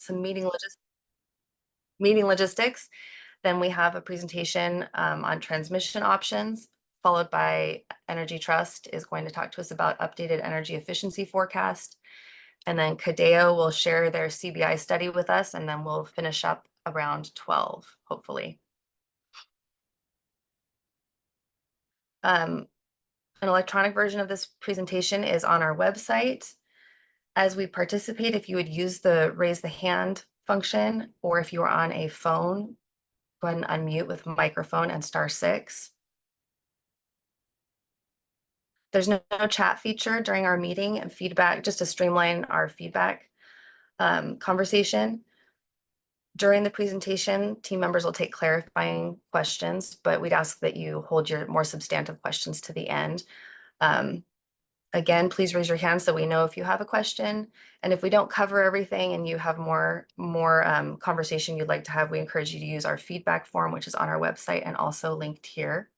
some meeting logistics. Then we have a presentation on transmission options, followed by Energy Trust is going to talk to us about updated energy efficiency forecast. And then Cadeo will share their CBI study with us, and then we'll finish up around 12, hopefully. An electronic version of this presentation is on our website. As we participate, if you would use the raise the hand function, or if you are on a phone, go ahead and unmute with microphone and *6. There's no chat feature during our meeting and feedback, just to streamline our feedback conversation. During the presentation, team members will take clarifying questions, but we'd ask that you hold your more substantive questions to the end. Again, please raise your hand so we know if you have a question. And if we don't cover everything and you have more conversation you'd like to have, we encourage you to use our feedback form, which is on our website and also linked here.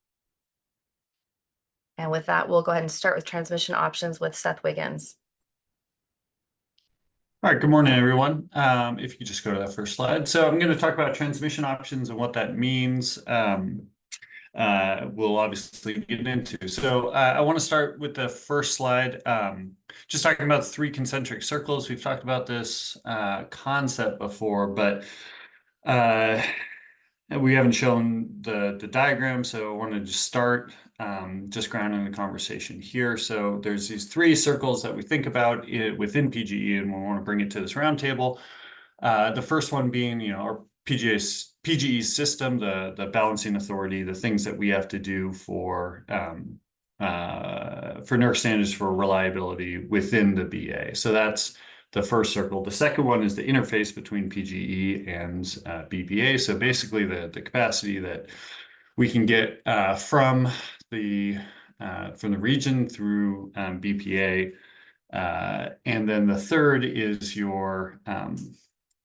And with that, we'll go ahead and start with transmission options with Seth Wiggins. All right, good morning, everyone. If you could just go to that first slide. So I'm going to talk about transmission options and what that means. We'll obviously get into. So I want to start with the first slide, just talking about 3 concentric circles. We've talked about this concept before, but we haven't shown the diagram, so I wanted to start just grounding the conversation here. So there's these 3 circles that we think about within PGE, and we want to bring it to this roundtable. The first one being, our PGE system, the balancing authority, the things that we have to do for NERC standards for reliability within the BA. So that's the first circle. The second one is the interface between PGE and BPA. So basically the capacity that we can get from the region through BPA. And then the third is your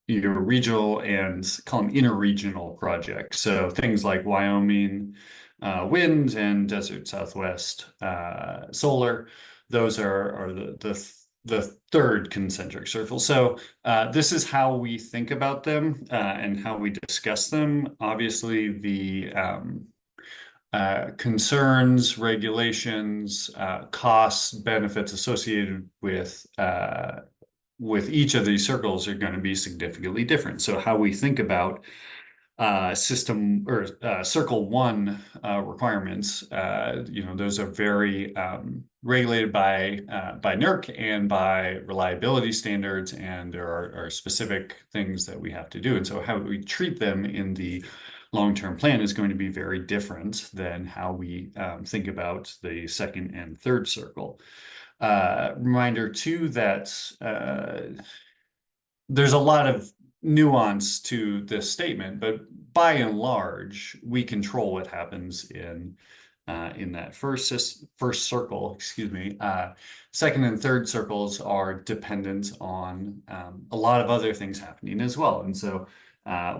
regional and call them interregional projects. So things like Wyoming wind and Desert Southwest solar. Those are the third concentric circle. So this is how we think about them and how we discuss them. Obviously, the concerns, regulations, costs, benefits associated with each of these circles are going to be significantly different. So how we think about system or circle 1 requirements, those are very regulated by NERC and by reliability standards, and there are specific things that we have to do. And so how we treat them in the long-term plan is going to be very different than how we think about the second and third circle. Reminder too that there's a lot of nuance to this statement, but by and large, we control what happens in that first circle. Excuse me. Second and third circles are dependent on a lot of other things happening as well, and so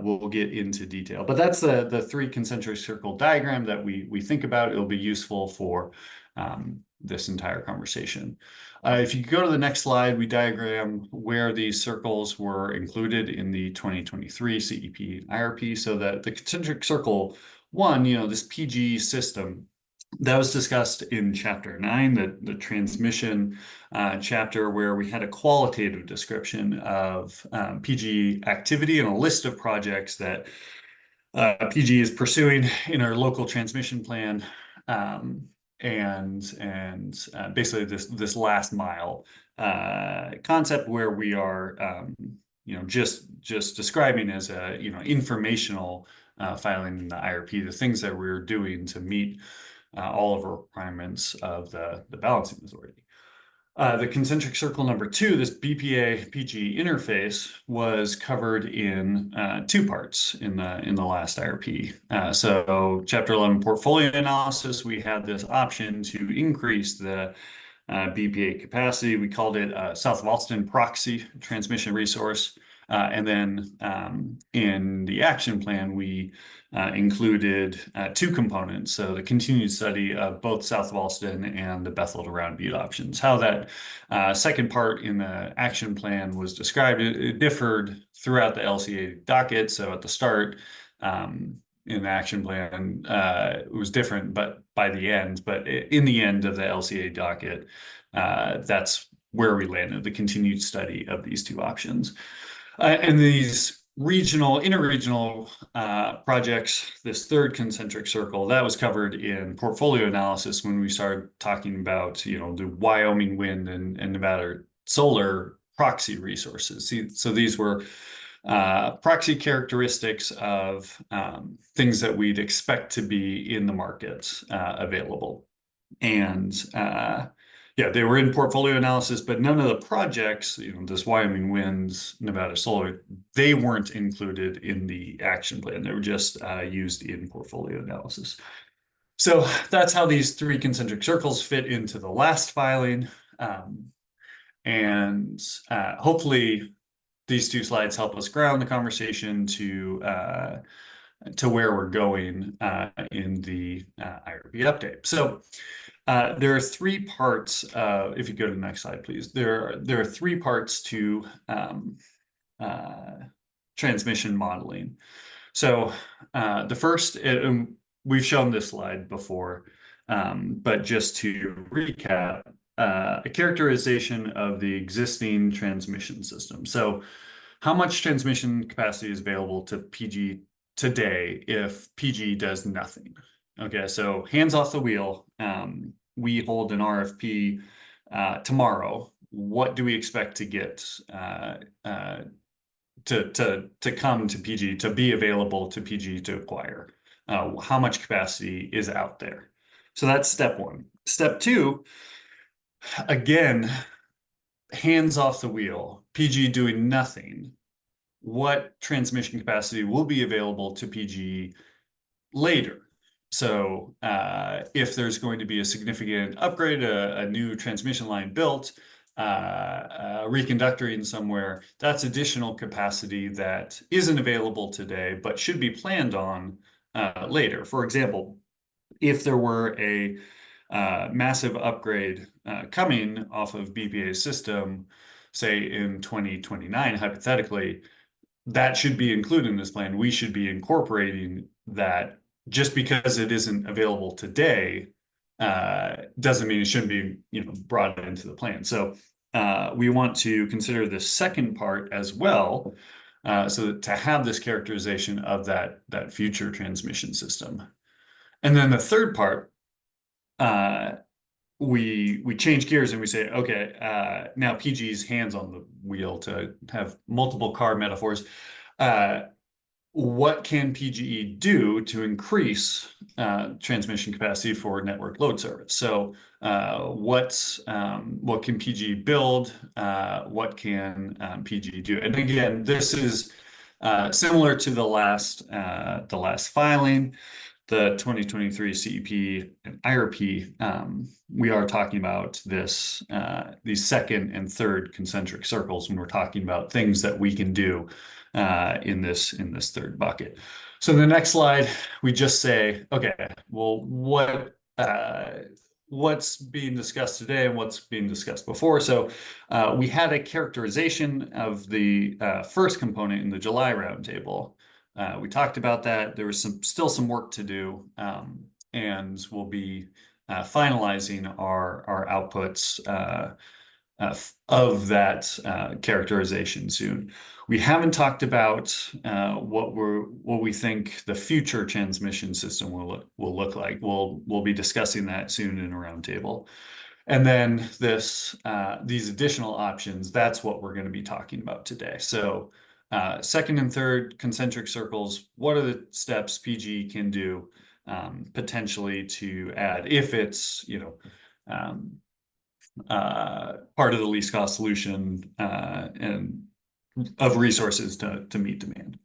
we'll get into detail. But that's the 3 concentric circle diagram that we think about. It'll be useful for this entire conversation. If you go to the next slide, we diagram where these circles were included in the 2023 CEP and IRP. So that the concentric circle 1, this PGE system, that was discussed in chapter 9, the transmission chapter, where we had a qualitative description of PGE activity and a list of projects that PGE is pursuing in our local transmission plan. And basically this last mile concept where we are just describing as a informational filing in the IRP, the things that we're doing to meet all of our requirements of the balancing authority. The concentric circle number 2, this BPA PGE interface, was covered in 2 parts in the last IRP. So Chapter 11 portfolio analysis, we had this option to increase the BPA capacity. We called it South of Alston proxy transmission resource. And then in the action plan, we included two components. So the continued study of both south of Alston and the Bethel to Round Butte options. How that second part in the action plan was described, it differed throughout the LCA docket. So at the start, in the action plan, it was different, but by the end, in the end of the LCA docket, that's where we landed, the continued study of these two options. And these interregional projects, this third concentric circle, that was covered in portfolio analysis when we started talking about, the Wyoming wind and Nevada solar proxy resources. So these were proxy characteristics of things that we'd expect to be in the market available. And yeah, they were in portfolio analysis, but none of the projects, this Wyoming winds, Nevada solar, they weren't included in the action plan. They were just used in portfolio analysis. So that's how these three concentric circles fit into the last filing. And hopefully these two slides help us ground the conversation to where we're going in the IRP update. So there are three parts. If you go to the next slide, please. There are three parts to transmission modeling. So the first, we've shown this slide before, but just to recap, a characterization of the existing transmission system. So how much transmission capacity is available to PG today if PG does nothing? Okay, so hands off the wheel. We hold an RFP tomorrow. What do we expect to get to come to PG, to be available to PG to acquire? How much capacity is out there? So that's step one. Step two, again, hands off the wheel, PG doing nothing. What transmission capacity will be available to PG later? So if there's going to be a significant upgrade, a new transmission line built, reconductoring somewhere, that's additional capacity that isn't available today, but should be planned on later. For example, if there were a massive upgrade coming off of BPA's system, say in 2029, hypothetically, that should be included in this plan. We should be incorporating that. Just because it isn't available today doesn't mean it shouldn't be brought into the plan. So we want to consider the second part as well, so that to have this characterization of that future transmission system. And then the third part, we change gears and we say, okay, now PG's hands on the wheel, to have multiple car metaphors. What can PGE do to increase transmission capacity for network load service? So what can PG build? What can PG do? And again, this is similar to the last filing, the 2023 CEP and IRP. We are talking about these second and third concentric circles when we're talking about things that we can do in this third bucket. So the next slide, we just say, okay, well, what's being discussed today and what's being discussed before? So we had a characterization of the first component in the July roundtable. We talked about that. There was still some work to do, and we'll be finalizing our outputs of that characterization soon. We haven't talked about what we think the future transmission system will look like. We'll be discussing that soon in a roundtable. And then these additional options, that's what we're going to be talking about today. So second and third concentric circles, what are the steps PG can do potentially to add, if it's part of the least cost solution and of resources to meet demand.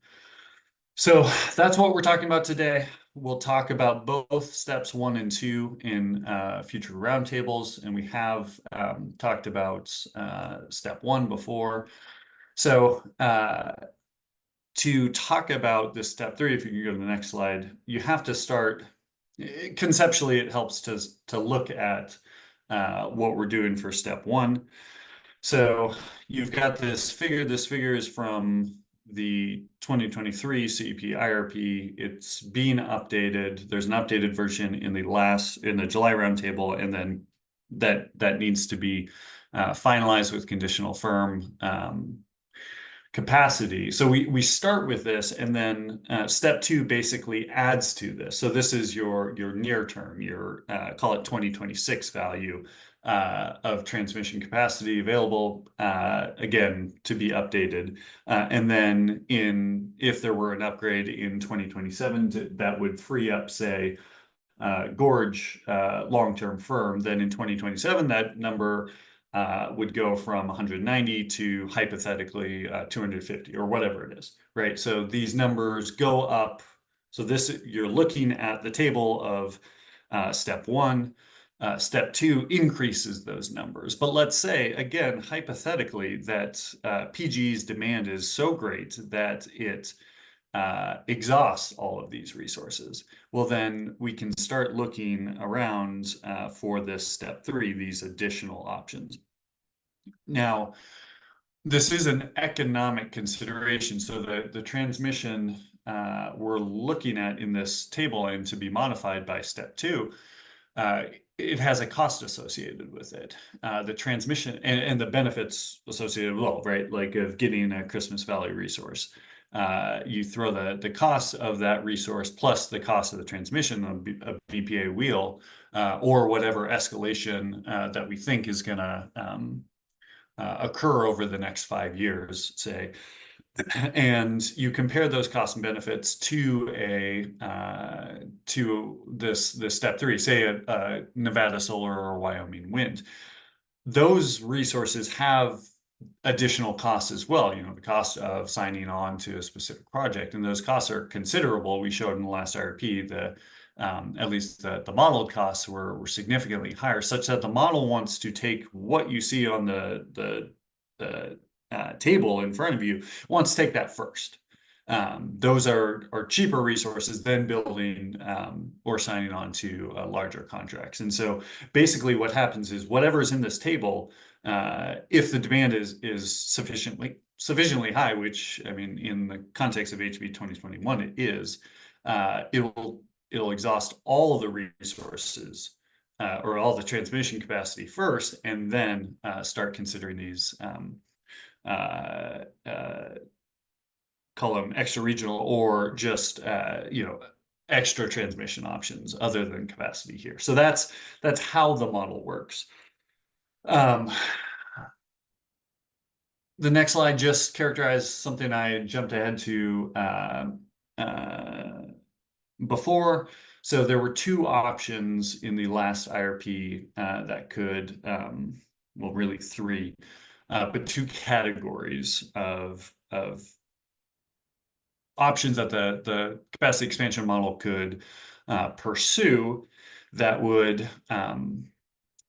So that's what we're talking about today. We'll talk about both steps 1 and 2 in future roundtables, and we have talked about step 1 before. So to talk about this step 3, if you can go to the next slide, you have to start conceptually. It helps to look at what we're doing for step 1. So you've got this figure. This figure is from the 2023 CEP IRP. It's being updated. There's an updated version in the July roundtable, and then that needs to be finalized with conditional firm capacity. So we start with this, and then step 2 basically adds to this. So this is your near term, your call it 2026 value of transmission capacity available, again, to be updated. And then if there were an upgrade in 2027, that would free up, say, Gorge long-term firm. Then in 2027, that number would go from 190 to hypothetically 250 or whatever it is, right? So these numbers go up. So you're looking at the table of step 1. Step 2 increases those numbers. But let's say, again, hypothetically, that PG's demand is so great that it exhausts all of these resources. Well, then we can start looking around for this step 3, these additional options. Now, this is an economic consideration. So the transmission we're looking at in this table, and to be modified by step 2, it has a cost associated with it. The transmission and the benefits associated with, well, right, like of getting a Christmas Valley resource. You throw the cost of that resource plus the cost of the transmission of a BPA wheel, or whatever escalation that we think is going to occur over the next 5 years, say, and you compare those costs and benefits to this step 3, say a Nevada solar or Wyoming wind. Those resources have additional costs as well, the cost of signing on to a specific project, and those costs are considerable. We showed in the last IRP at least the modeled costs were significantly higher, such that the model wants to take what you see on the table in front of you, wants to take that first. Those are cheaper resources than building or signing on to larger contracts. And so basically what happens is whatever's in this table, if the demand is sufficiently high, which, I mean, in the context of HB 2021, it is, it'll exhaust all of the resources or all the transmission capacity first, and then start considering these call them extra regional or just extra transmission options other than capacity here. So that's how the model works. The next slide just characterized something I jumped ahead to before. So there were 2 options in the last IRP that could, well, really 3, but 2 categories of options that the capacity expansion model could pursue that would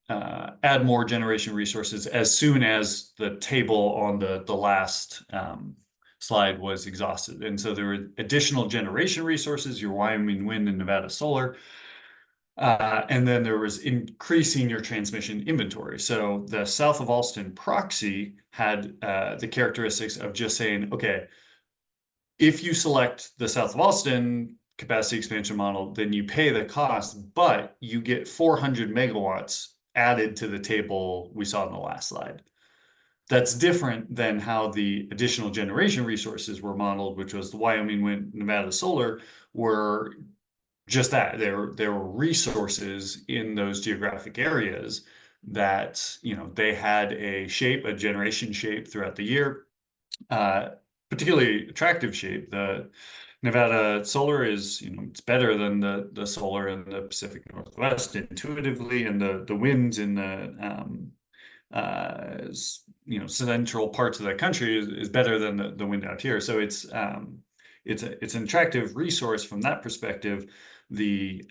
add more generation resources as soon as the table on the last slide was exhausted. And so there were additional generation resources, your Wyoming wind and Nevada solar. And then there was increasing your transmission inventory. So the South of Alston proxy had the characteristics of just saying, okay, if you select the South of Alston capacity expansion model, then you pay the cost, but you get 400 megawatts added to the table we saw in the last slide. That's different than how the additional generation resources were modeled, which was the Wyoming wind, Nevada solar, were just that. There were resources in those geographic areas that, they had a generation shape throughout the year. Particularly attractive shape. The Nevada solar is, it's better than the solar in the Pacific Northwest intuitively, and the winds in the central parts of the country is better than the wind out here. So it's an attractive resource from that perspective. The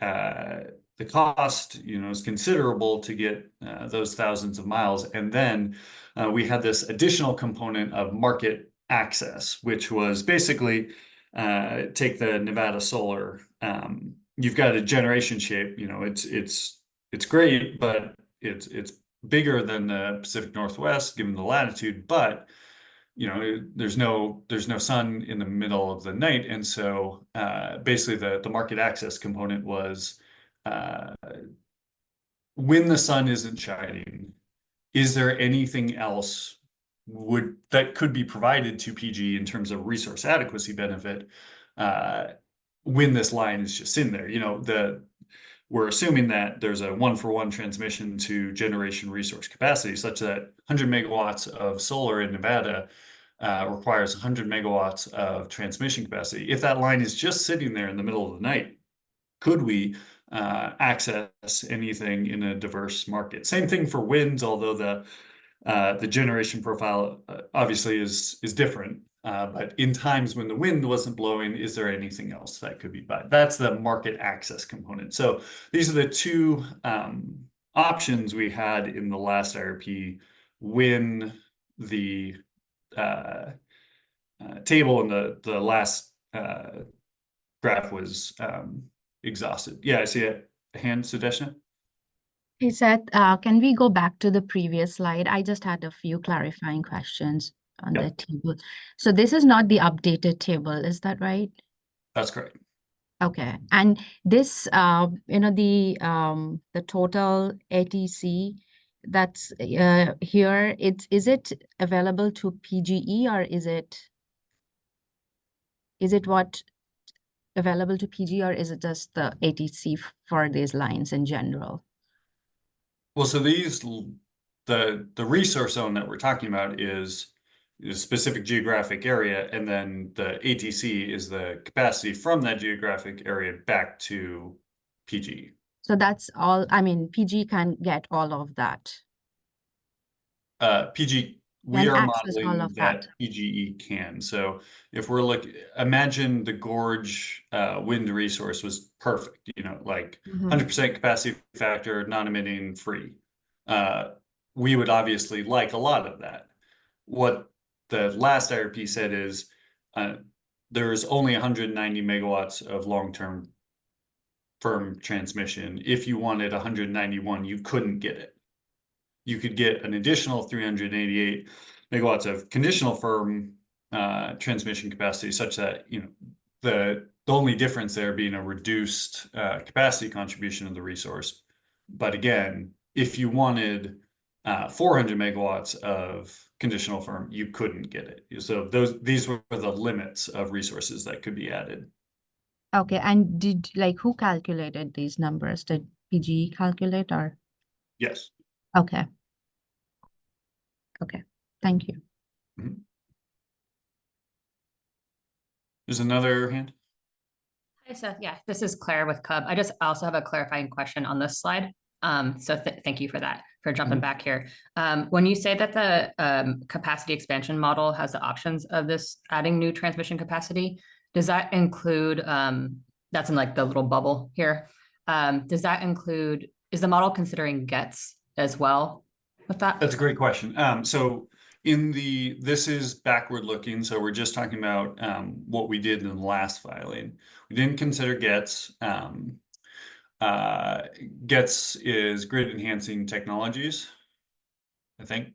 the cost, is considerable to get those thousands of miles. And then we had this additional component of market access, which was basically take the Nevada solar. You've got a generation shape, it's great, but it's bigger than the Pacific Northwest given the latitude, but there's no sun in the middle of the night. And so basically the market access component was uh, when the sun isn't shining, is there anything else that could be provided to PG in terms of resource adequacy benefit uh, when this line is just in there? We're assuming that there's a 1-for-1 transmission to generation resource capacity, such that 100 megawatts of solar in Nevada requires 100 megawatts of transmission capacity. If that line is just sitting there in the middle of the night, could we access anything in a diverse market? Same thing for winds, although the generation profile obviously is different. But in times when the wind wasn't blowing, is there anything else that could be bought? That's the market access component. So these are the two options we had in the last IRP when the table in the last graph was exhausted. Yeah, I see a hand, Sudeshna. Hey Seth, can we go back to the previous slide? I just had a few clarifying questions on the Yep. table. So this is not the updated table, is that right? That's correct. Okay, and this, the total ATC that's here, is it available to PGE or is it what available to PG or is it just the ATC for these lines in general? Well, so the resource zone that we're talking about is a specific geographic area, and then the ATC is the capacity from that geographic area back to PG. So that's all, I mean, PG can get all of that. PG, we Can are access all modeling of that that. PGE can. So if imagine the Gorge wind resource was perfect, like Mhm. 100% capacity factor, non-emitting, free. We would obviously like a lot of that. What the last IRP said is there's only 190 megawatts of long-term firm transmission. If you wanted 191, you couldn't get it. You could get an additional 388 megawatts of conditional firm transmission capacity, such that the only difference there being a reduced capacity contribution of the resource. But again, if you wanted 400 megawatts of conditional firm, you couldn't get it. So these were the limits of resources that could be added. Okay, and who calculated these numbers? Did PGE calculate or? Yes. Okay. Okay, thank you. Mhm. There's another hand. Hi, Seth. Yeah, this is Claire with Cub. I just also have a clarifying question on this slide. So thank you for that, for jumping back here. When you say that the capacity expansion model has the options of this adding new transmission capacity, does that include, that's in like the little bubble here. Does that include, is the model considering gets as well with that? That's a great question. So this is backward looking. So we're just talking about what we did in the last filing. We didn't consider gets. Gets is grid enhancing technologies, I think.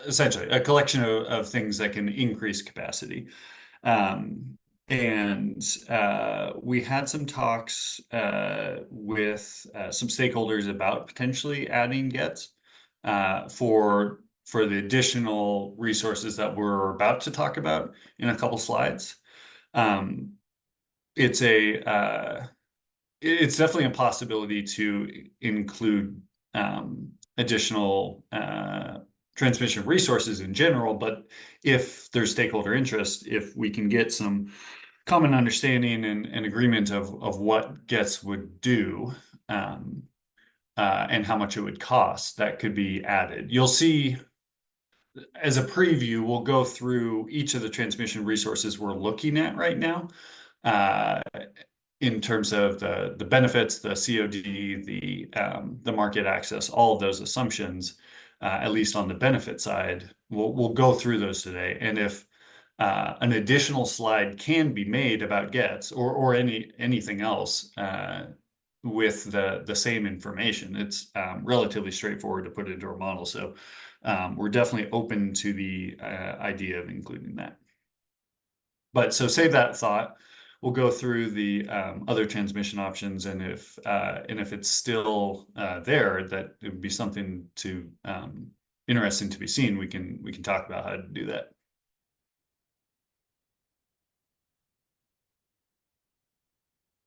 Essentially, a collection of things that can increase capacity. And we had some talks with some stakeholders about potentially adding gets for the additional resources that we're about to talk about in a couple slides. It's definitely a possibility to include additional transmission resources in general, but if there's stakeholder interest, if we can get some common understanding and agreement of what gets would do and how much it would cost, that could be added. You'll see as a preview, we'll go through each of the transmission resources we're looking at right now. in terms of the benefits, the COD, the market access, all of those assumptions, at least on the benefit side, we'll go through those today. And if an additional slide can be made about gets or anything else with the same information, it's relatively straightforward to put into our model. So we're definitely open to the idea of including that. But so save that thought. We'll go through the other transmission options, and if it's still there, that it would be something to interesting to be seen. We can talk about how to do that.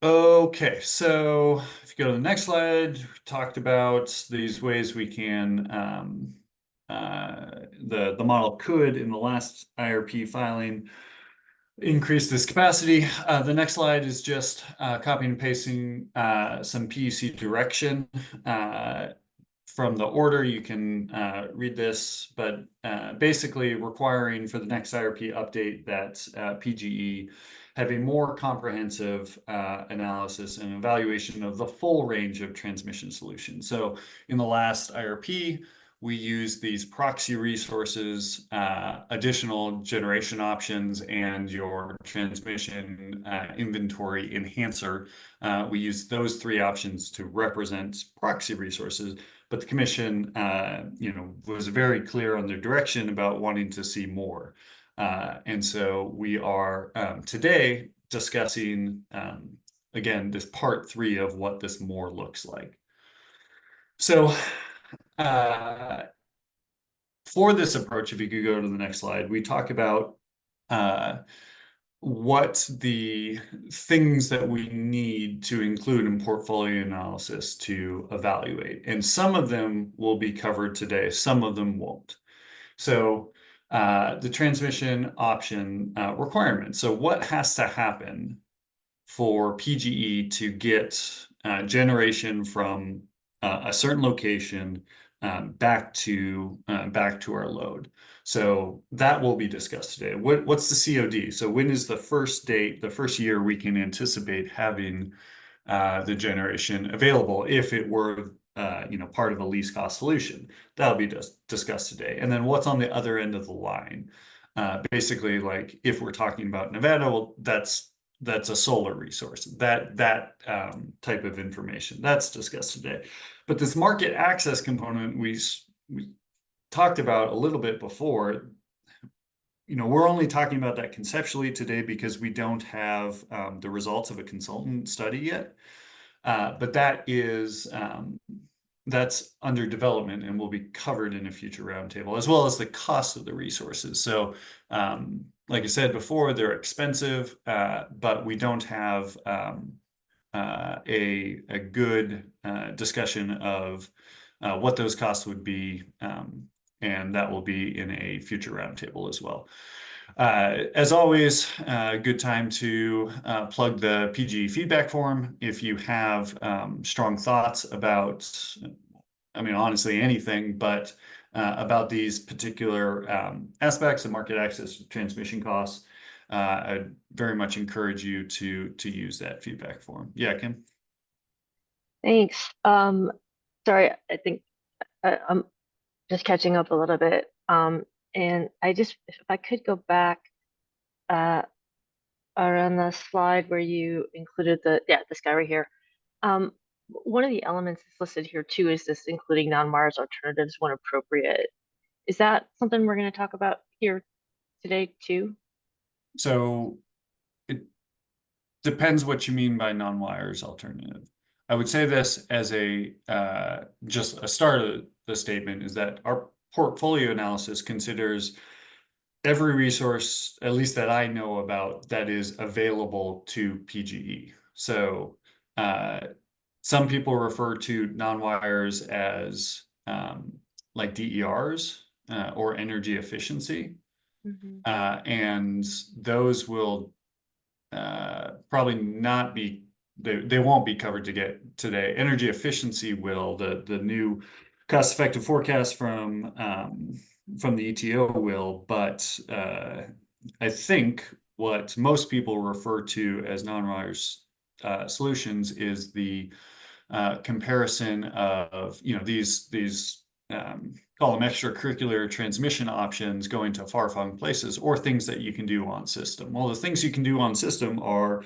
Okay, so if you go to the next slide, we talked about these ways we can the model could in the last IRP filing increase this capacity. The next slide is just copying and pasting some PUC direction from the order. You can read this, but basically requiring for the next IRP update that PGE have a more comprehensive analysis and evaluation of the full range of transmission solutions. So in the last IRP, we use these proxy resources, additional generation options, and your transmission inventory enhancer. We use those three options to represent proxy resources, but the commission, was very clear on their direction about wanting to see more. And so we are today discussing, again, this part 3 of what this more looks like. So for this approach, if you could go to the next slide, we talk about what the things that we need to include in portfolio analysis to evaluate. And some of them will be covered today, some of them won't. So the transmission option requirements. So what has to happen for PGE to get generation from a certain location back to our load? So that will be discussed today. What's the COD? So when is the first date, the first year we can anticipate having the generation available if it were part of a least cost solution? That'll be discussed today. And then what's on the other end of the line? Basically, like if we're talking about Nevada, well, that's a solar resource. That type of information that's discussed today. But this market access component we talked about a little bit before. We're only talking about that conceptually today because we don't have the results of a consultant study yet. But that's under development and will be covered in a future roundtable, as well as the cost of the resources. So, like I said before, they're expensive, but we don't have a good discussion of what those costs would be, and that will be in a future roundtable as well. As always, good time to plug the PGE feedback form. If you have strong thoughts about, honestly, anything, but about these particular aspects of market access transmission costs, I'd very much encourage you to use that feedback form. Yeah, Kim? Thanks. Sorry, I think I'm just catching up a little bit. And if I could go back around the slide where you included this guy right here. One of the elements that's listed here too is this including non-wires alternatives when appropriate. Is that something we're going to talk about here today too? So it depends what you mean by non-wires alternative. I would say this as just a start of the statement is that our portfolio analysis considers every resource, at least that I know about, that is available to PGE. So some people refer to non-wires as like DERs or energy efficiency. Mm-hmm. And those will probably not be, they won't be covered today. Energy efficiency will, the new cost-effective forecast from the ETO will, but I think what most people refer to as non-wires solutions is the comparison of, you know, these call them extracurricular transmission options going to far-flung places, or things that you can do on system. Well, the things you can do on system are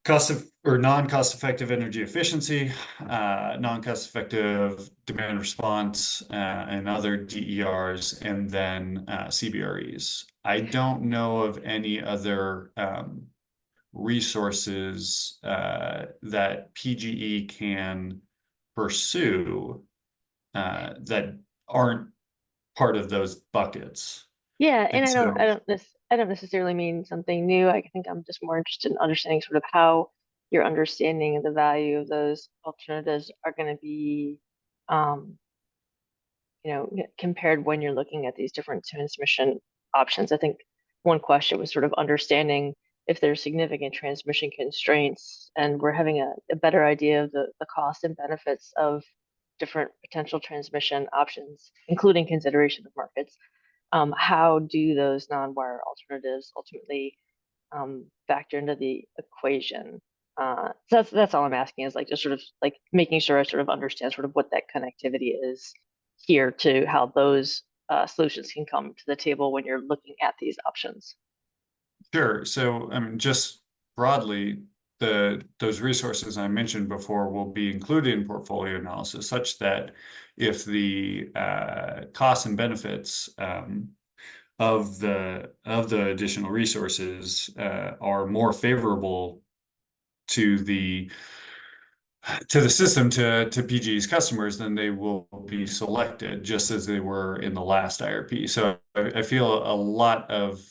non-cost effective energy efficiency, non-cost effective demand response, and other DERs, and then CBREs. I don't know of any other resources that PGE can pursue that aren't part of those buckets. Yeah, and And so, I don't necessarily mean something new. I think I'm just more interested in understanding sort of how your understanding of the value of those alternatives are going to be, um, compared when you're looking at these different transmission options. I think one question was sort of understanding if there's significant transmission constraints, and we're having a better idea of the cost and benefits of different potential transmission options, including consideration of markets. How do those non-wire alternatives ultimately factor into the equation? So that's all I'm asking, is like just sort of like making sure I sort of understand sort of what that connectivity is here to how those solutions can come to the table when you're looking at these options. sure. So, I mean, just broadly, those resources I mentioned before will be included in portfolio analysis, such that if the costs and benefits of the additional resources are more favorable to the system, to PGE's customers, then they will be selected, just as they were in the last IRP. So I feel a lot of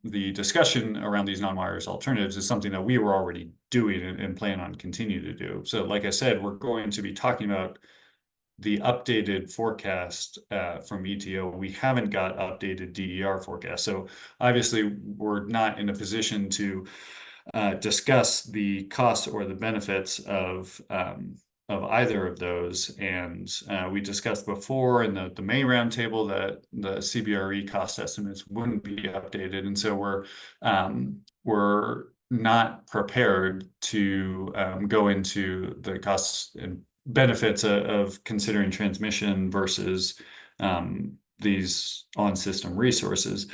the discussion around these non-wires alternatives is something that we were already doing and plan on continue to do. So like I said, we're going to be talking about the updated forecast from ETO. We haven't got updated DER forecast. So obviously we're not in a position to discuss the costs or the benefits of either of those. And we discussed before in the May roundtable that the CBRE cost estimates wouldn't be updated. And so we're not prepared to go into the costs and benefits of considering transmission versus these on-system resources.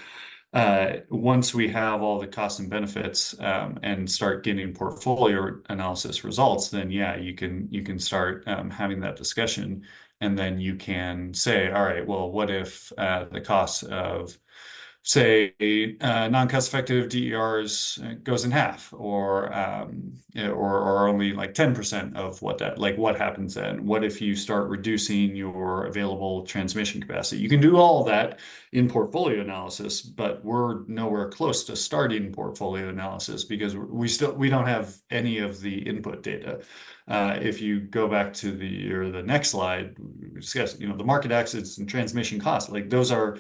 Once we have all the costs and benefits and start getting portfolio analysis results, then yeah, you can start having that discussion, and then you can say, all right, well, what if the cost of, say, non-cost effective DERs goes in half, or only like 10% of what that, like what happens then? What if you start reducing your available transmission capacity? You can do all of that in portfolio analysis, but we're nowhere close to starting portfolio analysis because we don't have any of the input data. If you go back to the next slide, we discussed, the market access and transmission costs, like those are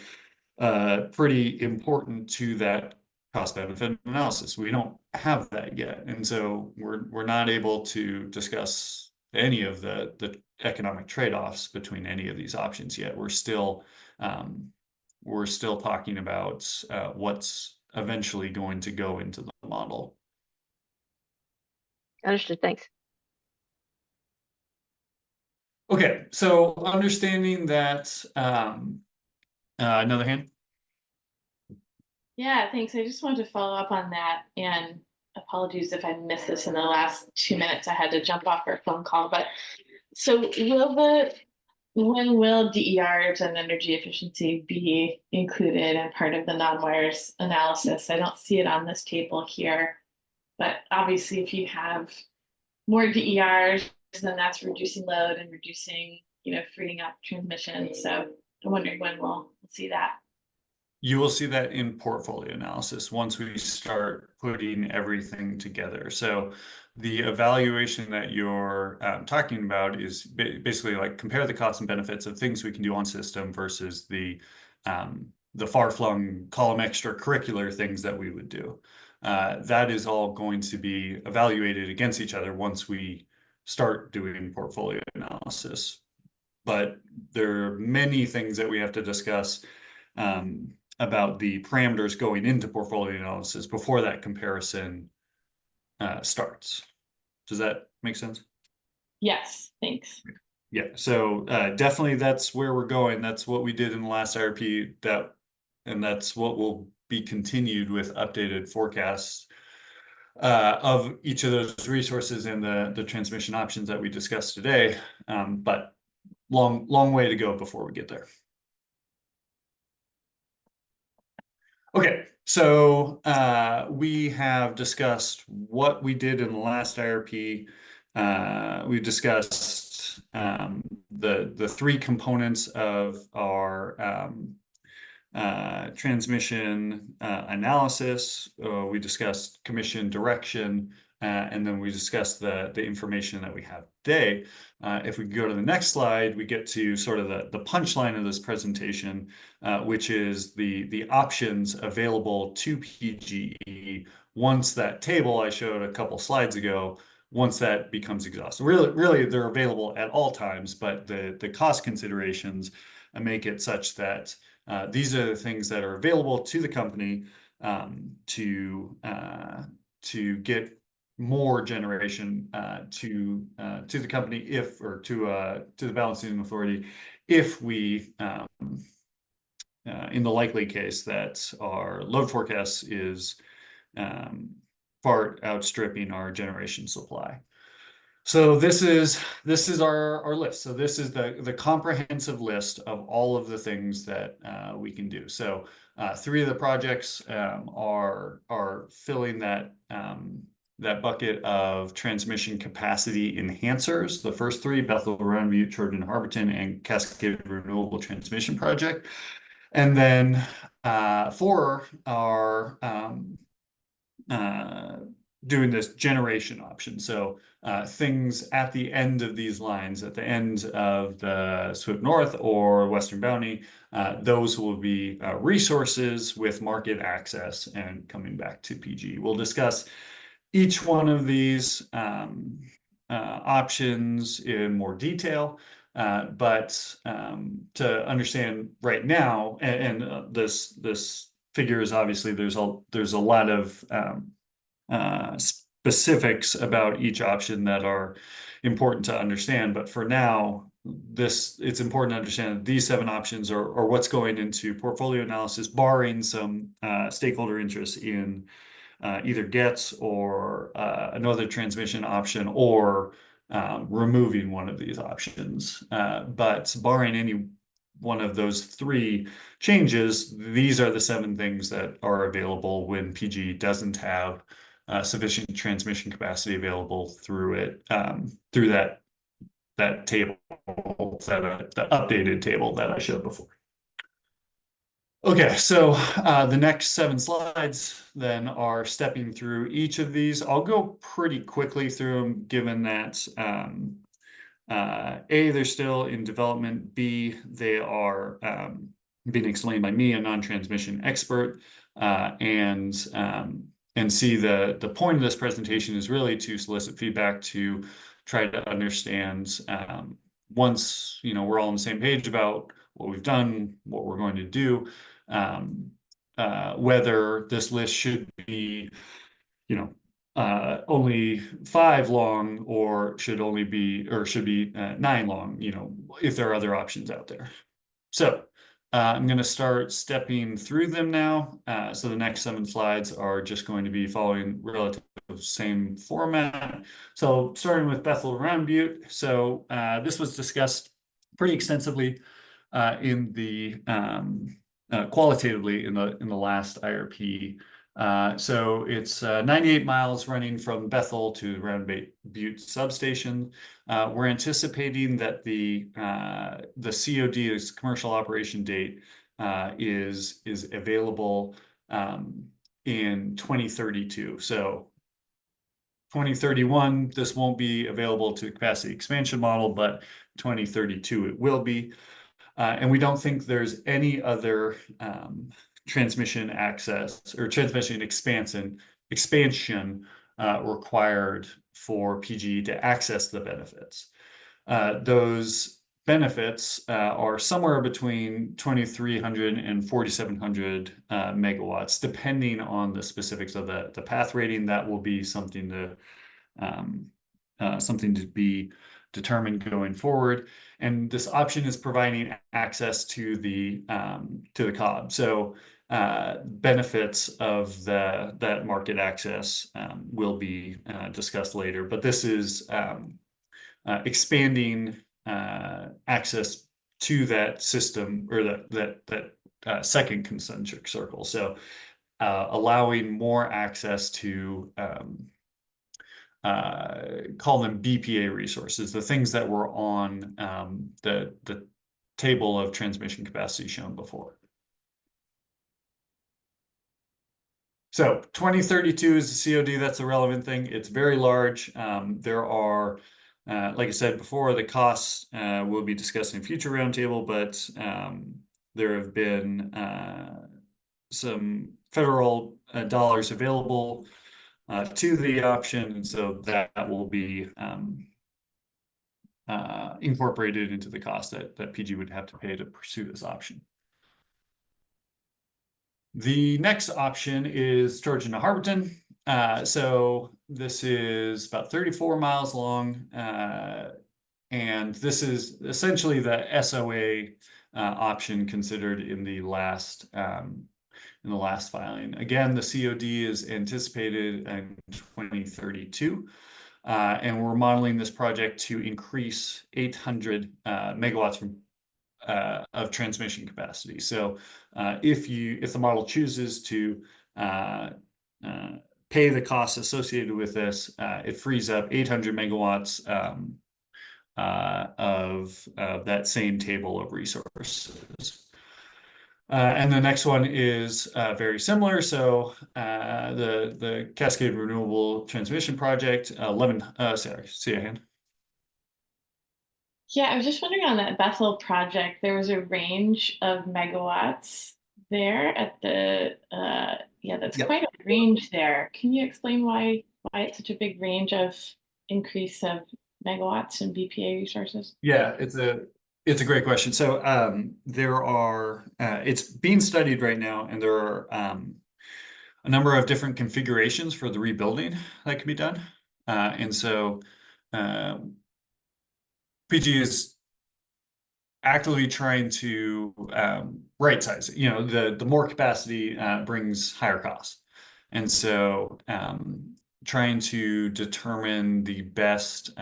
pretty important to that cost benefit analysis. We don't have that yet, and so we're not able to discuss any of the economic trade-offs between any of these options yet. We're still talking about what's eventually going to go into the model. Understood. Thanks. Okay, so understanding that, another hand. Yeah, thanks. I just wanted to follow up on that, and apologies if I missed this in the last 2 minutes. I had to jump off for a phone call. But so when will DERs and energy efficiency be included and part of the non-wires analysis? I don't see it on this table here, but obviously if you have more DERs, then that's reducing load and reducing, freeing up transmission. So I'm wondering when we'll see that. You will see that in portfolio analysis once we start putting everything together. So the evaluation that you're talking about is basically like compare the costs and benefits of things we can do on system versus the far-flung column extracurricular things that we would do. That is all going to be evaluated against each other once we start doing portfolio analysis. But there are many things that we have to discuss about the parameters going into portfolio analysis before that comparison starts. Does that make sense? Yes, thanks. Yeah, so definitely that's where we're going. That's what we did in the last IRP, and that's what will be continued with updated forecasts of each of those resources and the transmission options that we discussed today. But long way to go before we get there. Okay, so we have discussed what we did in the last IRP. We discussed the three components of our transmission analysis. We discussed commission direction, and then we discussed the information that we have today. If we go to the next slide, we get to sort of the punchline of this presentation, which is the options available to PGE once that table I showed a couple slides ago, once that becomes exhausted. Really, they're available at all times, but the cost considerations make it such that these are the things that are available to the company to get more generation to the company to the balancing authority if we in the likely case that our load forecast is far outstripping our generation supply. So this is our list. So this is the comprehensive list of all of the things that we can do. So three of the projects are filling that bucket of transmission capacity enhancers. The first three: Bethel, Round Butte, Trojan, Harborton, and Cascade Renewable Transmission Project. And then four are doing this generation option. So things at the end of these lines, at the end of the SWIP North or Western Bounty, those will be resources with market access and coming back to PG. We'll discuss each one of these options in more detail. But to understand right now, and this figure is obviously there's a lot of specifics about each option that are important to understand. But for now, it's important to understand that these 7 options are what's going into portfolio analysis, barring some stakeholder interest in either GETS or another transmission option, or removing one of these options. But barring any one of those 3 changes, these are the 7 things that are available when PG doesn't have sufficient transmission capacity available through that table, the updated table that I showed before. Okay, so the next 7 slides then are stepping through each of these. I'll go pretty quickly through them, given that A, they're still in development, B, they are being explained by me, a non-transmission expert, and C, the point of this presentation is really to solicit feedback to try to understand, once we're all on the same page about what we've done, what we're going to do, whether this list should be only 5 long, or should be 9 long, if there are other options out there. So I'm going to start stepping through them now. So the next 7 slides are just going to be following relative same format. So starting with Bethel Round Butte. So this was discussed pretty extensively in the qualitatively in the last IRP. So it's 98 miles running from Bethel to Round Butte substation. We're anticipating that the COD, is commercial operation date, is available in 2032. So 2031, this won't be available to the capacity expansion model, but 2032 it will be. And we don't think there's any other transmission access or transmission expansion required for PG to access the benefits. Those benefits are somewhere between 2,300 and 4,700 megawatts, depending on the specifics of the path rating. That will be something to be determined going forward. And this option is providing access to the COB. So benefits of that market access will be discussed later. But this is expanding access to that system, or that second concentric circle. So allowing more access to call them BPA resources, the things that were on the table of transmission capacity shown before. So 2032 is the COD. That's a relevant thing. It's very large. There are, like I said before, the costs we'll be discussing in future roundtable, but there have been some federal dollars available to the option, and so that will be incorporated into the cost that PG would have to pay to pursue this option. The next option is Trojan to Harborton. So this is about 34 miles long, and this is essentially the SOA option considered in the last filing. Again, the COD is anticipated in 2032, and we're modeling this project to increase 800 megawatts of transmission capacity. So if the model chooses to pay the costs associated with this, it frees up 800 megawatts of that same table of resources. And the next one is very similar. So the Cascade Renewable Transmission Project, see a hand. Yeah, I was just wondering on that Bethel project, there was a range of megawatts there at the, that's Yep. quite a range there. Can you explain why it's such a big range of increase of megawatts and BPA resources? Yeah, it's a great question. So there are, it's being studied right now, and there are a number of different configurations for the rebuilding that can be done. And so PG is actively trying to right size it. You know, the more capacity brings higher costs. And so trying to determine the best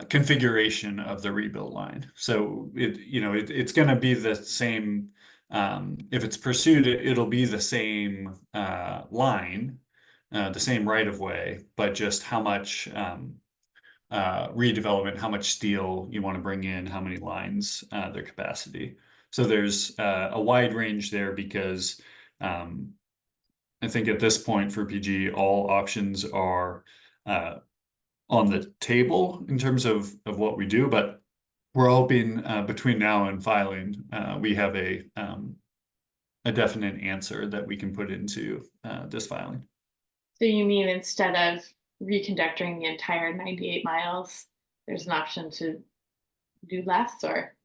configuration of the rebuild line. So it's going to be the same. If it's pursued, it'll be the same line, the same right of way, but just how much redevelopment, how much steel you want to bring in, how many lines, their capacity. So there's a wide range there, because I think at this point for PG, all options are on the table in terms of what we do, but we're hoping between now and filing, we have a definite answer that we can put into this filing. So you mean instead of reconducting the entire 98 miles, there's an option to do less, or?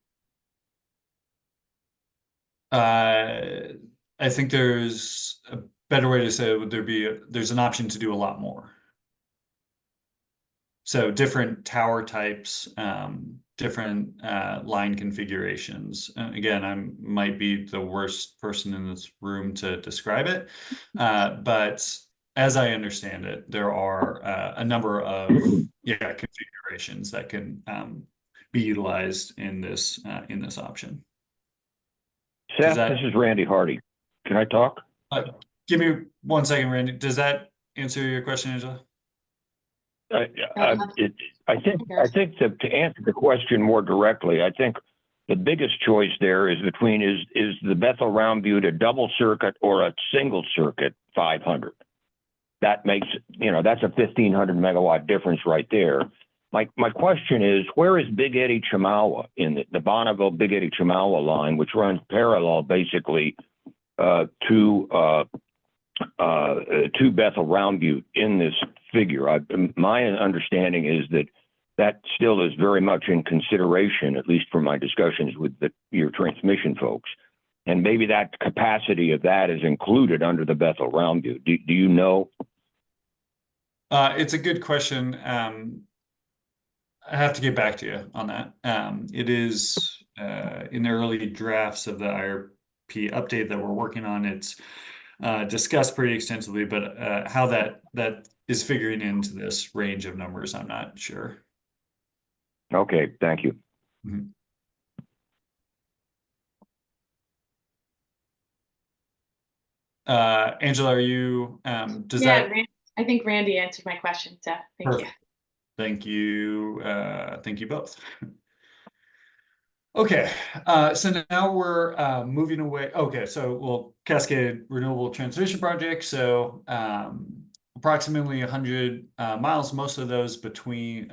I think there's a better way to say it. Would there be there's an option to do a lot more. So different tower types, different line configurations. Again, I might be the worst person in this room to describe it, but as I understand it, there are a number of configurations that can be utilized in this option. Seth, this is Randy Hardy. Can I talk? Give me 1 second, Randy. Does that answer your question, Angela? I think that to answer the question more directly, I think the biggest choice there is between is the Bethel Round Butte a double circuit or a single circuit 500. That makes, that's a 1,500 megawatt difference right there. My question is, where is Big Eddy Chemawa in the Bonneville Big Eddy Chemawa line, which runs parallel basically to Bethel Round Butte in this figure? My understanding is that that still is very much in consideration, at least from my discussions with your transmission folks. And maybe that capacity of that is included under the Bethel Roundview. Do you know? It's a good question. I have to get back to you on that. It is in the early drafts of the IRP update that we're working on. It's discussed pretty extensively, but how that is figuring into this range of numbers, I'm not sure. Okay, thank you. Mm-hmm. Angela, are you, does that? I think Randy answered my question, so thank you. Thank you. Thank you both. Okay, so now we're moving away. Okay, so we'll Cascade Renewable Transmission Project. So approximately 100 miles, most of those between,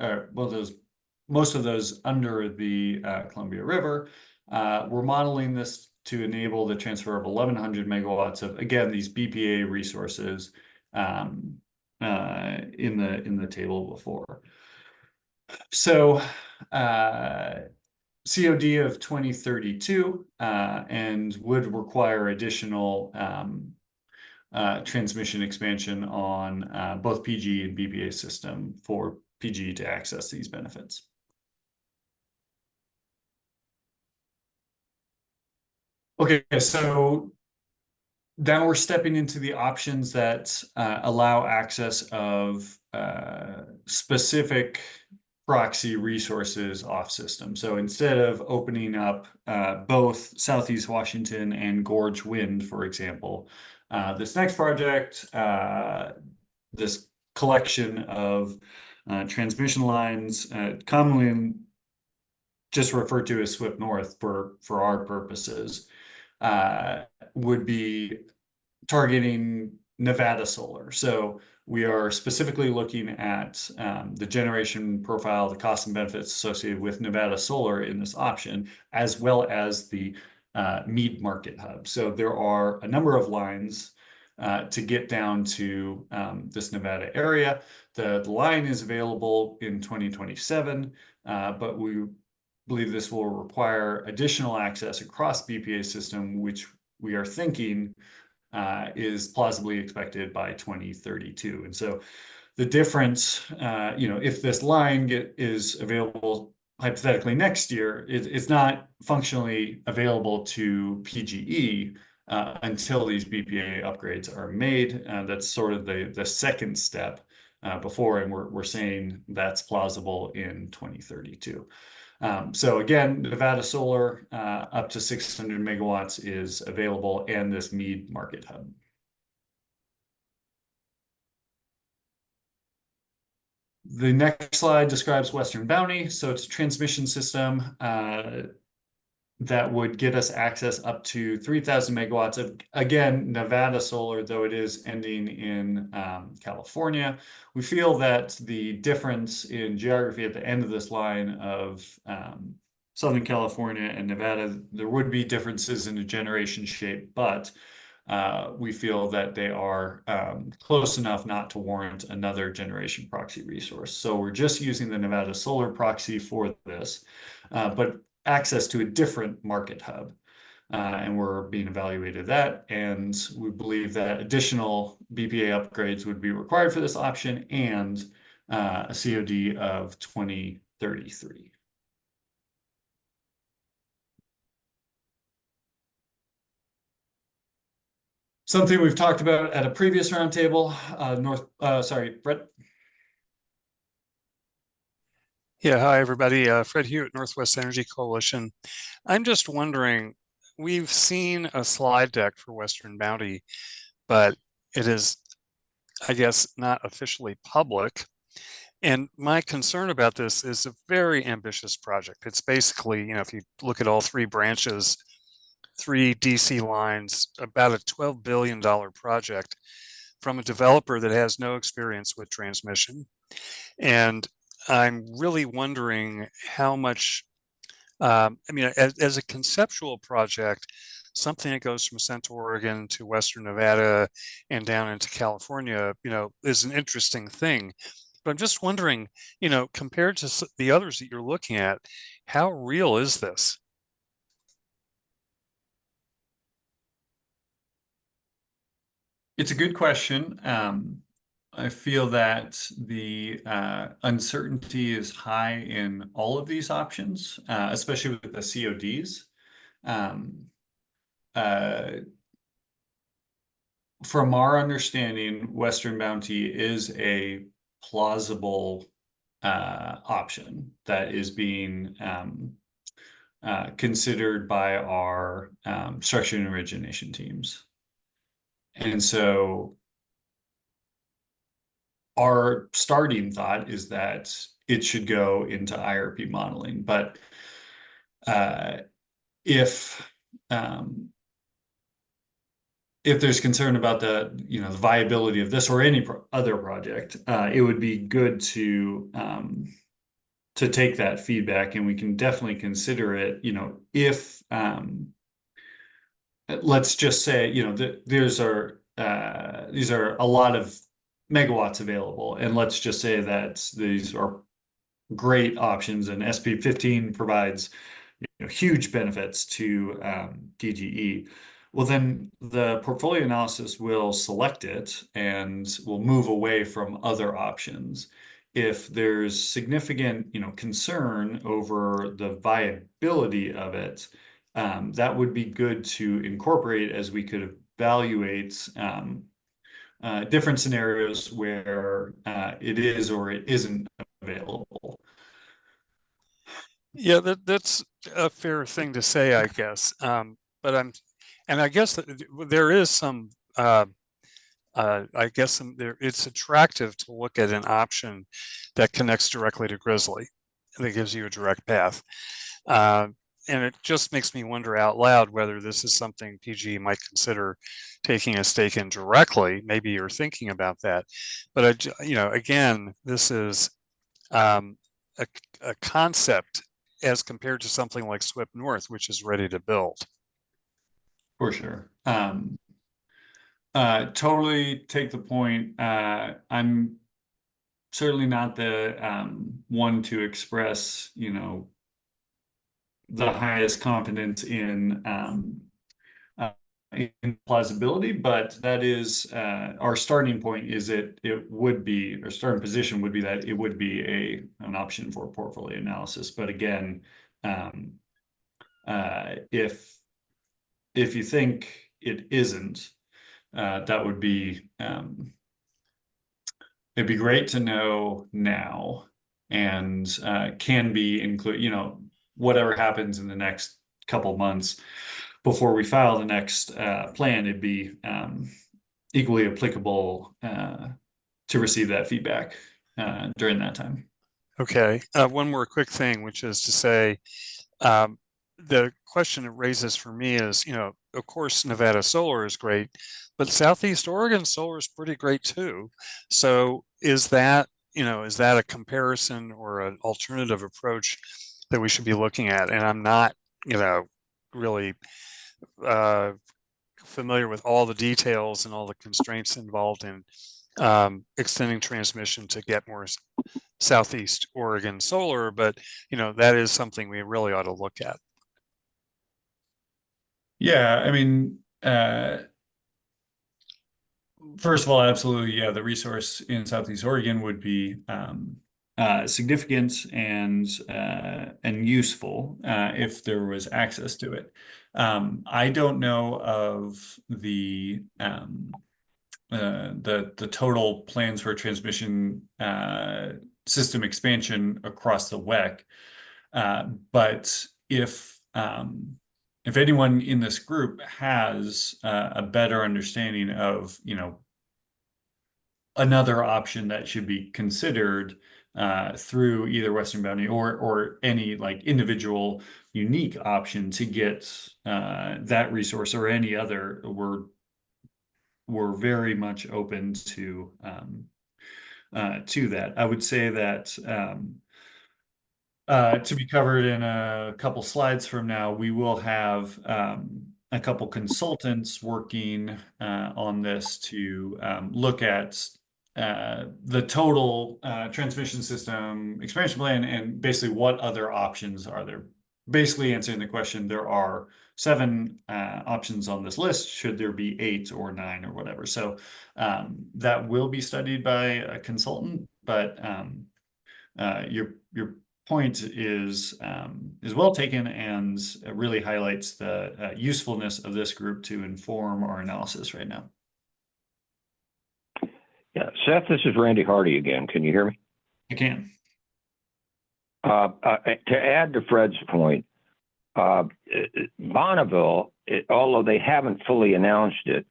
most of those under the Columbia River. We're modeling this to enable the transfer of 1,100 megawatts of, again, these BPA resources in the table before. So COD of 2032 and would require additional transmission expansion on both PG and BPA system for PG to access these benefits. Okay, so now we're stepping into the options that allow access of specific proxy resources off system. So instead of opening up both Southeast Washington and Gorge Wind, for example, this next project, this collection of transmission lines, commonly just referred to as SWIP North for our purposes, would be targeting Nevada solar. So we are specifically looking at the generation profile, the costs and benefits associated with Nevada solar in this option, as well as the Mead Market Hub. So there are a number of lines to get down to this Nevada area. The line is available in 2027, but we believe this will require additional access across BPA system, which we are thinking is plausibly expected by 2032. And so the difference, if this line is available hypothetically next year, it's not functionally available to PGE until these BPA upgrades are made. That's sort of the second step before, and we're saying that's plausible in 2032. So again, Nevada solar up to 600 megawatts is available, and this Mead Market Hub. The next slide describes Western Bounty. So it's a transmission system that would get us access up to 3,000 megawatts of, again, Nevada solar, though it is ending in California. We feel that the difference in geography at the end of this line of Southern California and Nevada, there would be differences in the generation shape, but we feel that they are close enough not to warrant another generation proxy resource. So we're just using the Nevada solar proxy for this, but access to a different market hub. And we're being evaluated that. And we believe that additional BPA upgrades would be required for this option, and a COD of 2033. Something we've talked about at a previous roundtable, Brett. Yeah, hi, everybody. Fred Hewitt, Northwest Energy Coalition. I'm just wondering, we've seen a slide deck for Western Bounty, but it is, I guess, not officially public. And my concern about this is a very ambitious project. It's basically, if you look at all three branches, 3 DC lines, about a $12 billion project from a developer that has no experience with transmission. And I'm really wondering how much, as a conceptual project, something that goes from Central Oregon to Western Nevada and down into California, is an interesting thing. But I'm just wondering, compared to the others that you're looking at, how real is this? It's a good question. I feel that the uncertainty is high in all of these options, especially with the CODs. From our understanding, Western Bounty is a plausible option that is being considered by our structure and origination teams. And so our starting thought is that it should go into IRP modeling, but if there's concern about the viability of this or any other project, it would be good to take that feedback, and we can definitely consider it. If let's just say these are a lot of megawatts available, and let's just say that these are great options, and SB 15 provides huge benefits to DGE. Well, then the portfolio analysis will select it and will move away from other options. If there's significant, concern over the viability of it, that would be good to incorporate, as we could evaluate different scenarios where it is or it isn't available. Yeah, that's a fair thing to say, I guess. But I guess that there is some, it's attractive to look at an option that connects directly to Grizzly, that gives you a direct path. And it just makes me wonder out loud whether this is something PG might consider taking a stake in directly. Maybe you're thinking about that. But, again, this is a concept as compared to something like SWIP North, which is ready to build. For sure. Totally take the point. I'm certainly not the one to express, the highest confidence in plausibility, but that is our starting point. Is it would be, our starting position would be that it would be an option for portfolio analysis. But again, if you think it isn't, that would be it'd be great to know now, and can be include, whatever happens in the next couple months before we file the next plan, it'd be equally applicable to receive that feedback during that time. Okay, one more quick thing, which is to say, the question it raises for me is, of course, Nevada solar is great, but Southeast Oregon solar is pretty great too. So is that a comparison or an alternative approach that we should be looking at? And I'm not, really familiar with all the details and all the constraints involved in extending transmission to get more Southeast Oregon solar, but that is something we really ought to look at. Yeah, I mean, first of all, absolutely, yeah, the resource in Southeast Oregon would be significant and useful if there was access to it. I don't know of the total plans for transmission system expansion across the WEC, but if anyone in this group has a better understanding of, another option that should be considered through either Western Bounty or any like individual unique option to get that resource or any other, we're very much open to that. I would say that to be covered in a couple slides from now, we will have a couple consultants working on this to look at the total transmission system expansion plan and basically what other options are there. Basically answering the question, there are 7 options on this list. Should there be 8 or 9 or whatever? So that will be studied by a consultant, but your point is well taken and really highlights the usefulness of this group to inform our analysis right now. Yeah, Seth, this is Randy Hardy again. Can you hear me? I can. To add to Fred's point, Bonneville, although they haven't fully announced it,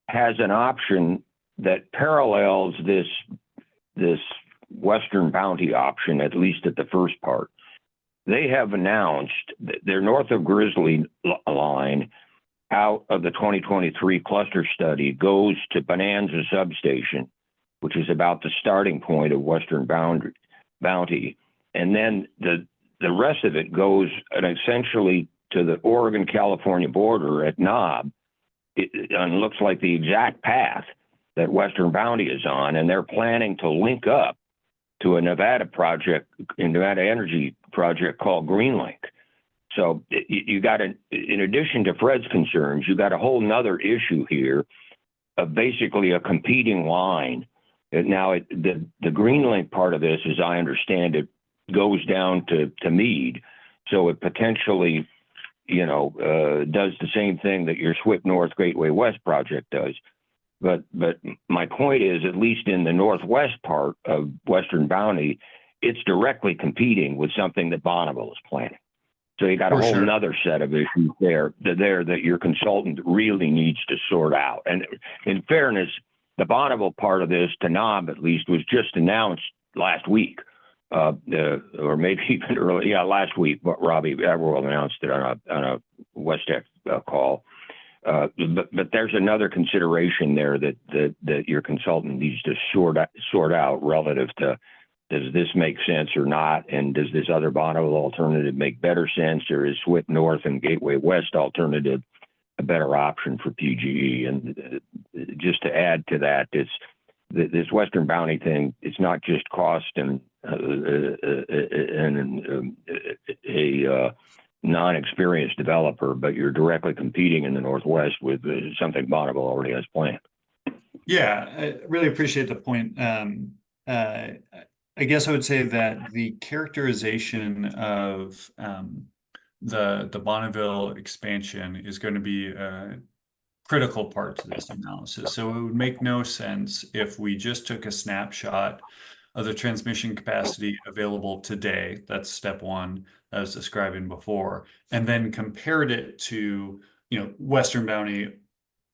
has an option that parallels this Western Bounty option, at least at the first part. They have announced that their north of Grizzly line out of the 2023 cluster study goes to Bonanza Substation, which is about the starting point of Western Bounty. And then the rest of it goes essentially to the Oregon-California border at Knob. It looks like the exact path that Western Bounty is on, and they're planning to link up to a Nevada energy project called Greenlink. So you got in addition to Fred's concerns, you got a whole nother issue here of basically a competing line. Now, the Greenlink part of this, as I understand it, goes down to Meade. So it potentially, does the same thing that your SWIP North Gateway West project does. But my point is, at least in the northwest part of Western Bounty, it's directly competing with something that Bonneville is planning. So you got a whole nother set of issues there that your consultant really needs to sort out. And in fairness, the Bonneville part of this, to Knob at least, was just announced last week, or maybe even early. Yeah, last week. But Robbie Everwell announced it on a WestTech call. But there's another consideration there that your consultant needs to sort out relative to, does this make sense or not? And does this other Bonneville alternative make better sense? Or is SWIP North and Gateway West alternative a better option for PGE? And just to add to that, this Western Bounty thing, it's not just cost and a non-experienced developer, but you're directly competing in the Northwest with something Bonneville already has planned. Yeah, I really appreciate the point. I guess I would say that the characterization of the Bonneville expansion is going to be a critical part to this analysis. So it would make no sense if we just took a snapshot of the transmission capacity available today. That's step one, I was describing before, and then compared it to, Western Bounty,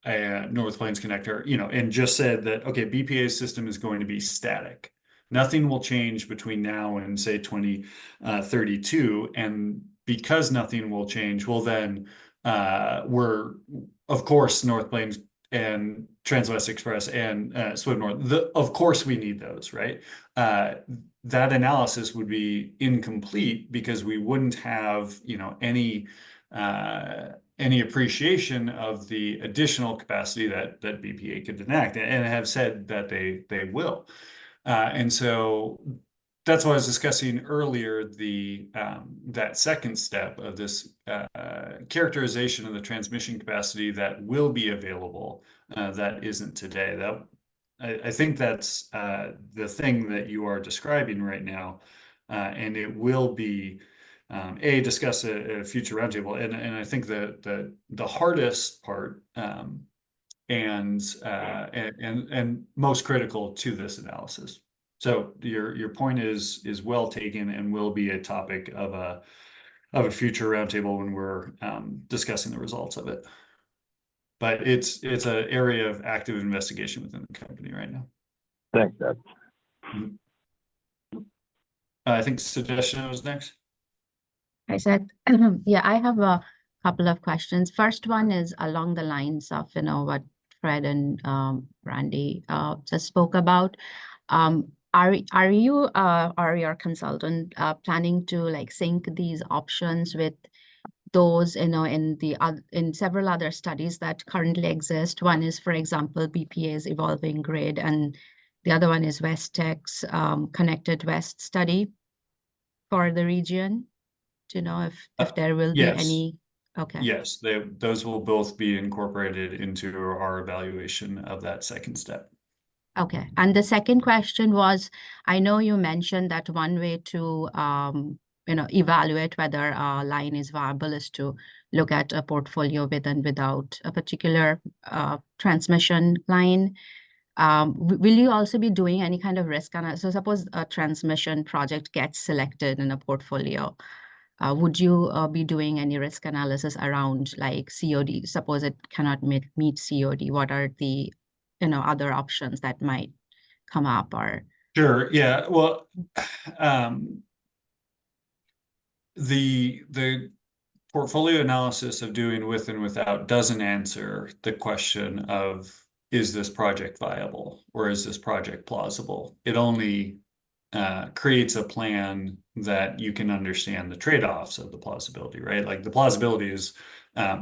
North Plains Connector, and just said that, okay, BPA's system is going to be static. Nothing will change between now and say 2032. And because nothing will change, well, then we're, of course, North Plains and Transwest Express and SWIP North, of course we need those, right? That analysis would be incomplete because we wouldn't have, any appreciation of the additional capacity that BPA could enact, and have said that they will. And so that's what I was discussing earlier, that second step of this characterization of the transmission capacity that will be available that isn't today. I think that's the thing that you are describing right now, and it will be discussed at a future roundtable. And I think the hardest part and most critical to this analysis. So your point is well taken and will be a topic of a future roundtable when we're discussing the results of it. But it's an area of active investigation within the company right now. Thanks, Doug. I think Suggestion was next. I said, yeah, I have a couple of questions. First one is along the lines of, what Fred and Randy just spoke about. Are you or your consultant planning to sync these options with those, in several other studies that currently exist? One is, for example, BPA's evolving grid, and the other one is West Tech's Connected West study for the region, to know if there will be yes. any. Okay. Yes, those will both be incorporated into our evaluation of that second step. Okay. And the second question was, I know you mentioned that one way to evaluate whether a line is viable is to look at a portfolio with and without a particular transmission line. Will you also be doing any kind of risk analysis? So suppose a transmission project gets selected in a portfolio. Would you be doing any risk analysis around like COD? Suppose it cannot meet COD. What are the other options that might come up? Or Sure. Yeah. Well, the portfolio analysis of doing with and without doesn't answer the question of, is this project viable or is this project plausible? It only creates a plan that you can understand the trade-offs of the plausibility, right? Like the plausibility is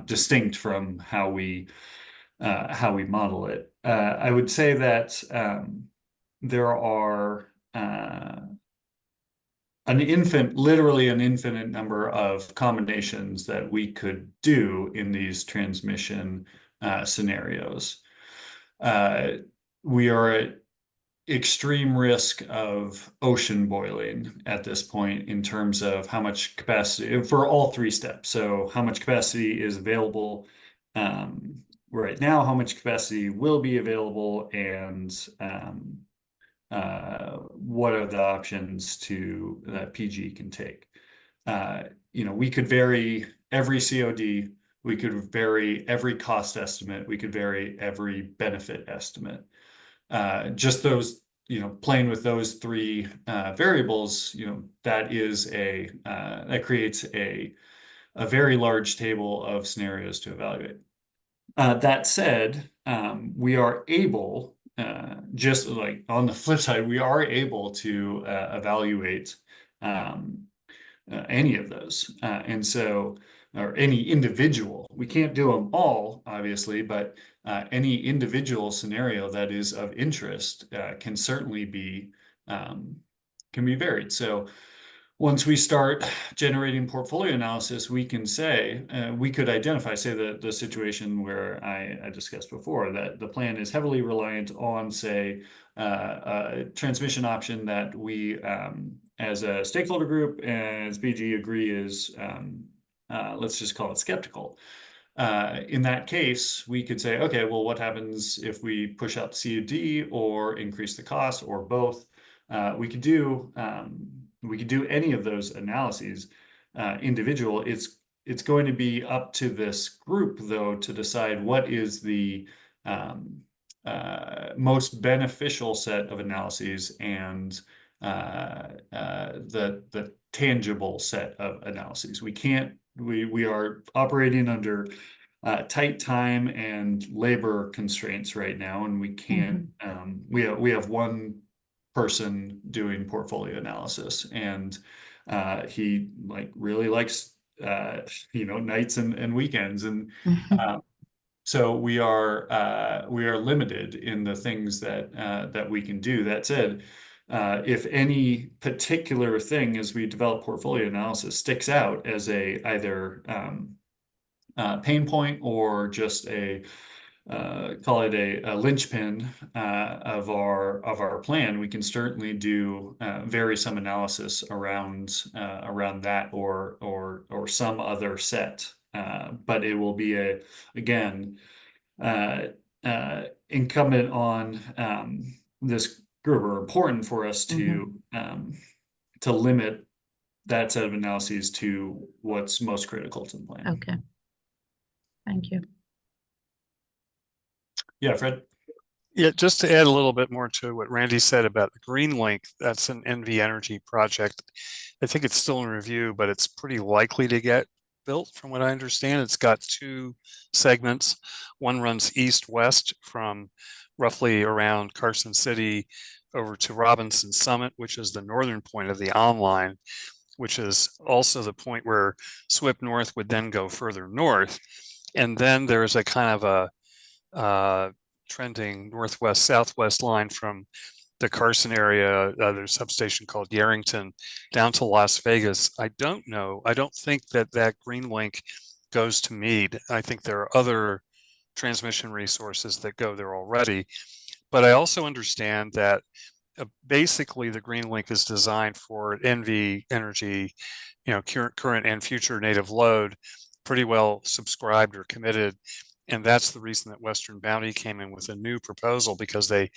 distinct from how we model it. I would say that there are literally an infinite number of combinations that we could do in these transmission scenarios. We are at extreme risk of ocean boiling at this point in terms of how much capacity for all three steps. So how much capacity is available right now, how much capacity will be available, and what are the options that PG can take. We could vary every COD, we could vary every cost estimate, we could vary every benefit estimate. Just those, playing with those three variables, that creates a very large table of scenarios to evaluate. That said, we are able, just like on the flip side, we are able to evaluate any of those. Or any individual. We can't do them all, obviously, but any individual scenario that is of interest can certainly be varied. So once we start generating portfolio analysis, we can say, we could identify, say, the situation where I discussed before, that the plan is heavily reliant on, say, a transmission option that we, as a stakeholder group, and as BG agree is, let's just call it skeptical. In that case, we could say, okay, well, what happens if we push out the COD or increase the cost or both? We could do any of those analyses individual. It's going to be up to this group, though, to decide what is the most beneficial set of analyses and the tangible set of analyses. We are operating under tight time and labor constraints right now, and we can't. We have one person doing portfolio analysis, and he really likes nights and weekends, and so we are limited in the things that we can do. That said, if any particular thing as we develop portfolio analysis sticks out as either pain point or just call it a linchpin of our plan, we can certainly do vary some analysis around that or some other set. But it will be again incumbent on this group, or important for us to limit that set of analyses to what's most critical to the plan. Okay. Thank you. Yeah, Fred. Yeah, just to add a little bit more to what Randy said about the Green Link, that's an NV Energy project. I think it's still in review, but it's pretty likely to get built from what I understand. It's got two segments. One runs east-west from roughly around Carson City over to Robinson Summit, which is the northern point of the line, which is also the point where SWIP North would then go further north. And then there's a kind of a trending northwest-southwest line from the Carson area, there's a substation called Yarrington, down to Las Vegas. I don't know. I don't think that green link goes to Meade. I think there are other transmission resources that go there already. But I also understand that basically the green link is designed for NV energy, current and future native load, pretty well subscribed or committed. And that's the reason that Western Bounty came in with a new proposal, because the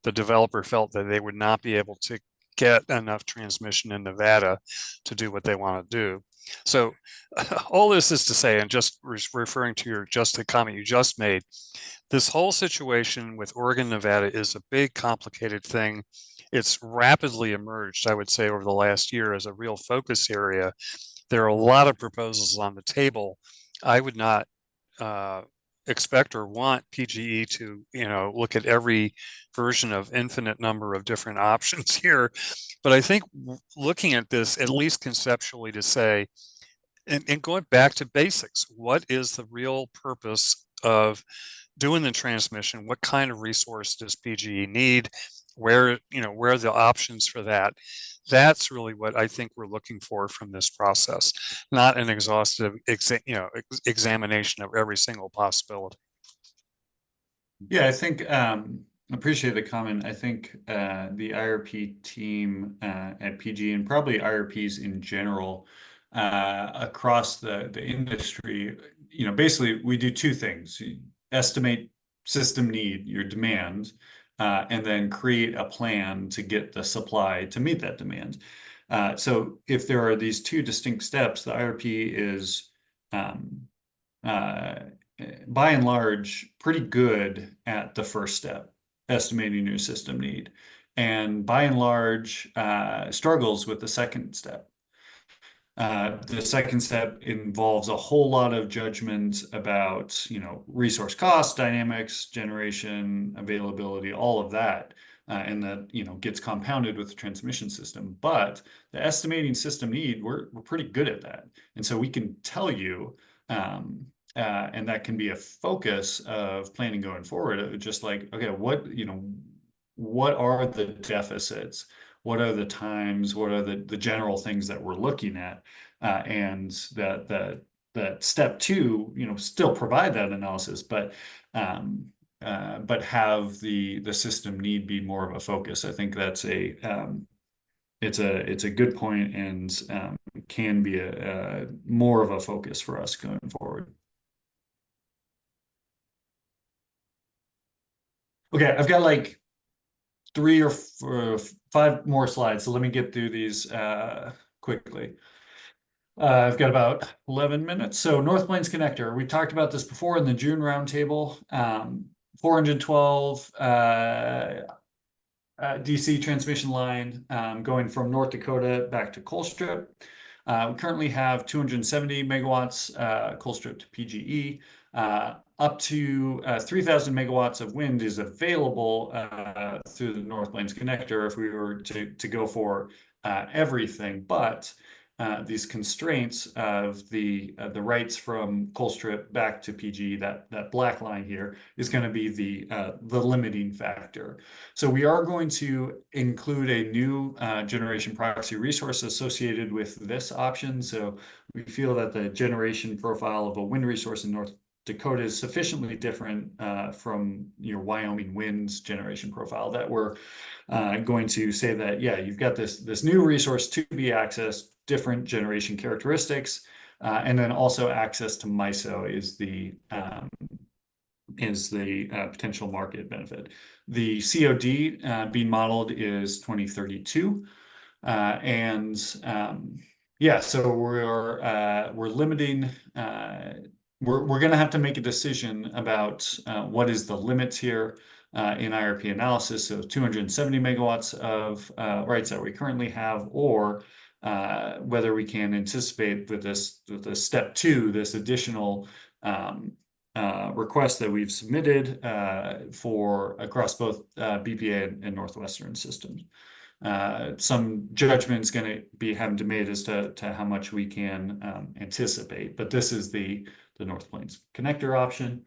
developer felt that they would not be able to get enough transmission in Nevada to do what they want to do. So all this is to say, and just referring to the comment you just made, this whole situation with Oregon, Nevada is a big, complicated thing. It's rapidly emerged, I would say, over the last year as a real focus area. There are a lot of proposals on the table. I would not expect or want PGE to, look at every version of infinite number of different options here. But I think looking at this, at least conceptually, to say, and going back to basics, what is the real purpose of doing the transmission? What kind of resource does PGE need? Where are the options for that? That's really what I think we're looking for from this process, not an exhaustive examination of every single possibility. Yeah, I think appreciate the comment. I think the IRP team at PG, and probably IRPs in general across the industry, basically we do two things: you estimate system need, your demand, and then create a plan to get the supply to meet that demand. So if there are these two distinct steps, the IRP is by and large pretty good at the first step, estimating your system need, and by and large struggles with the second step. The second step involves a whole lot of judgment about, resource cost dynamics, generation, availability, all of that. And that, gets compounded with the transmission system. But the estimating system need, we're pretty good at that. And so we can tell you, and that can be a focus of planning going forward, just like, okay, what are the deficits? What are the times? What are the general things that we're looking at? And that step two, still provide that analysis, but have the system need be more of a focus. I think that's it's a good point, and can be a more of a focus for us going forward. Okay, I've got like 3 or 5 more slides, so let me get through these quickly. I've got about 11 minutes. So North Plains Connector, we talked about this before in the June roundtable. 412 DC transmission line going from North Dakota back to Colstrip. We currently have 270 megawatts Colstrip to PGE. Up to 3,000 megawatts of wind is available through the North Plains Connector if we were to go for everything. But these constraints of the rights from Colstrip back to PG, that black line here, is going to be the limiting factor. So we are going to include a new generation proxy resource associated with this option. So we feel that the generation profile of a wind resource in North Dakota is sufficiently different from your Wyoming wind's generation profile that we're going to say that, yeah, you've got this new resource to be accessed, different generation characteristics, and then also access to MISO is the potential market benefit. The COD being modeled is 2032, yeah, so we're limiting. We're going to have to make a decision about what is the limits here in IRP analysis. So 270 megawatts of rights that we currently have, or whether we can anticipate with this step 2, this additional request that we've submitted for across both BPA and Northwestern systems. Some judgment's going to be having to be made as to how much we can anticipate, but this is the North Plains Connector option.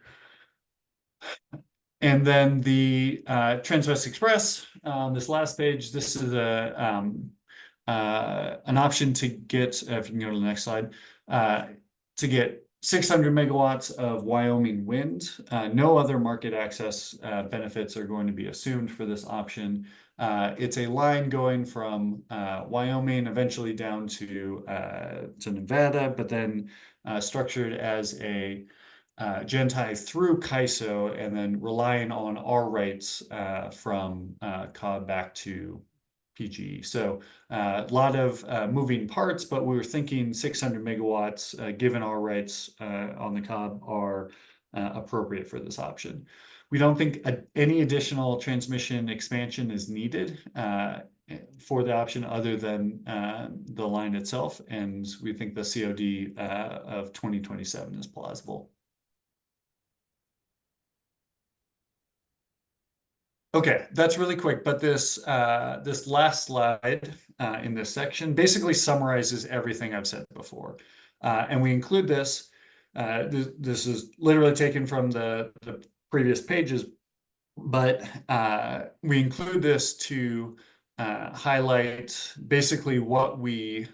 And then the Transwest Express, on this last page, this is an option to get, if you can go to the next slide, to get 600 megawatts of Wyoming wind. No other market access benefits are going to be assumed for this option. It's a line going from Wyoming eventually down to Nevada, but then structured as a Gentie through CAISO, and then relying on our rights from Cobb back to PGE. So a lot of moving parts, but we were thinking 600 megawatts, given our rights on the Cobb, are appropriate for this option. We don't think any additional transmission expansion is needed for the option other than the line itself, and we think the COD of 2027 is plausible. Okay, that's really quick, but this last slide in this section basically summarizes everything I've said before, and we include this. This is literally taken from the previous pages, but we include this to highlight basically what we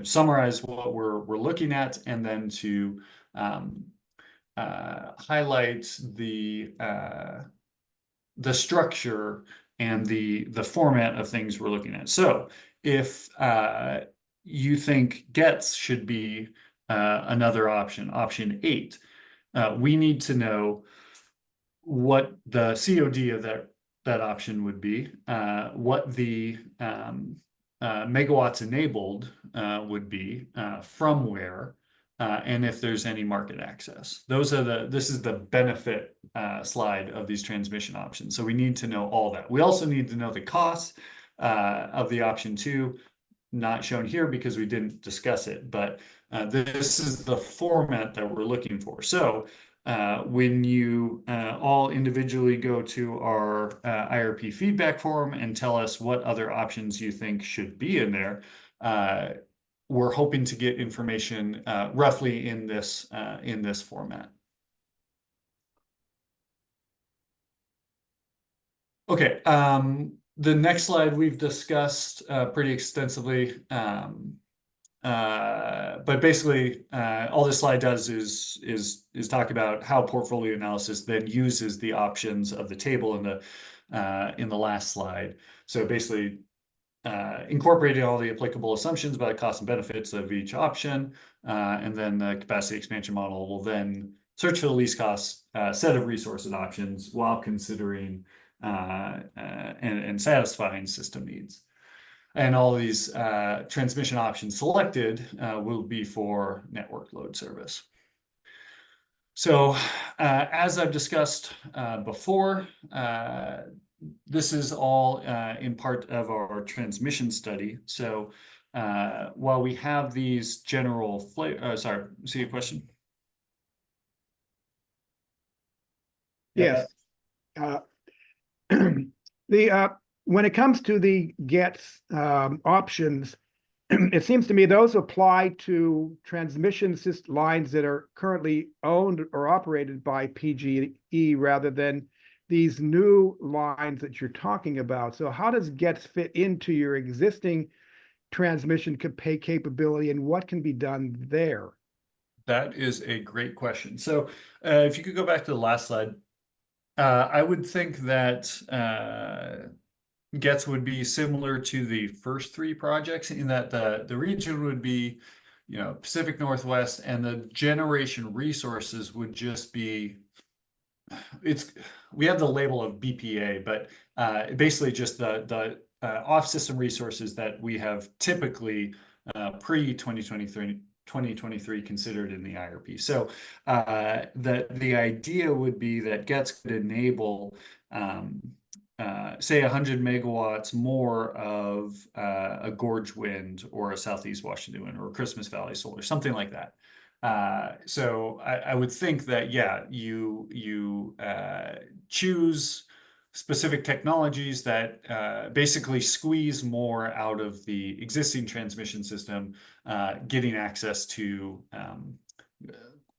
summarize what we're looking at, and then to highlight the structure and the format of things we're looking at. So if you think GETS should be another option, option 8, we need to know what the COD of that option would be, what the megawatts enabled would be, from where, and if there's any market access. This is the benefit slide of these transmission options. So we need to know all that. We also need to know the cost of the option 2, not shown here because we didn't discuss it, but this is the format that we're looking for. So when you all individually go to our IRP feedback form and tell us what other options you think should be in there, we're hoping to get information roughly in this format. Okay, the next slide we've discussed pretty extensively, but basically all this slide does is talk about how portfolio analysis then uses the options of the table in the last slide. So basically, incorporating all the applicable assumptions about the costs and benefits of each option, and then the capacity expansion model will then search for the least cost set of resources options while considering and satisfying system needs. And all of these transmission options selected will be for network load service. So as I've discussed before, this is all in part of our transmission study. So while we have these general sorry, see a question? Yes. When it comes to the GETS options, it seems to me those apply to transmission lines that are currently owned or operated by PGE rather than these new lines that you're talking about. So how does GETS fit into your existing transmission capability, and what can be done there? That is a great question. So if you could go back to the last slide, I would think that GETS would be similar to the first 3 projects in that the region would be, Pacific Northwest, and the generation resources would just be, we have the label of BPA, but basically just the off-system resources that we have typically pre-2023 considered in the IRP. So the idea would be that GETS could enable say 100 megawatts more of a gorge wind or a Southeast Washington wind or Christmas Valley solar, something like that. So I would think that, yeah, you choose specific technologies that basically squeeze more out of the existing transmission system, getting access to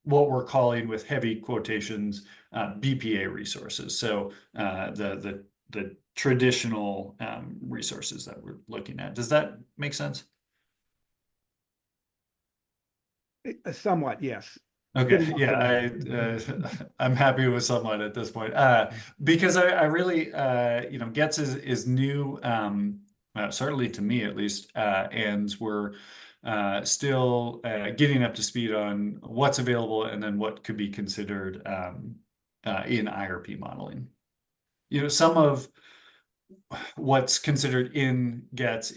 what we're calling, with heavy quotations, BPA resources. So the the traditional resources that we're looking at. Does that make sense? Somewhat, yes. Okay, Pretty much yeah, I'm happy with somewhat at this point, because I really, you know, GETS is new, certainly to me at least, and we're still getting up to speed on what's available and then what could be considered in IRP modeling. You know, some of what's considered in GETS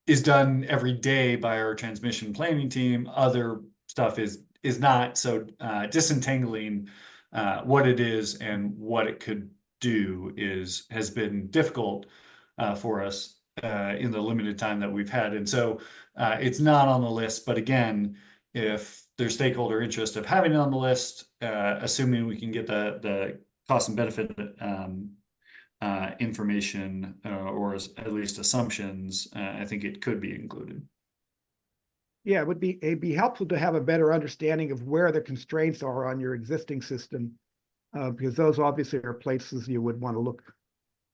is done every day by our transmission planning team. Other stuff is not. So disentangling what it is and what it could do has been difficult for us in the limited time that we've had. And so it's not on the list. But again, if there's stakeholder interest of having it on the list, assuming we can get the cost and benefit information or at least assumptions, I think it could be included. Yeah, it'd be helpful to have a better understanding of where the constraints are on your existing system, because those obviously are places you would want to look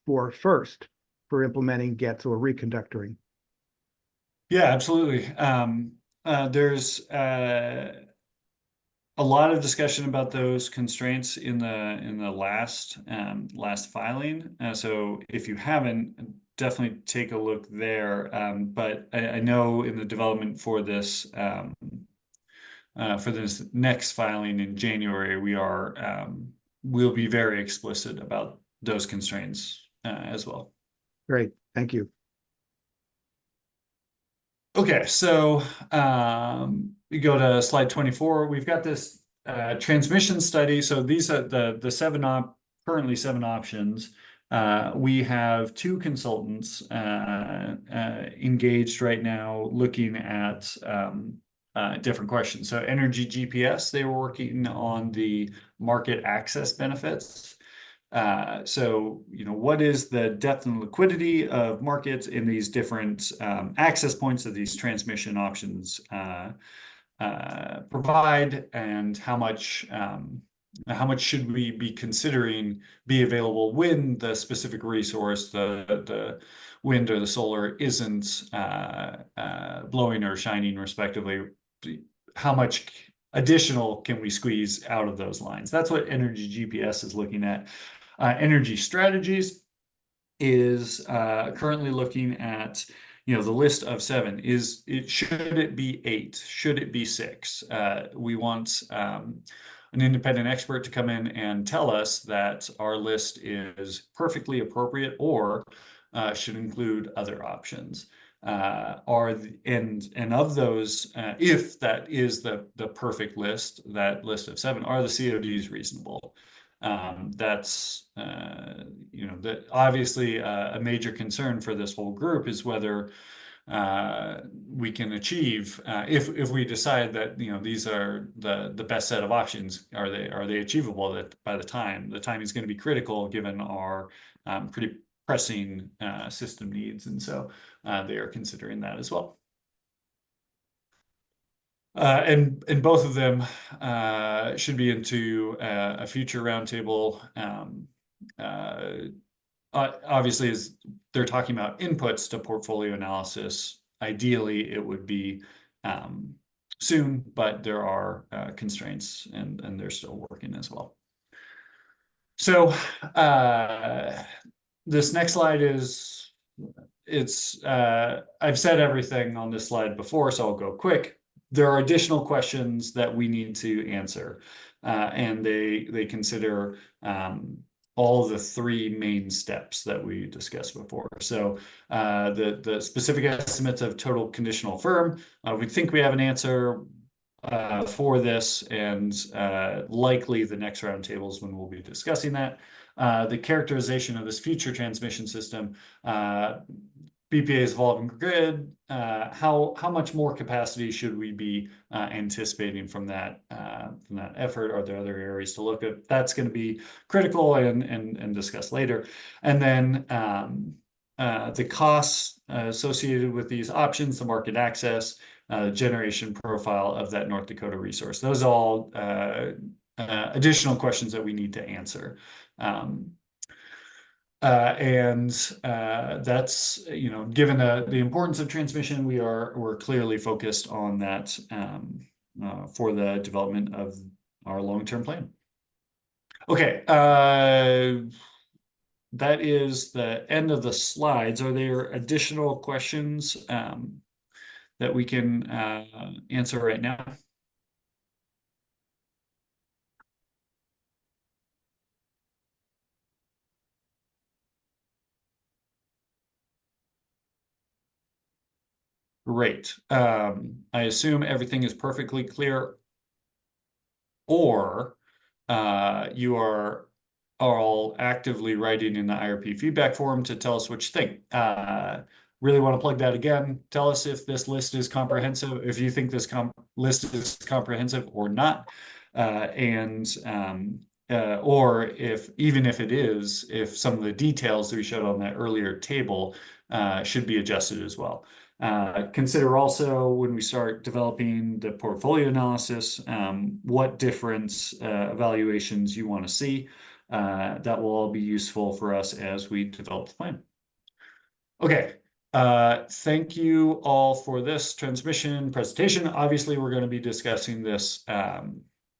for first for implementing GETS or reconductoring. Yeah, absolutely. There's a lot of discussion about those constraints in the last filing. So if you haven't, definitely take a look there. But I know in the development for this next filing in January, we'll be very explicit about those constraints as well. Great, thank you. Okay, so we go to slide 24. We've got this transmission study. So these are the currently seven options. We have two consultants engaged right now looking at different questions. So Energy GPS, they were working on the market access benefits. So, you know, what is the depth and liquidity of markets in these different access points that these transmission options provide, and how much should we be considering be available when the specific resource, the wind or the solar, isn't blowing or shining respectively? How much additional can we squeeze out of those lines? That's what Energy GPS is looking at. Energy Strategies is currently looking at, you know, the list of seven. Should it be 8? Should it be 6? We want an independent expert to come in and tell us that our list is perfectly appropriate or should include other options. And of those, if that is the perfect list, that list of 7, are the CODs reasonable? That's you know, that obviously a major concern for this whole group is whether we can achieve, if we decide that, you know, these are the best set of options, are they achievable that by the time is going to be critical given our pretty pressing system needs, and so they are considering that as well. And both of them should be into a future roundtable. Obviously, as they're talking about inputs to portfolio analysis, ideally it would be soon, but there are constraints, and they're still working as well. So this next slide I've said everything on this slide before, so I'll go quick. There are additional questions that we need to answer, and they consider all the 3 main steps that we discussed before. So the specific estimates of total conditional firm, we think we have an answer for this, and likely the next roundtable is when we'll be discussing that. The characterization of this future transmission system, BPA's evolving grid, how much more capacity should we be anticipating from that effort? Are there other areas to look at? That's going to be critical and discussed later. And then the costs associated with these options, the market access, generation profile of that North Dakota resource. Those all additional questions that we need to answer. That's, given the importance of transmission, we're clearly focused on that for the development of our long-term plan. Okay, that is the end of the slides. Are there additional questions that we can answer right now? Great. I assume everything is perfectly clear, or you are all actively writing in the IRP feedback forum to tell us what you think. Really want to plug that again. Tell us if this list is comprehensive, if you think this list is comprehensive or not, or even if it is, if some of the details that we showed on that earlier table should be adjusted as well. Consider also, when we start developing the portfolio analysis, what difference evaluations you want to see. That will all be useful for us as we develop the plan. Okay, thank you all for this transmission presentation. Obviously, we're going to be discussing this a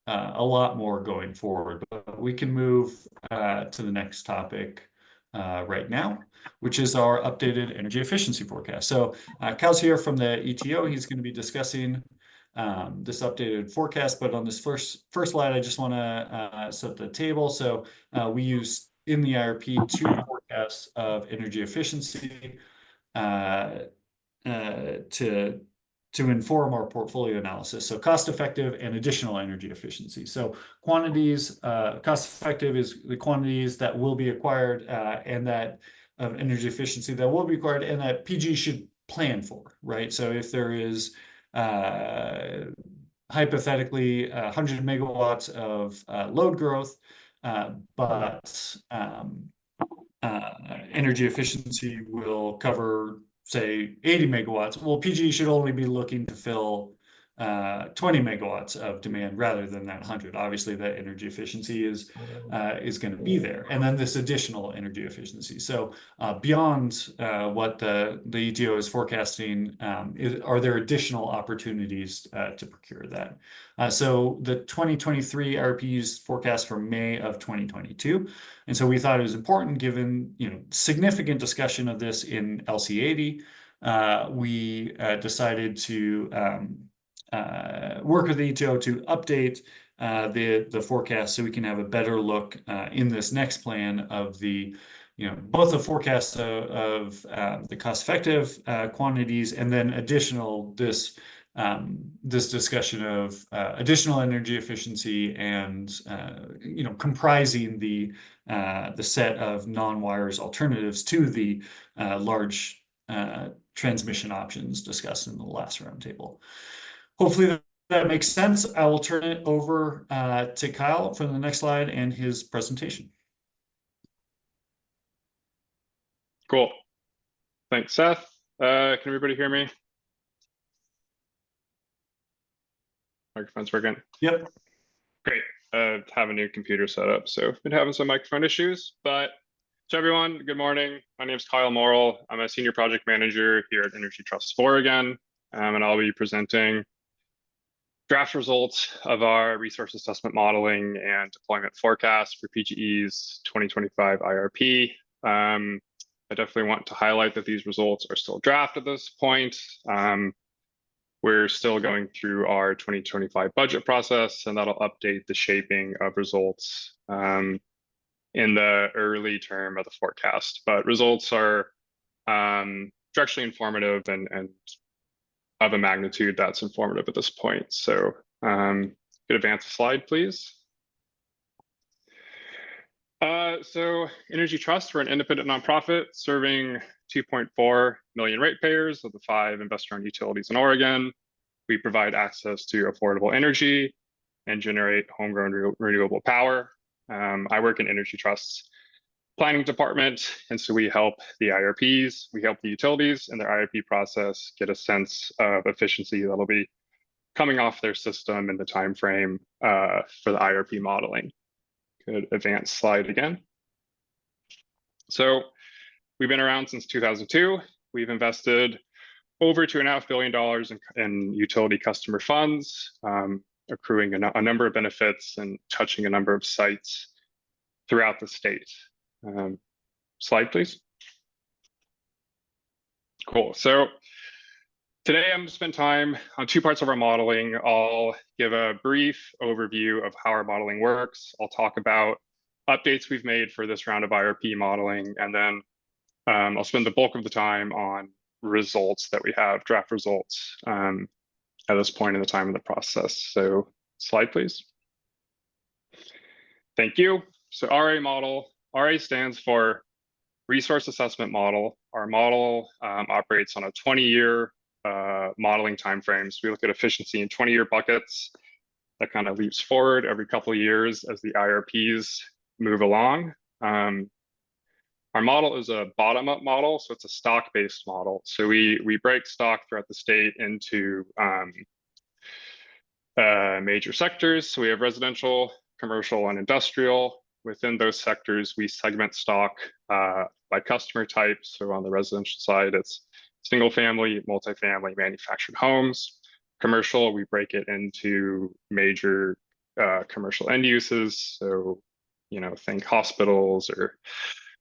lot more going forward, but we can move to the next topic right now, which is our updated energy efficiency forecast. So Cal's here from the ETO. He's going to be discussing this updated forecast, but on this first slide, I just want to set the table. So we use in the IRP 2 forecasts of energy efficiency to inform our portfolio analysis. So cost-effective and additional energy efficiency. So quantities, cost-effective is the quantities that will be acquired and that of energy efficiency that will be acquired and that PG should plan for, right? So if there is hypothetically 100 megawatts of load growth, but energy efficiency will cover, say, 80 megawatts. Well, PG should only be looking to fill 20 megawatts of demand rather than that 100. Obviously, that energy efficiency is going to be there, and then this additional energy efficiency. So beyond what the ETO is forecasting, are there additional opportunities to procure that? So the 2023 IRP used forecast for May of 2022, and so we thought it was important, given significant discussion of this in LC80. We decided to work with the ETO to update the forecast so we can have a better look in this next plan of the both the forecast of the cost-effective quantities and then additional this discussion of additional energy efficiency and comprising the set of non-wires alternatives to the large transmission options discussed in the last roundtable. Hopefully that makes sense. I will turn it over to Kyle for the next slide and his presentation. Cool. Thanks, Seth. Can everybody hear me? Microphone's working? Yep. Great. Have a new computer set up, so been having some microphone issues. But to everyone, good morning. My name is Kyle Morrill. I'm a senior project manager here at Energy Trust Oregon, and I'll be presenting draft results of our resource assessment modeling and deployment forecast for PGE's 2025 IRP. I definitely want to highlight that these results are still draft at this point. We're still going through our 2025 budget process, and that'll update the shaping of results in the early term of the forecast. But results are directionally informative and of a magnitude that's informative at this point. So could advance the slide, please. So Energy Trust, we're an independent nonprofit serving 2.4 million ratepayers of the 5 investor-owned utilities in Oregon. We provide access to affordable energy and generate homegrown renewable power. I work in Energy Trust's planning department, and so we help the IRPs, we help the utilities in their IRP process get a sense of efficiency that'll be coming off their system in the time frame for the IRP modeling. Could advance slide again. So we've been around since 2002. We've invested over $2.5 billion in utility customer funds, accruing a number of benefits and touching a number of sites throughout the state. Slide, please. Cool. So today I'm going to spend time on two parts of our modeling. I'll give a brief overview of how our modeling works. I'll talk about updates we've made for this round of IRP modeling, and then I'll spend the bulk of the time on results that we have, draft results, at this point in the time of the process. So slide, please. Thank you. So RA model, RA stands for Resource Assessment Model. Our model operates on a 20-year modeling timeframe. So we look at efficiency in 20-year buckets. That kind of leaps forward every couple of years as the IRPs move along. Our model is a bottom-up model, so it's a stock-based model. So we break stock throughout the state into major sectors. So we have residential, commercial, and industrial. Within those sectors, we segment stock by customer type. So on the residential side, it's single-family, multifamily, manufactured homes. Commercial, we break it into major commercial end uses. So, think hospitals or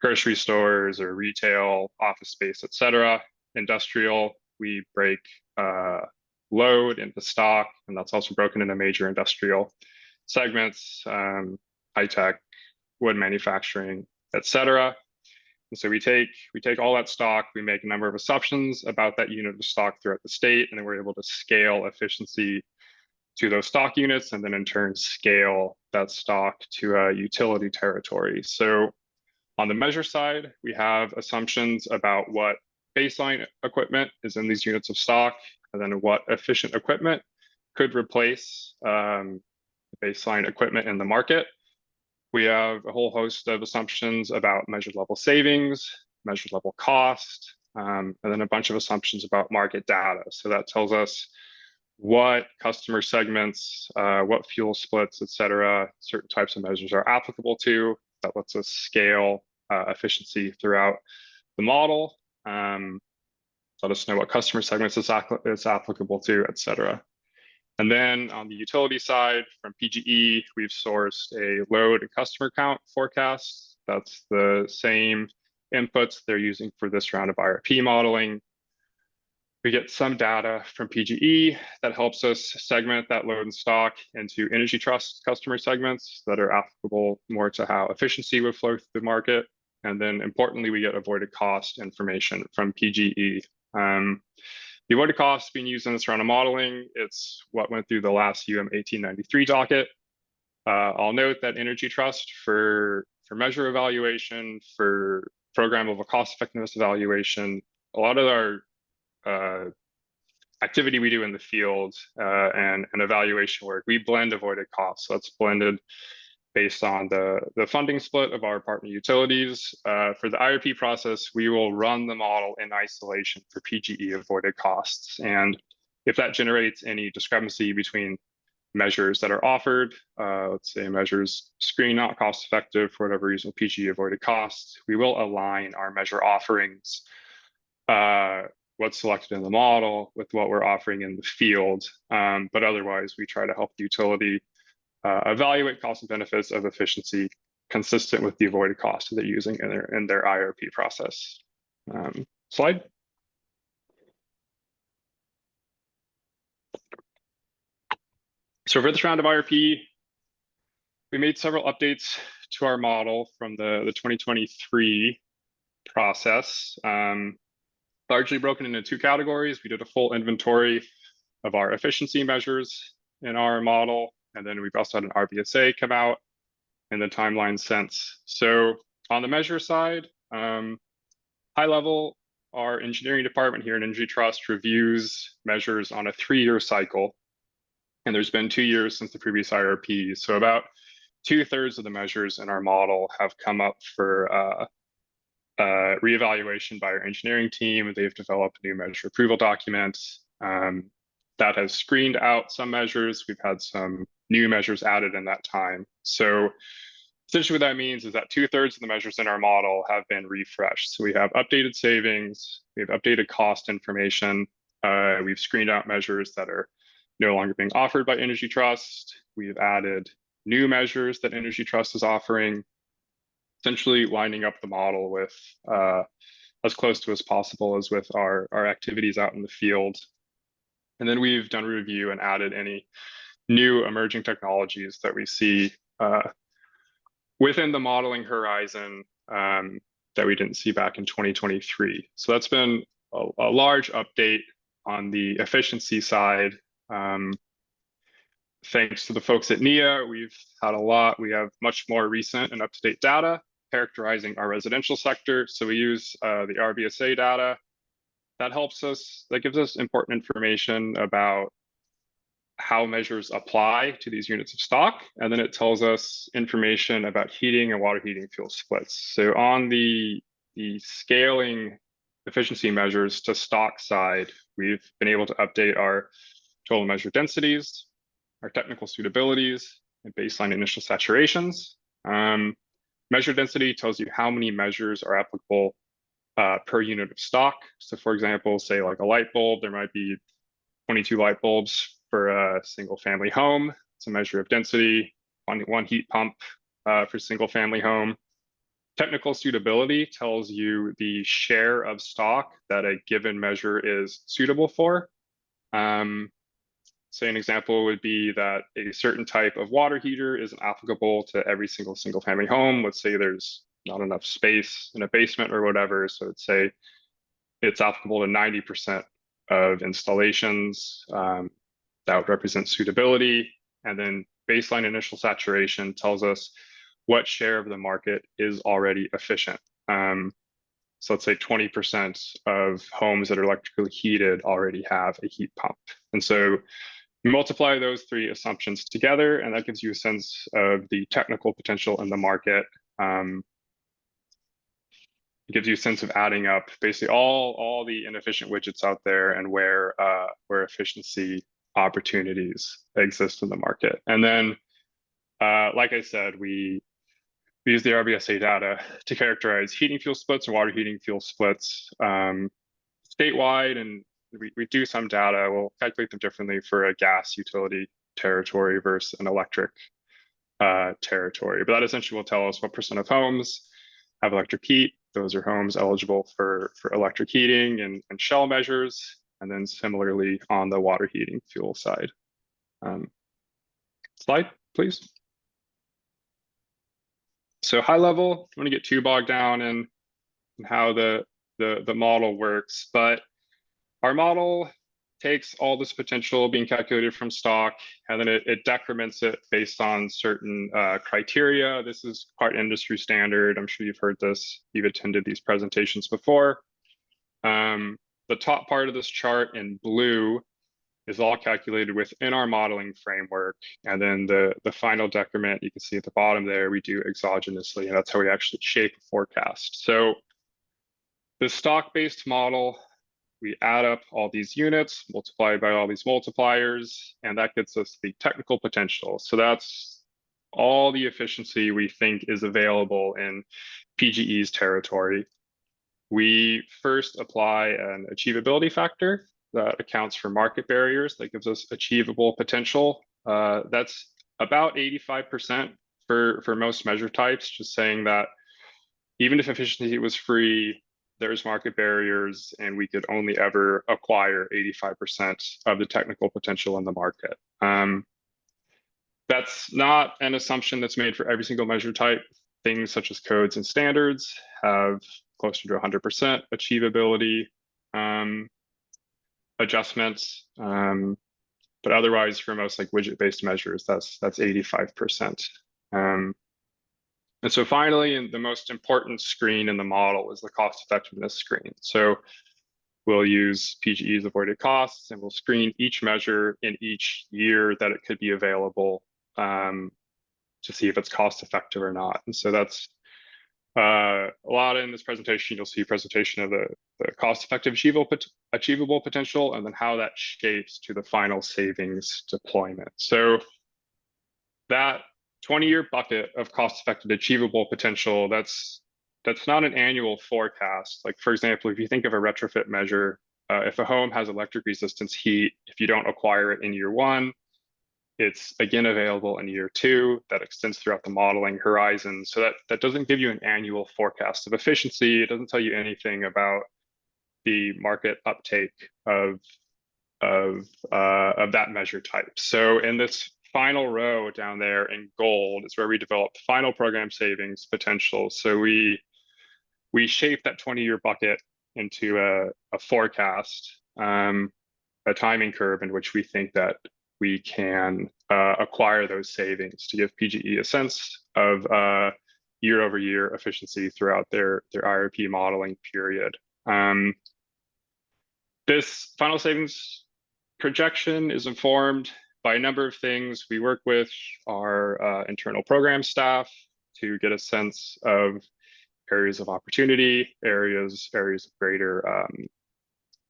grocery stores or retail, office space, et cetera. Industrial, we break load into stock, and that's also broken into major industrial segments, high tech, wood manufacturing, et cetera. And so we take all that stock, we make a number of assumptions about that unit of stock throughout the state, and then we're able to scale efficiency to those stock units, and then in turn scale that stock to a utility territory. So on the measure side, we have assumptions about what baseline equipment is in these units of stock, and then what efficient equipment could replace baseline equipment in the market. We have a whole host of assumptions about measured level savings, measured level cost, and then a bunch of assumptions about market data. So that tells us what customer segments, what fuel splits, et cetera, certain types of measures are applicable to. That lets us scale efficiency throughout the model. Let us know what customer segments it's applicable to, et cetera. And then on the utility side, from PGE, we've sourced a load and customer count forecast. That's the same inputs they're using for this round of IRP modeling. We get some data from PGE that helps us segment that load and stock into Energy Trust customer segments that are applicable more to how efficiency would flow through the market. And then importantly, we get avoided cost information from PGE. The avoided cost being used in this round of modeling, it's what went through the last UM 1893 docket. I'll note that Energy Trust for measure evaluation, for program level cost effectiveness evaluation, a lot of our activity we do in the field and evaluation work, we blend avoided costs. So that's blended based on the funding split of our partner utilities. For the IRP process, we will run the model in isolation for PGE avoided costs. And if that generates any discrepancy between measures that are offered, let's say measures screen not cost effective for whatever reason, PGE avoided costs, we will align our measure offerings, what's selected in the model with what we're offering in the field. But otherwise, we try to help the utility evaluate costs and benefits of efficiency consistent with the avoided costs that they're using in their IRP process. Slide. So for this round of IRP, we made several updates to our model from the 2023 process, largely broken into two categories. We did a full inventory of our efficiency measures in our model. And then we've also had an RBSA come out in the timeline since. So on the measure side, high level, our engineering department here in Energy Trust reviews measures on a 3-year cycle. And there's been 2 years since the previous IRP. So about 2/3 of the measures in our model have come up for reevaluation by our engineering team. They've developed new measure approval documents. that has screened out some measures. We've had some new measures added in that time. So essentially what that means is that 2/3 of the measures in our model have been refreshed. So we have updated savings, we have updated cost information, we've screened out measures that are no longer being offered by Energy Trust. We've added new measures that Energy Trust is offering, essentially lining up the model with as close to as possible as with our activities out in the field. And then we've done a review and added any new emerging technologies that we see within the modeling horizon that we didn't see back in 2023. So that's been a large update on the efficiency side. Thanks to the folks at NEA, we've had a lot. We have much more recent and up-to-date data characterizing our residential sector. So we use the RBSA data. That helps us, that gives us important information about how measures apply to these units of stock. And then it tells us information about heating and water heating fuel splits. So on the scaling efficiency measures to stock side, we've been able to update our total measured densities, our technical suitabilities, and baseline initial saturations. Measured density tells you how many measures are applicable per unit of stock. So for example, say like a light bulb, there might be 22 light bulbs for a single family home. It's a measure of density, one heat pump for single family home. Technical suitability tells you the share of stock that a given measure is suitable for. Say an example would be that a certain type of water heater isn't applicable to every single family home. Let's say there's not enough space in a basement or whatever. So let's say it's applicable to 90% of installations. That would represent suitability. And then baseline initial saturation tells us what share of the market is already efficient. So let's say 20% of homes that are electrically heated already have a heat pump. And so you multiply those three assumptions together, and that gives you a sense of the technical potential in the market. It gives you a sense of adding up basically all the inefficient widgets out there and where efficiency opportunities exist in the market. And then, like I said, we use the RBSA data to characterize heating fuel splits and water heating fuel splits statewide, and we do some data. We'll calculate them differently for a gas utility territory versus an electric territory. But that essentially will tell us what percent of homes have electric heat. Those are homes eligible for electric heating and shell measures. And then similarly on the water heating fuel side. Slide, please. So high level, I don't want to get too bogged down in how the model works, but our model takes all this potential being calculated from stock, and then it decrements it based on certain criteria. This is quite industry standard. I'm sure you've heard this. You've attended these presentations before. The top part of this chart in blue is all calculated within our modeling framework. And then the final decrement, you can see at the bottom there, we do exogenously, and that's how we actually shape a forecast. So the stock-based model, we add up all these units, multiply by all these multipliers, and that gets us the technical potential. So that's all the efficiency we think is available in PGE's territory. We first apply an achievability factor that accounts for market barriers. That gives us achievable potential. That's about 85% for most measure types, just saying that even if efficiency was free, there's market barriers, and we could only ever acquire 85% of the technical potential in the market. That's not an assumption that's made for every single measure type. Things such as codes and standards have closer to 100% achievability adjustments. But otherwise, for most like widget-based measures, that's 85%. And so finally, and the most important screen in the model is the cost effectiveness screen. So we'll use PGE's avoided costs, and we'll screen each measure in each year that it could be available to see if it's cost effective or not. And so that's A lot in this presentation, you'll see presentation of the cost-effective achievable potential, and then how that shapes to the final savings deployment. So that 20-year bucket of cost-effective achievable potential, that's not an annual forecast. Like, for example, if you think of a retrofit measure, if a home has electric resistance heat, if you don't acquire it in year 1, it's again available in year 2. That extends throughout the modeling horizon. So that doesn't give you an annual forecast of efficiency. It doesn't tell you anything about the market uptake of that measure type. So in this final row down there in gold is where we develop final program savings potential. So we shape that 20-year bucket into a forecast, a timing curve in which we think that we can acquire those savings to give PGE a sense of year-over-year efficiency throughout their IRP modeling period. This final savings projection is informed by a number of things. We work with our internal program staff to get a sense of areas of opportunity, areas of greater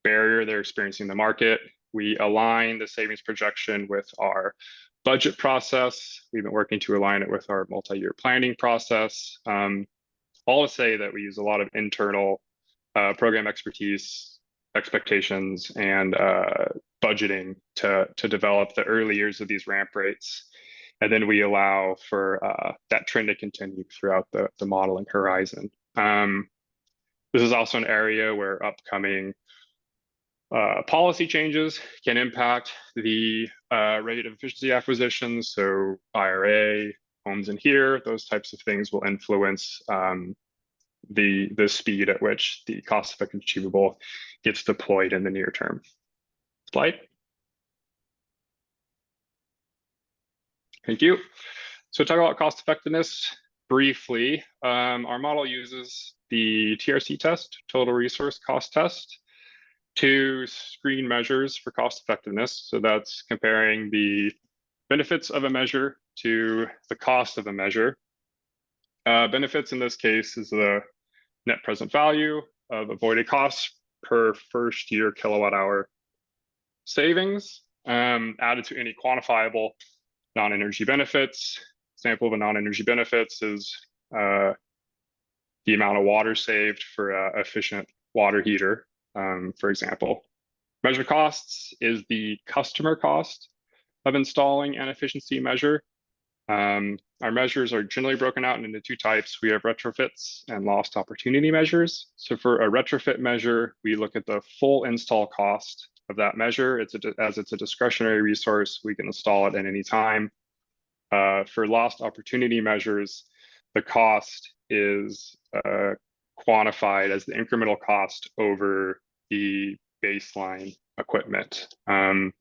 barrier they're experiencing in the market. We align the savings projection with our budget process. We've been working to align it with our multi-year planning process. All to say that we use a lot of internal program expertise, expectations, and budgeting to develop the early years of these ramp rates. And then we allow for that trend to continue throughout the modeling horizon. This is also an area where upcoming policy changes can impact the rate of efficiency acquisitions. So IRA, homes in here, those types of things will influence the speed at which the cost-effective achievable gets deployed in the near term. Slide. Thank you. So talk about cost effectiveness briefly. Our model uses the TRC test, total resource cost test, to screen measures for cost effectiveness. So that's comparing the benefits of a measure to the cost of a measure. Benefits in this case is the net present value of avoided costs per first year kilowatt hour savings, added to any quantifiable non-energy benefits. Example of a non-energy benefits is the amount of water saved for an efficient water heater, for example. Measure costs is the customer cost of installing an efficiency measure. Our measures are generally broken out into 2 types. We have retrofits and lost opportunity measures. So for a retrofit measure, we look at the full install cost of that measure. As it's a discretionary resource, we can install it at any time. For lost opportunity measures, the cost is quantified as the incremental cost over the baseline equipment. And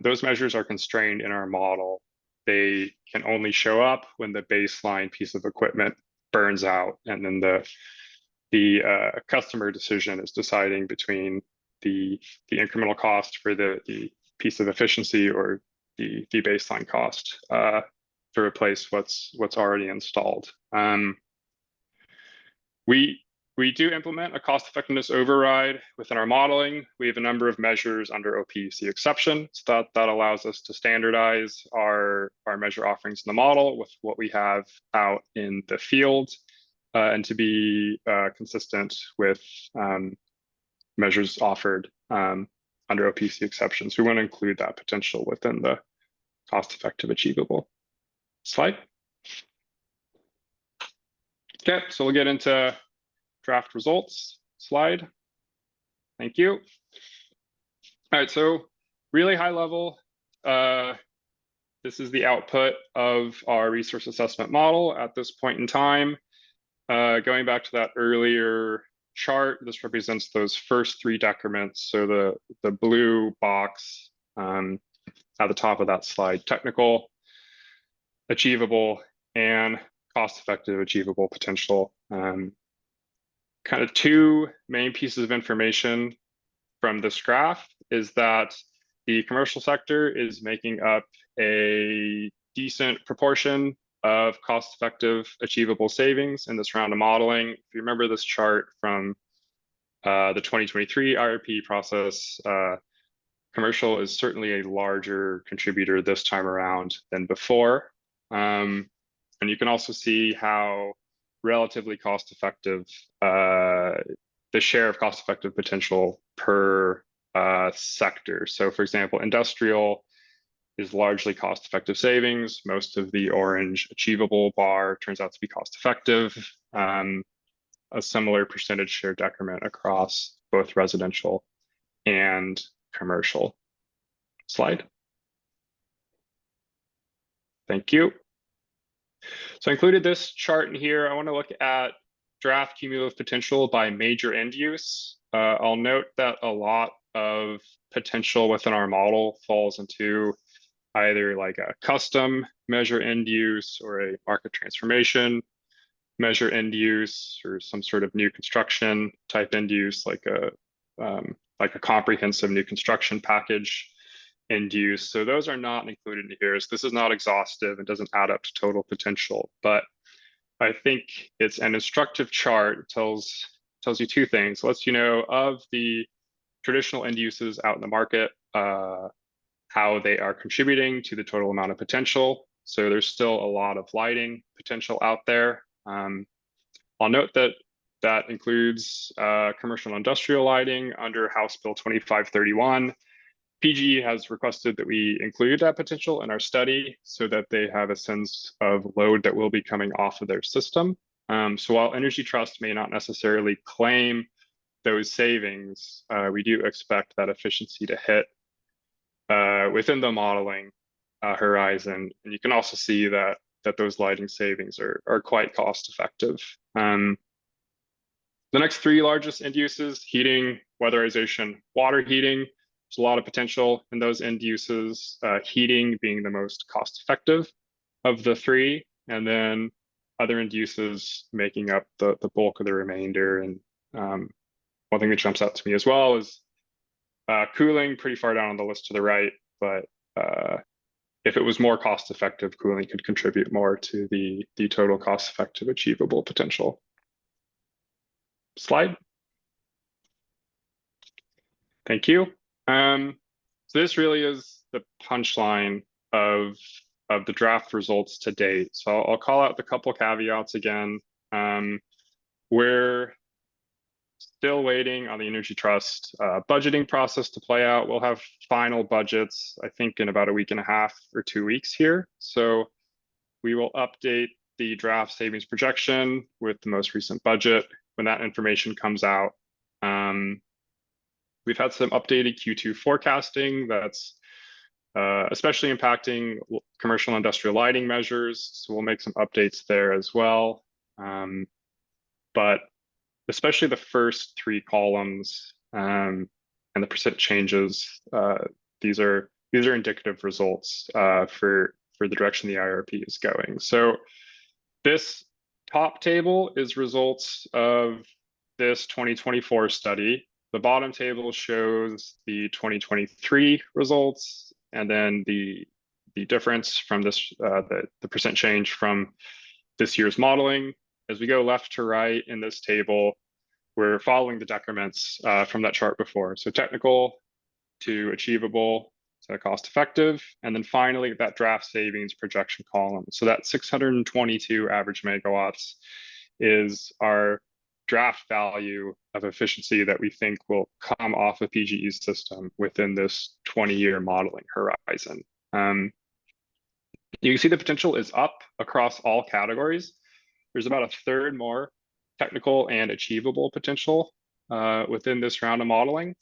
those measures are constrained in our model. They can only show up when the baseline piece of equipment burns out, and then the customer decision is deciding between the incremental cost for the piece of efficiency or the baseline cost to replace what's already installed. We do implement a cost effectiveness override within our modeling. We have a number of measures under OPC exception, so that allows us to standardize our measure offerings in the model with what we have out in the field, and to be consistent with measures offered under OPC exceptions. We want to include that potential within the cost-effective achievable. Slide. Okay, so we'll get into draft results. Slide. Thank you. All right, so really high level, this is the output of our resource assessment model at this point in time. Going back to that earlier chart, this represents those first 3 decrements. So the blue box at the top of that slide: technical, achievable, and cost-effective achievable potential. Kind of 2 main pieces of information from this graph is that the commercial sector is making up a decent proportion of cost-effective achievable savings in this round of modeling. If you remember this chart from the 2023 IRP process, commercial is certainly a larger contributor this time around than before. And you can also see how relatively cost-effective, the share of cost-effective potential per sector. So for example, industrial is largely cost-effective savings. Most of the orange achievable bar turns out to be cost-effective. A similar percentage share decrement across both residential and commercial. Slide. Thank you. So I included this chart in here. I want to look at draft cumulative potential by major end use. I'll note that a lot of potential within our model falls into either like a custom measure end use or a market transformation measure end use, or some sort of new construction type end use, like a comprehensive new construction package end use. So those are not included in here. So this is not exhaustive and doesn't add up to total potential, but I think it's an instructive chart. It tells you two things. Lets you know of the traditional end uses out in the market, how they are contributing to the total amount of potential. So there's still a lot of lighting potential out there. I'll note that that includes commercial and industrial lighting under House Bill 2531. PGE has requested that we include that potential in our study so that they have a sense of load that will be coming off of their system. So while Energy Trust may not necessarily claim those savings, we do expect that efficiency to hit within the modeling horizon. And you can also see that those lighting savings are quite cost effective. The next three largest end uses: heating, weatherization, water heating. There's a lot of potential in those end uses, heating being the most cost effective of the three, and then other end uses making up the bulk of the remainder. And one thing that jumps out to me as well is cooling, pretty far down on the list to the right, but if it was more cost effective, cooling could contribute more to the total cost effective achievable potential. Slide. Thank you. So this really is the punchline of the draft results to date. So I'll call out the couple caveats again. We're still waiting on the Energy Trust budgeting process to play out. We'll have final budgets, I think, in about a week and a half or 2 weeks here. So we will update the draft savings projection with the most recent budget when that information comes out. We've had some updated Q2 forecasting that's especially impacting commercial and industrial lighting measures. So we'll make some updates there as well. But especially the first three columns and the percent changes, these are indicative results for the direction the IRP is going. So this top table is results of this 2024 study. The bottom table shows the 2023 results, and then the difference from this, the percent change from this year's modeling. As we go left to right in this table, we're following the decrements from that chart before. So technical to achievable to cost effective, and then finally that draft savings projection column. So that 622 average megawatts is our draft value of efficiency that we think will come off of PGE's system within this 20-year modeling horizon. You can see the potential is up across all categories. There's about a third more technical and achievable potential within this round of modeling.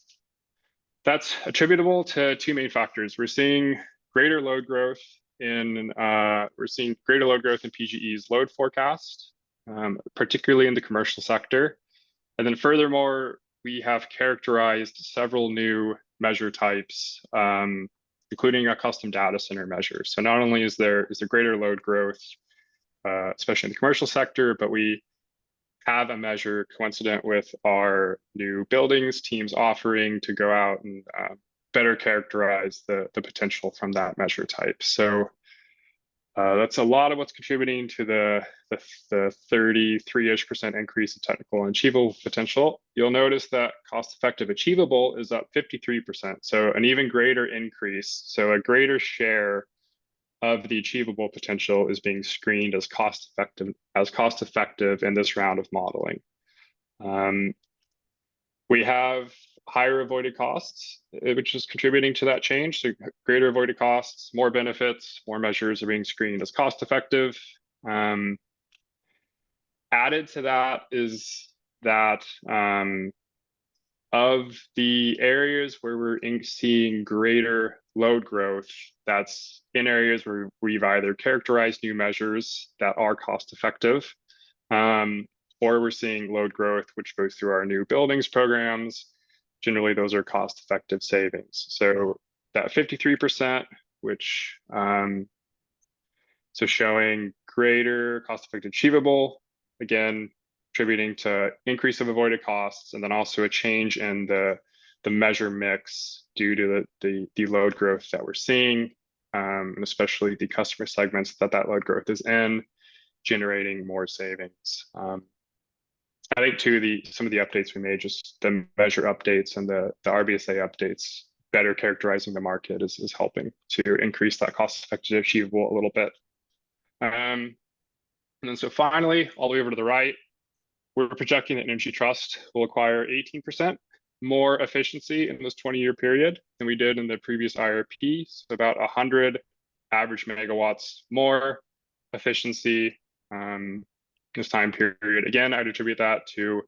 That's attributable to two main factors. We're seeing greater load growth in PGE's load forecast, particularly in the commercial sector. And then furthermore, we have characterized several new measure types, including a custom data center measure. So not only is there greater load growth, especially in the commercial sector, but we have a measure coincident with our new buildings teams offering to go out and better characterize the potential from that measure type. So That's a lot of what's contributing to the 33-ish% increase in technical and achievable potential. You'll notice that cost-effective achievable is up 53%, so an even greater increase. So a greater share of the achievable potential is being screened as cost-effective in this round of modeling. We have higher avoided costs, which is contributing to that change. So greater avoided costs, more benefits, more measures are being screened as cost effective. Added to that is that of the areas where we're seeing greater load growth, that's in areas where we've either characterized new measures that are cost effective, or we're seeing load growth, which goes through our new buildings programs. Generally, those are cost-effective savings. So that 53%, which so showing greater cost-effective achievable, again, contributing to increase of avoided costs, and then also a change in the measure mix due to the load growth that we're seeing, and especially the customer segments that load growth is in, generating more savings. I think too, some of the updates we made, just the measure updates and the RBSA updates, better characterizing the market is helping to increase that cost-effective achievable a little bit. And then so finally, all the way over to the right, we're projecting that Energy Trust will acquire 18% more efficiency in this 20-year period than we did in the previous IRP. So about 100 average megawatts more efficiency this time period. Again, I'd attribute that to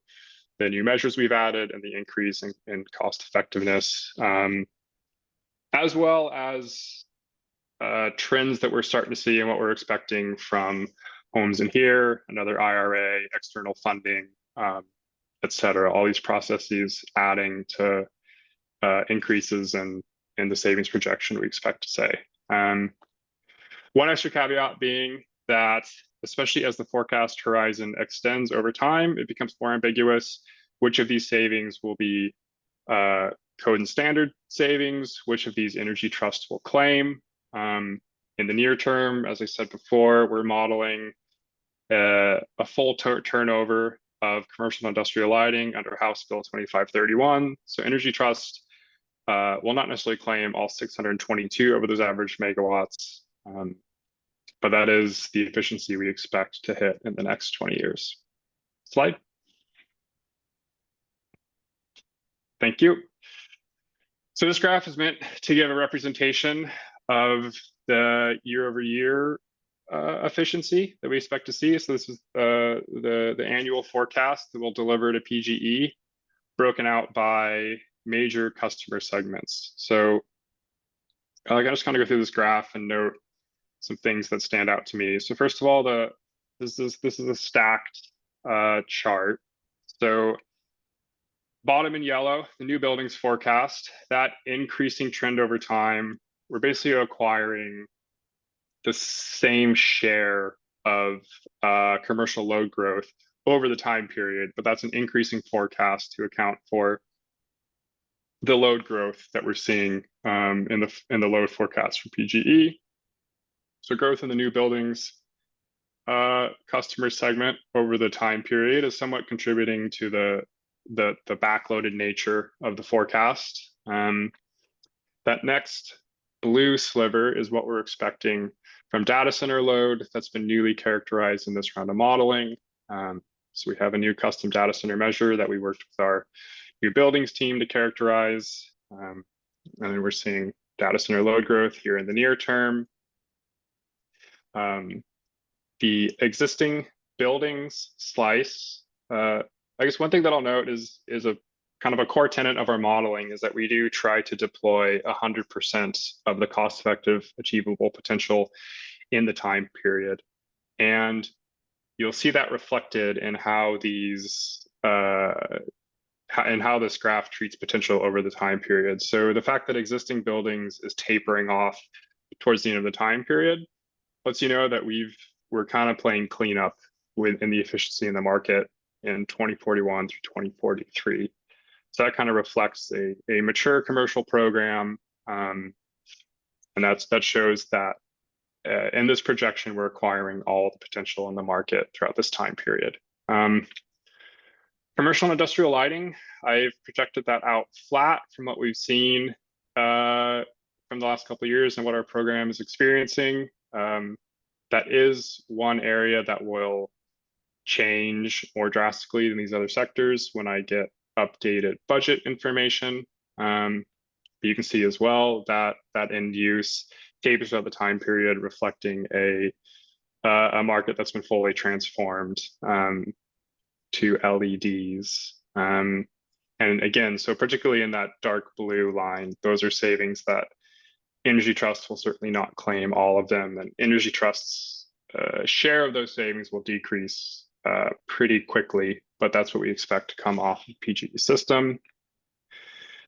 the new measures we've added and the increase in cost effectiveness, as well as trends that we're starting to see and what we're expecting from Homes in Here, another IRA, external funding, et cetera. All these processes adding to increases in the savings projection we expect to say. One extra caveat being that, especially as the forecast horizon extends over time, it becomes more ambiguous which of these savings will be code and standard savings, which of these Energy Trusts will claim. In the near term, as I said before, we're modeling a full turnover of commercial and industrial lighting under House Bill 2531. So Energy Trust will not necessarily claim all 622 of those average megawatts, but that is the efficiency we expect to hit in the next 20 years. Slide. Thank you. So this graph is meant to give a representation of the year-over-year efficiency that we expect to see. So this is the annual forecast that we'll deliver to PGE, broken out by major customer segments. So I just kind of go through this graph and note some things that stand out to me. So first of all, this is a stacked chart. So bottom in yellow, the new buildings forecast, that increasing trend over time, we're basically acquiring the same share of commercial load growth over the time period, but that's an increasing forecast to account for the load growth that we're seeing in the load forecast from PGE. So growth in the new buildings customer segment over the time period is somewhat contributing to the backloaded nature of the forecast. That next blue sliver is what we're expecting from data center load that's been newly characterized in this round of modeling. So we have a new custom data center measure that we worked with our new buildings team to characterize. And then we're seeing data center load growth here in the near term. The existing buildings slice, I guess one thing that I'll note is a kind of a core tenet of our modeling is that we do try to deploy 100% of the cost-effective achievable potential in the time period. And you'll see that reflected in how these and how this graph treats potential over the time period. So the fact that existing buildings is tapering off towards the end of the time period lets you know that we're kind of playing cleanup within the efficiency in the market in 2041 through 2043. So that kind of reflects a mature commercial program, and that shows that in this projection, we're acquiring all the potential in the market throughout this time period. Commercial and industrial lighting, I've projected that out flat from what we've seen from the last couple of years and what our program is experiencing. That is one area that will change more drastically than these other sectors when I get updated budget information. But you can see as well that that end use tapers throughout the time period, reflecting a market that's been fully transformed to LEDs. And again, so particularly in that dark blue line, those are savings that Energy Trust will certainly not claim all of them, and Energy Trust's share of those savings will decrease pretty quickly, but that's what we expect to come off of PGE system.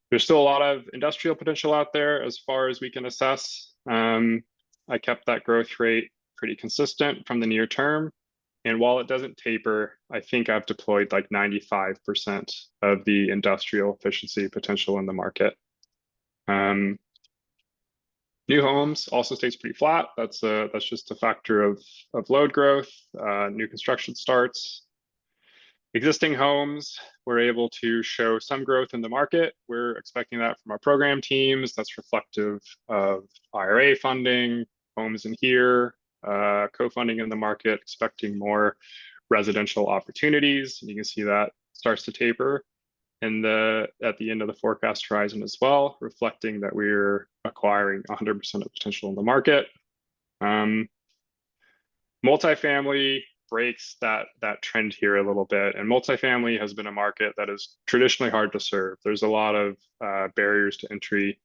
There's still a lot of industrial potential out there as far as we can assess. I kept that growth rate pretty consistent from the near term. And while it doesn't taper, I think I've deployed like 95% of the industrial efficiency potential in the market. New homes also stays pretty flat. That's just a factor of load growth, new construction starts. Existing homes, we're able to show some growth in the market. We're expecting that from our program teams. That's reflective of IRA funding, homes in here, co-funding in the market, expecting more residential opportunities. And you can see that starts to taper at the end of the forecast horizon as well, reflecting that we're acquiring 100% of potential in the market. Multifamily breaks that trend here a little bit, and multifamily has been a market that is traditionally hard to serve. There's a lot of barriers to entry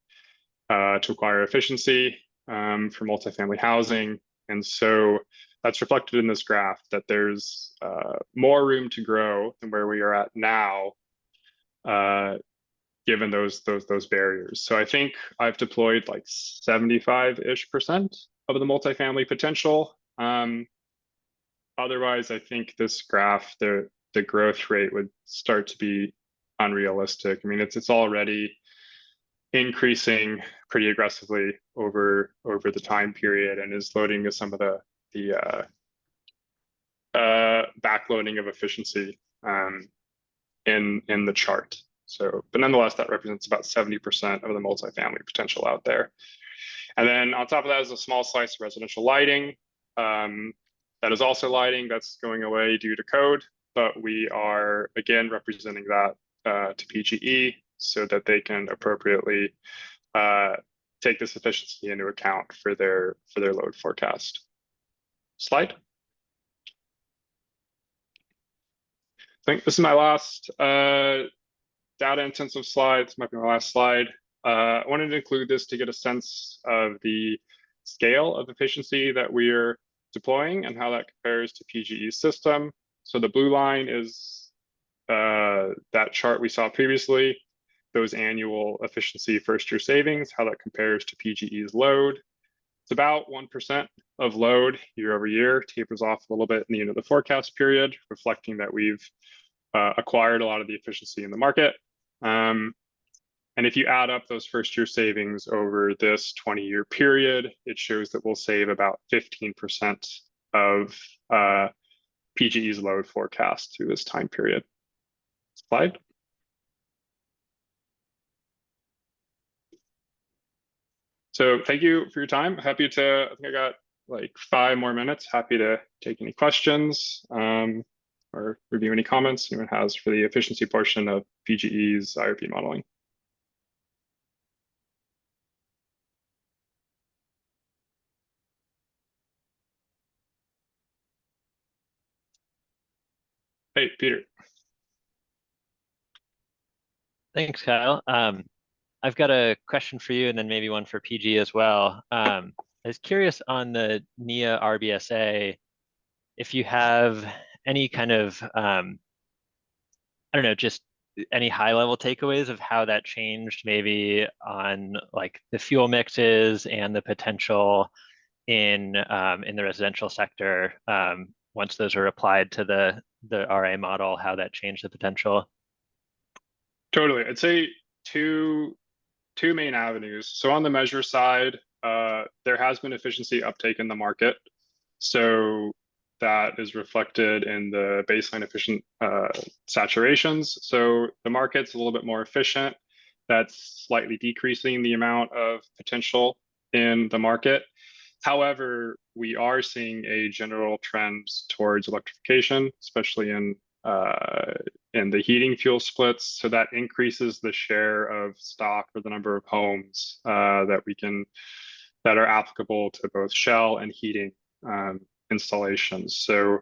to acquire efficiency for multifamily housing, and so that's reflected in this graph that there's more room to grow than where we are at now, given those barriers. So I think I've deployed like 75-ish% of the multifamily potential. Otherwise, I think this graph, the growth rate would start to be unrealistic. I mean, it's already increasing pretty aggressively over the time period and is loading to some of the backloading of efficiency in the chart. So, but nonetheless, that represents about 70% of the multifamily potential out there. And then on top of that is a small slice of residential lighting. That is also lighting that's going away due to code, but we are again representing that to PGE so that they can appropriately take this efficiency into account for their load forecast. Slide. I think this is my last data intensive slide. This might be my last slide. I wanted to include this to get a sense of the scale of efficiency that we're deploying and how that compares to PGE's system. So the blue line is that chart we saw previously, those annual efficiency first year savings, how that compares to PGE's load. It's about 1% of load year over year, tapers off a little bit in the end of the forecast period, reflecting that we've acquired a lot of the efficiency in the market. And if you add up those first year savings over this 20-year period, it shows that we'll save about 15% of PGE's load forecast through this time period. Slide. So thank you for your time. Happy to, I think I got like 5 more minutes. Happy to take any questions or review any comments anyone has for the efficiency portion of PGE's IRP modeling. Hey, Peter. Thanks, Kyle. I've got a question for you and then maybe one for PG as well. I was curious on the NIA RBSA, if you have any kind of, I don't know, just any high level takeaways of how that changed maybe on like the fuel mixes and the potential in the residential sector once those are applied to the RA model, how that changed the potential? Totally. I'd say two main avenues. So on the measure side, there has been efficiency uptake in the market. So that is reflected in the baseline efficient saturations. So the market's a little bit more efficient. That's slightly decreasing the amount of potential in the market. However, we are seeing a general trend towards electrification, especially in the heating fuel splits. So that increases the share of stock or the number of homes that are applicable to both shell and heating installations. So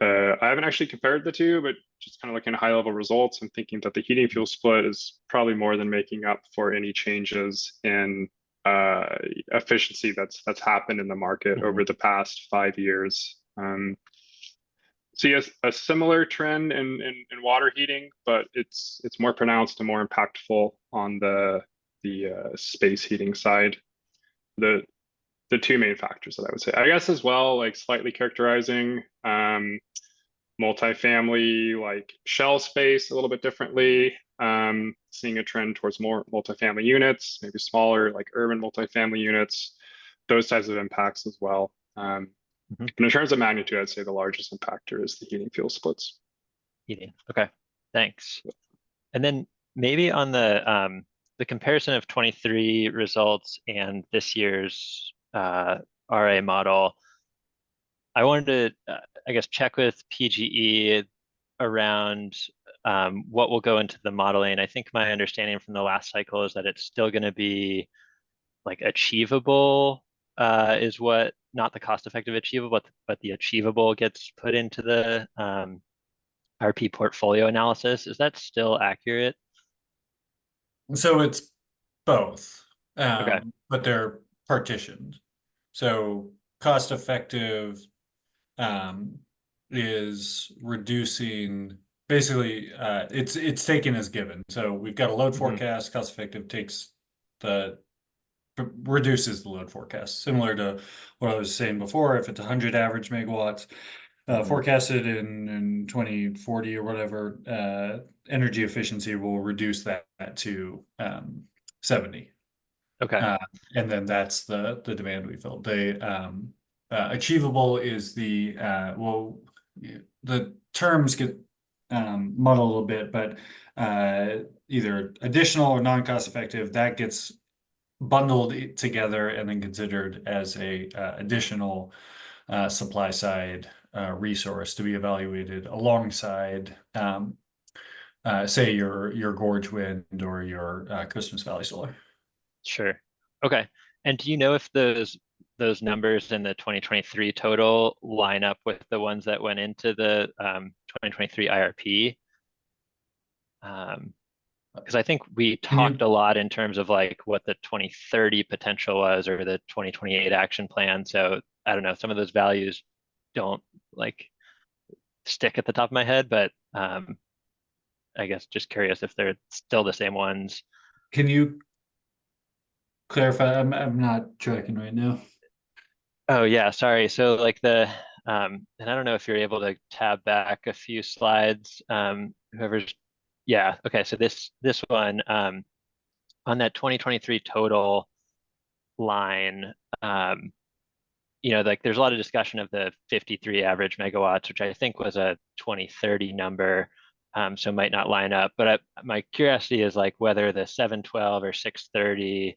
I haven't actually compared the two, but just kind of looking at high level results, I'm thinking that the heating fuel split is probably more than making up for any changes in efficiency that's happened in the market over the past 5 years. See a similar trend in water heating, but it's more pronounced and more impactful on the space heating side. The two main factors that I would say, I guess, as well, like slightly characterizing multifamily, like shell space a little bit differently, seeing a trend towards more multifamily units, maybe smaller, like urban multifamily units, those types of impacts as well. And in terms of magnitude, I'd say the largest impactor is the heating fuel splits. Heating. Okay, thanks. And then maybe on the comparison of 23 results and this year's RA model, I wanted to, I guess, check with PGE around what will go into the modeling. I think my understanding from the last cycle is that it's still going to be like achievable is what, not the cost-effective achievable, but the achievable gets put into the RP portfolio analysis. Is that still accurate? So it's both, Okay. but they're partitioned. So cost effective is reducing, basically it's taken as given. So we've got a load forecast, cost effective reduces the load forecast, similar to what I was saying before. If it's 100 average megawatts forecasted in 2040 or whatever, energy efficiency will reduce that to 70. Okay. And then that's the demand we filled. Achievable is the terms get muddled a little bit, but either additional or non-cost effective, that gets bundled together and then considered as a additional supply side resource to be evaluated alongside say your Gorge Wind or your Christmas Valley Solar. Sure. Okay. And do you know if those numbers in the 2023 total line up with the ones that went into the 2023 IRP? Because I think we talked a lot in terms of like what the 2030 potential was or the 2028 action plan. So I don't know, some of those values don't like stick at the top of my head, but I guess just curious if they're still the same ones. Can you clarify? I'm not tracking right now. Oh yeah, sorry. So like and I don't know if you're able to tab back a few slides, whoever's, yeah, okay. So this one, on that 2023 total line, like there's a lot of discussion of the 53 average megawatts, which I think was a 2030 number, so might not line up. But my curiosity is like whether the 712 or 630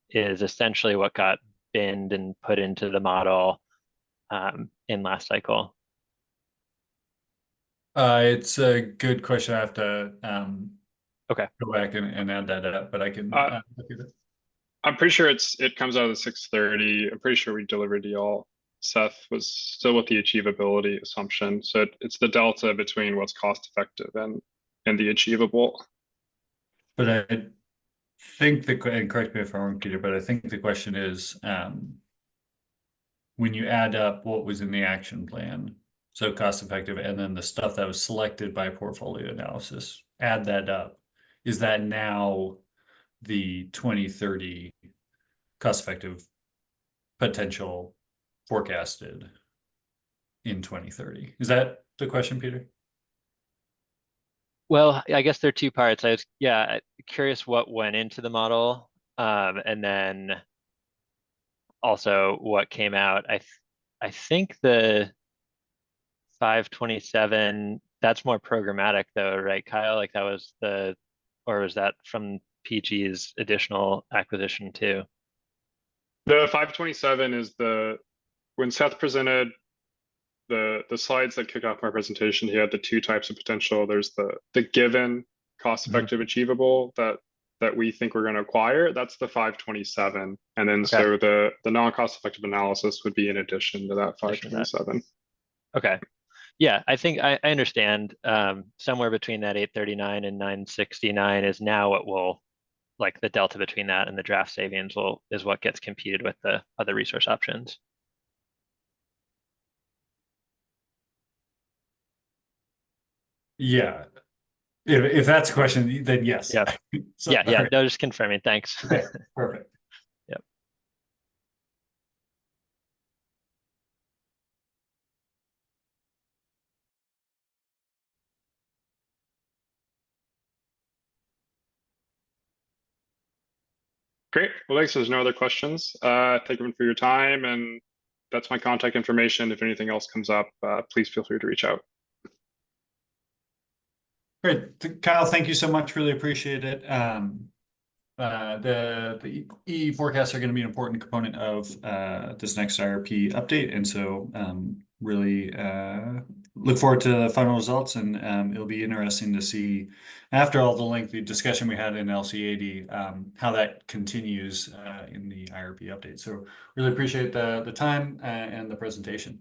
is essentially what got binned and put into the model in last cycle. It's a good question. I have to okay, go back and add that up, but I can look at it. I'm pretty sure it comes out of the 630. I'm pretty sure we delivered to y'all. Seth was still with the achievability assumption. So it's the delta between what's cost effective and the achievable. But I think and correct me if I'm wrong, Peter, but I think the question is when you add up what was in the action plan, so cost effective, and then the stuff that was selected by portfolio analysis, add that up. Is that now the 2030 cost effective potential forecasted in 2030? Is that the question, Peter? Well, I guess there are two parts. I was curious what went into the model, and then also what came out. I think the 527, that's more programmatic though, right, Kyle? Like that was or was that from PG's additional acquisition too? The 527 is when Seth presented the slides that kick off my presentation, he had the two types of potential. There's the given cost-effective achievable that we think we're going to acquire. That's the 527. And then so the non-cost effective analysis would be in addition to that 527. Okay. Yeah, I think I understand. Somewhere between that 839 and 969 is now what will, like the delta between that and the draft savings is what gets competed with the other resource options. Yeah. If that's a question, then yes. Yeah. So, yeah. right. No, just confirming. Thanks. Okay, perfect. Yep. Great. Well, thanks. There's no other questions. Thank everyone for your time, and that's my contact information. If anything else comes up, please feel free to reach out. Great. Kyle, thank you so much. Really appreciate it. The EE forecasts are going to be an important component of this next IRP update, and so really look forward to the final results, and it'll be interesting to see after all the lengthy discussion we had in LCAD how that continues in the IRP update. So really appreciate the time and the presentation.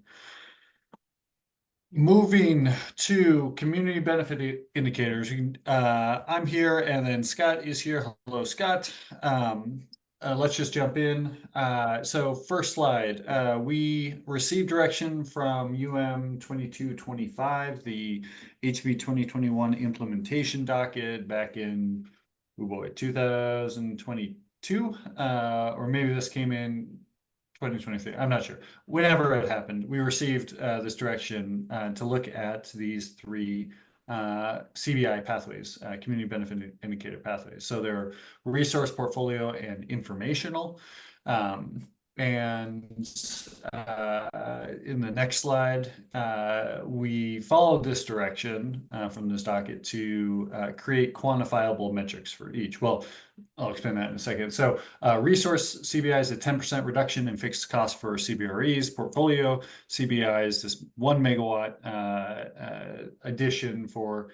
Moving to community benefit indicators, I'm here and then Scott is here. Hello, Scott. Let's just jump in. So first slide, we received direction from 2225, the HB 2021 implementation docket back in, oh boy, 2022, or maybe this came in 2023, I'm not sure. Whenever it happened, we received this direction to look at these three CBI pathways, community benefit indicator pathways. So they're resource, portfolio, and informational. And in the next slide, we followed this direction from this docket to create quantifiable metrics for each. Well, I'll explain that in a second. So resource CBI is a 10% reduction in fixed cost for CBREs. Portfolio CBI is this 1 megawatt addition for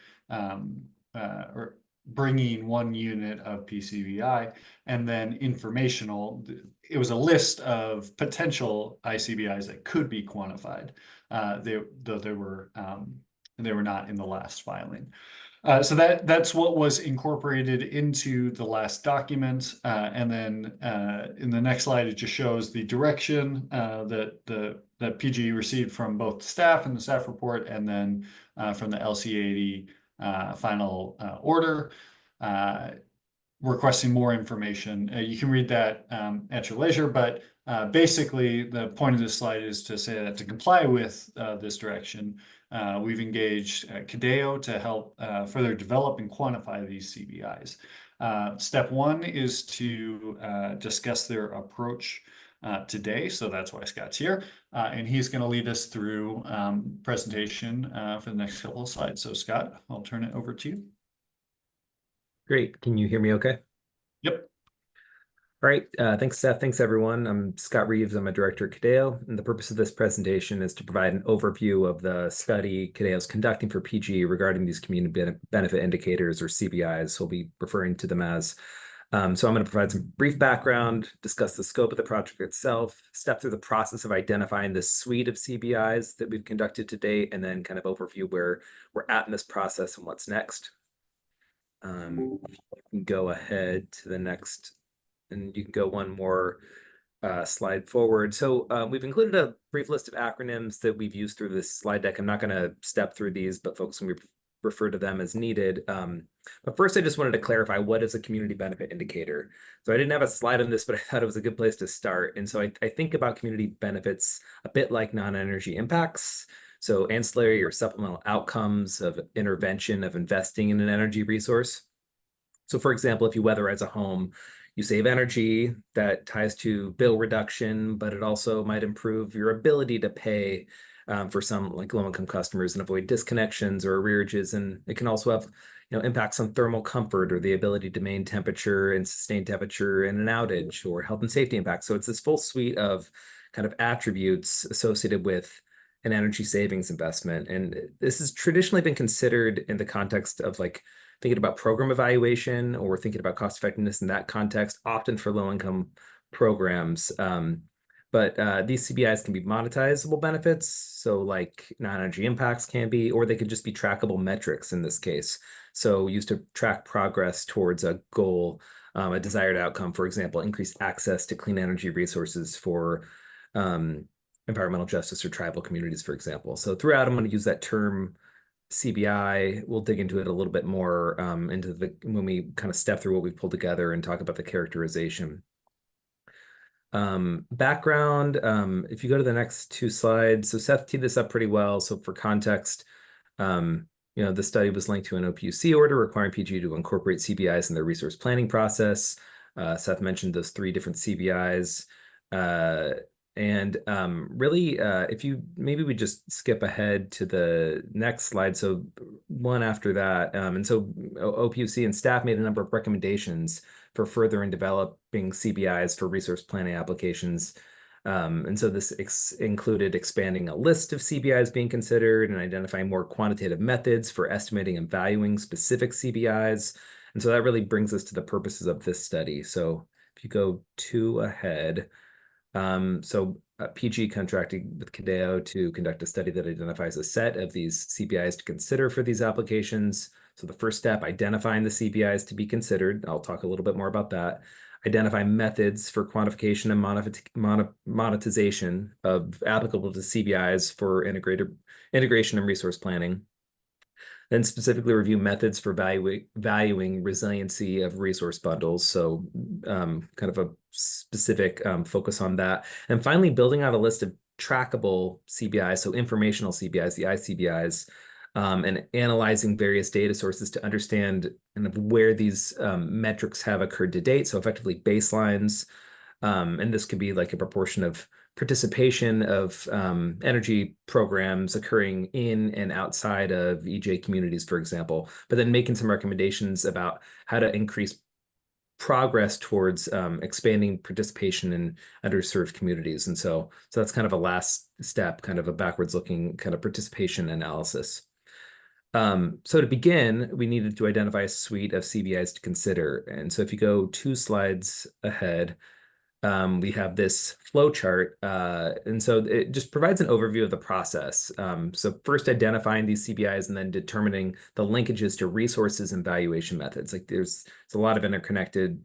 or bringing 1 unit of PCBI. And then informational, it was a list of potential ICBIs that could be quantified, though they were not in the last filing. So that's what was incorporated into the last document. And then in the next slide, it just shows the direction that PG received from both staff and the staff report, and then from the LCAD final order, requesting more information. You can read that at your leisure, but basically the point of this slide is to say that to comply with this direction, we've engaged CDEO to help further develop and quantify these CBIs. Step 1 is to discuss their approach today, so that's why Scott's here, and he's going to lead us through presentation for the next couple of slides. So Scott, I'll turn it over to you. Great. Can you hear me okay? Yep. All right. Thanks, Seth. Thanks, everyone. I'm Scott Reeves. I'm a director at CDEO, and the purpose of this presentation is to provide an overview of the study CDEO is conducting for PG regarding these community benefit indicators, or CBIs. We'll be referring to them as. So I'm going to provide some brief background, discuss the scope of the project itself, step through the process of identifying the suite of CBIs that we've conducted to date, and then kind of overview where we're at in this process and what's next. You can go ahead to the next, and you can go one more slide forward. So we've included a brief list of acronyms that we've used through this slide deck. I'm not going to step through these, but folks can refer to them as needed. But first, I just wanted to clarify, what is a community benefit indicator? So I didn't have a slide on this, but I thought it was a good place to start. And so I think about community benefits a bit like non-energy impacts. So ancillary or supplemental outcomes of intervention of investing in an energy resource. So for example, if you weatherize a home, you save energy that ties to bill reduction, but it also might improve your ability to pay for some like low-income customers and avoid disconnections or arrearages. And it can also have impacts on thermal comfort or the ability to maintain temperature and sustain temperature in an outage, or health and safety impacts. So it's this full suite of kind of attributes associated with an energy savings investment. And this has traditionally been considered in the context of like thinking about program evaluation or thinking about cost effectiveness in that context, often for low-income programs. But these CBIs can be monetizable benefits. So like non-energy impacts can be, or they could just be trackable metrics in this case. So used to track progress towards a goal, a desired outcome, for example, increased access to clean energy resources for environmental justice or tribal communities, for example. So throughout, I'm going to use that term CBI. We'll dig into it a little bit more when we kind of step through what we've pulled together and talk about the characterization. Background, if you go to the next two slides, so Seth teed this up pretty well. So for context, the study was linked to an OPUC order requiring PG to incorporate CBIs in their resource planning process. Seth mentioned those 3 different CBIs. Really, if you maybe we just skip ahead to the next slide, so one after that, and so OPUC and staff made a number of recommendations for further in developing CBIs for resource planning applications. And so this included expanding a list of CBIs being considered and identifying more quantitative methods for estimating and valuing specific CBIs. And so that really brings us to the purposes of this study. So if you go 2 ahead, PG contracted with CADEO to conduct a study that identifies a set of these CBIs to consider for these applications. So the first step, identifying the CBIs to be considered. I'll talk a little bit more about that. Identify methods for quantification and monetization of applicable to CBIs for integration and resource planning. Then specifically review methods for valuing resiliency of resource bundles. So kind of a specific focus on that. And finally, building out a list of trackable CBIs, so informational CBIs, the ICBIs, and analyzing various data sources to understand kind of where these metrics have occurred to date. So effectively baselines. And this could be like a proportion of participation of energy programs occurring in and outside of EJ communities, for example, but then making some recommendations about how to increase progress towards expanding participation in underserved communities. And so that's kind of a last step, kind of a backwards looking kind of participation analysis. So to begin, we needed to identify a suite of CBIs to consider. And so if you go 2 slides ahead, we have this flow chart, and so it just provides an overview of the process. So first identifying these CBIs and then determining the linkages to resources and valuation methods. Like there's a lot of interconnected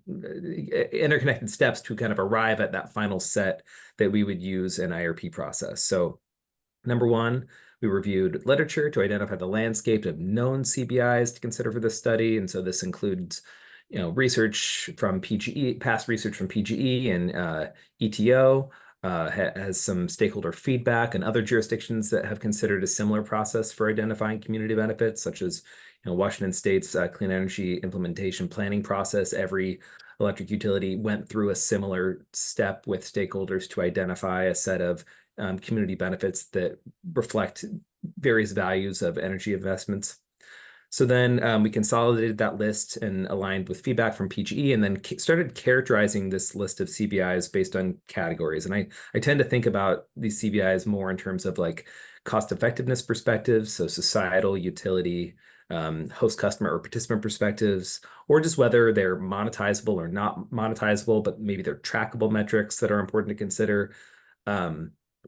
steps to kind of arrive at that final set that we would use in IRP process. So number 1, we reviewed literature to identify the landscape of known CBIs to consider for this study. And so this includes research from PGE, past research from PGE and ETO, has some stakeholder feedback, and other jurisdictions that have considered a similar process for identifying community benefits, such as Washington State's clean energy implementation planning process. Every electric utility went through a similar step with stakeholders to identify a set of community benefits that reflect various values of energy investments. So then we consolidated that list and aligned with feedback from PGE, and then started characterizing this list of CBIs based on categories. And I tend to think about these CBIs more in terms of like cost effectiveness perspectives, so societal, utility, host customer or participant perspectives, or just whether they're monetizable or not monetizable, but maybe they're trackable metrics that are important to consider.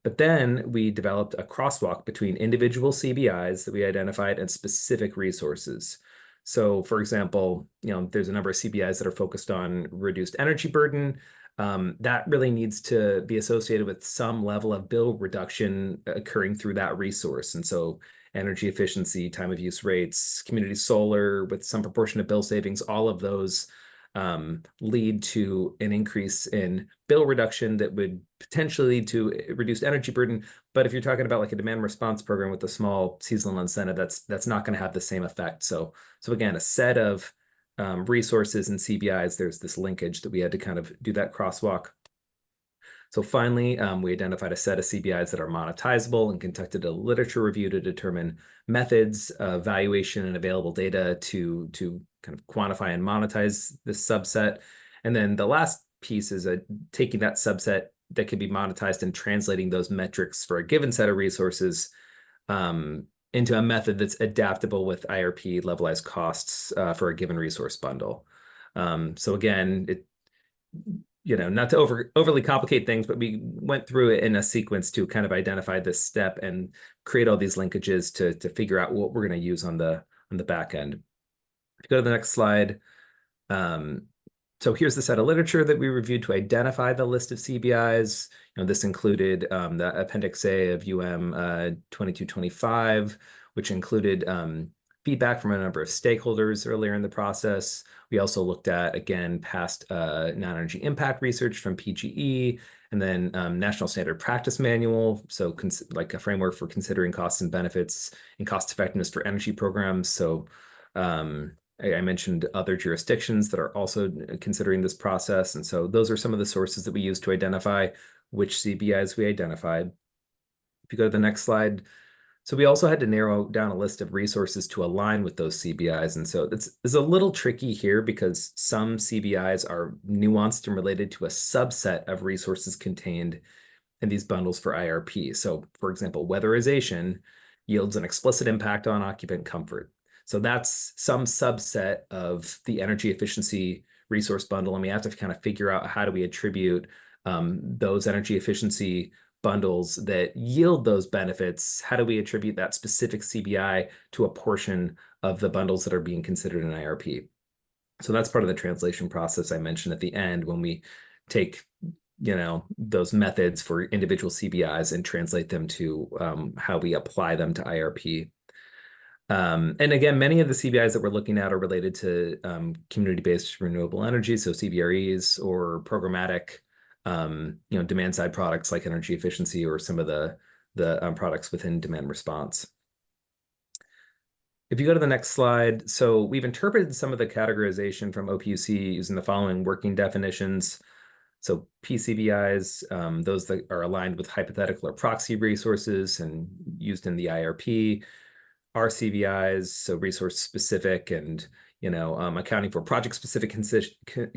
But then we developed a crosswalk between individual CBIs that we identified and specific resources. So for example, there's a number of CBIs that are focused on reduced energy burden. That really needs to be associated with some level of bill reduction occurring through that resource. And so energy efficiency, time of use rates, community solar with some proportion of bill savings, all of those lead to an increase in bill reduction that would potentially lead to reduced energy burden. But if you're talking about like a demand response program with a small seasonal incentive, that's not going to have the same effect. So again, a set of resources and CBIs, there's this linkage that we had to kind of do that crosswalk. So finally, we identified a set of CBIs that are monetizable and conducted a literature review to determine methods of valuation and available data to kind of quantify and monetize this subset. And then the last piece is taking that subset that can be monetized and translating those metrics for a given set of resources into a method that's adaptable with IRP levelized costs for a given resource bundle. So again, not to overly complicate things, but we went through it in a sequence to kind of identify this step and create all these linkages to figure out what we're going to use on the back end. If you go to the next slide, so here's the set of literature that we reviewed to identify the list of CBIs. This included the Appendix A of UM 2225, which included feedback from a number of stakeholders earlier in the process. We also looked at, again, past non-energy impact research from PGE, and then National Standard Practice Manual, so like a framework for considering costs and benefits and cost effectiveness for energy programs. So I mentioned other jurisdictions that are also considering this process. And so those are some of the sources that we use to identify which CBIs we identified. If you go to the next slide, so we also had to narrow down a list of resources to align with those CBIs. And so it's a little tricky here because some CBIs are nuanced and related to a subset of resources contained in these bundles for IRP. So for example, weatherization yields an explicit impact on occupant comfort. So that's some subset of the energy efficiency resource bundle. And we have to kind of figure out how do we attribute those energy efficiency bundles that yield those benefits. How do we attribute that specific CBI to a portion of the bundles that are being considered in IRP? So that's part of the translation process I mentioned at the end when we take those methods for individual CBIs and translate them to how we apply them to IRP. And again, many of the CBIs that we're looking at are related to community-based renewable energy, so CBREs, or programmatic, demand side products like energy efficiency or some of the products within demand response. If you go to the next slide, so we've interpreted some of the categorization from OPUC using the following working definitions. So PCBIs, those that are aligned with hypothetical or proxy resources and used in the IRP. RCBIs, so resource specific and accounting for project specific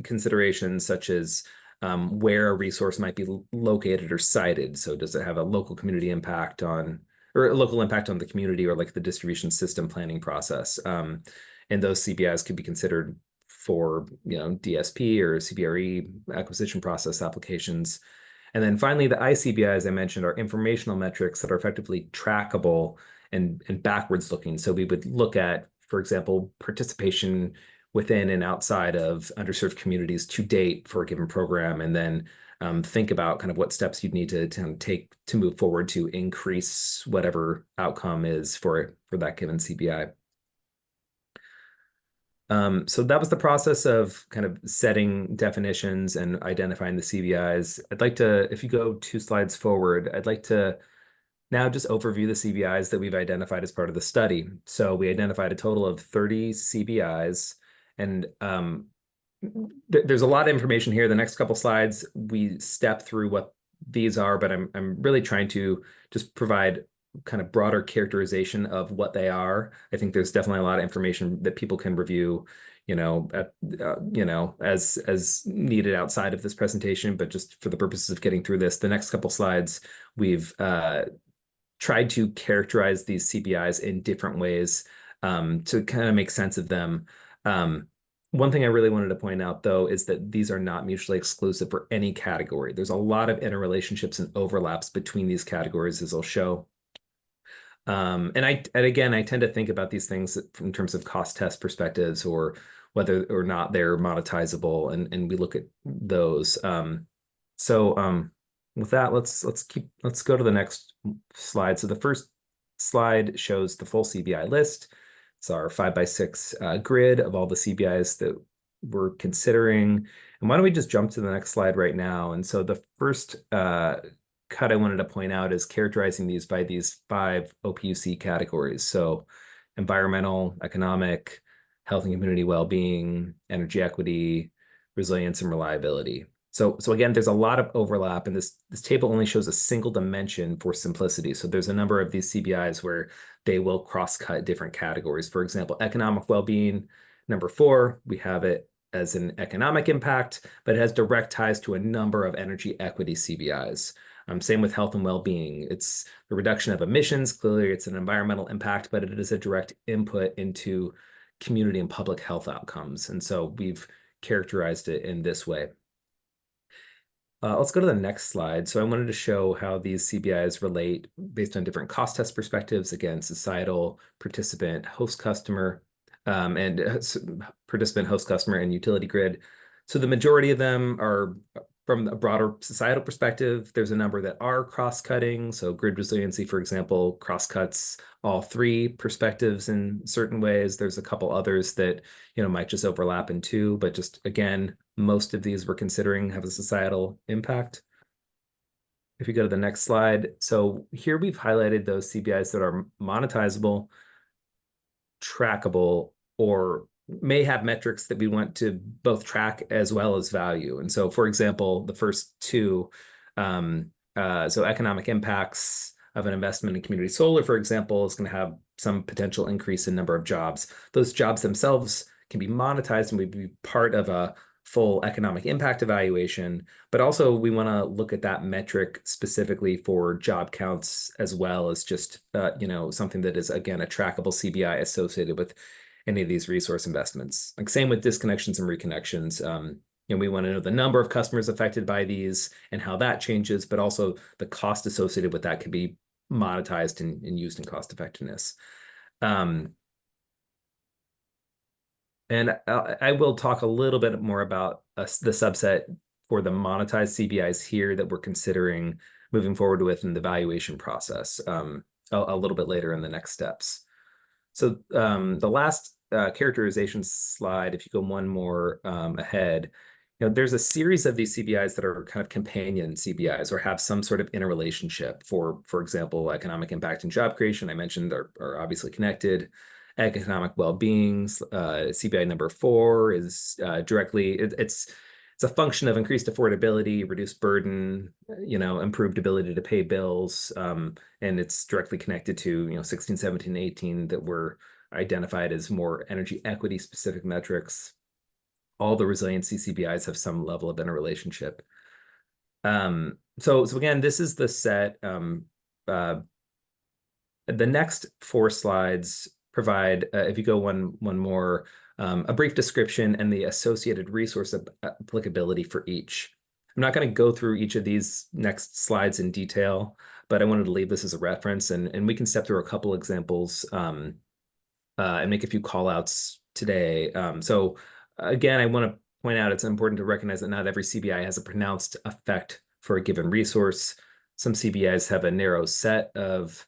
considerations such as where a resource might be located or sited. So does it have a local community impact on, or a local impact on the community or like the distribution system planning process? And those CBIs could be considered for DSP or CBRE acquisition process applications. And then finally, the ICBIs I mentioned are informational metrics that are effectively trackable and backwards looking. So we would look at, for example, participation within and outside of underserved communities to date for a given program, and then think about kind of what steps you'd need to take to move forward to increase whatever outcome is for that given CBI. So that was the process of kind of setting definitions and identifying the CBIs. I'd like to, if you go 2 slides forward, I'd like to now just overview the CBIs that we've identified as part of the study. So we identified a total of 30 CBIs, and there's a lot of information here. The next couple slides, we step through what these are, but I'm really trying to just provide kind of broader characterization of what they are. I think there's definitely a lot of information that people can review, as needed outside of this presentation, but just for the purposes of getting through this, the next couple slides, we've tried to characterize these CBIs in different ways to kind of make sense of them. One thing I really wanted to point out, though, is that these are not mutually exclusive for any category. There's a lot of interrelationships and overlaps between these categories, as I'll show. And again, I tend to think about these things in terms of cost test perspectives or whether or not they're monetizable, and we look at those. With that, let's go to the next slide. So the first slide shows the full CBI list. It's our 5x6 grid of all the CBIs that we're considering. And why don't we just jump to the next slide right now? And so the first cut I wanted to point out is characterizing these by these 5 OPUC categories. So environmental, economic, health and community well-being, energy equity, resilience, and reliability. So again, there's a lot of overlap, and this table only shows a single dimension for simplicity. So there's a number of these CBIs where they will cross-cut different categories. For example, economic well-being, number 4, we have it as an economic impact, but it has direct ties to a number of energy equity CBIs. Same with health and well-being. It's the reduction of emissions. Clearly, it's an environmental impact, but it is a direct input into community and public health outcomes. And so we've characterized it in this way. Let's go to the next slide. So I wanted to show how these CBIs relate based on different cost test perspectives, again, societal, participant, host customer, participant, host customer, and utility grid. So the majority of them are from a broader societal perspective. There's a number that are cross-cutting. So grid resiliency, for example, cross-cuts all 3 perspectives in certain ways. There's a couple others that, might just overlap in 2, but just again, most of these we're considering have a societal impact. If you go to the next slide. So here we've highlighted those CBIs that are monetizable, trackable, or may have metrics that we want to both track as well as value. And so, for example, the first 2, so economic impacts of an investment in community solar, for example, is going to have some potential increase in number of jobs. Those jobs themselves can be monetized and would be part of a full economic impact evaluation, but also we want to look at that metric specifically for job counts as well as just, something that is, again, a trackable CBI associated with any of these resource investments. Like same with disconnections and reconnections. We want to know the number of customers affected by these and how that changes, but also the cost associated with that can be monetized and used in cost effectiveness. And I will talk a little bit more about the subset for the monetized CBIs here that we're considering moving forward with in the valuation process a little bit later in the next steps. So the last characterization slide, if you go one more ahead, there's a series of these CBIs that are kind of companion CBIs or have some sort of interrelationship. For example, economic impact and job creation, I mentioned, are obviously connected. Economic well-being, CBI number 4 is directly, it's a function of increased affordability, reduced burden, improved ability to pay bills, and it's directly connected to 16, 17, 18 that were identified as more energy equity specific metrics. All the resiliency CBIs have some level of interrelationship. So again, this is the set. The next 4 slides provide, if you go one more, a brief description and the associated resource applicability for each. I'm not going to go through each of these next slides in detail, but I wanted to leave this as a reference, and we can step through a couple examples and make a few call outs today. So again, I want to point out it's important to recognize that not every CBI has a pronounced effect for a given resource. Some CBIs have a narrow set of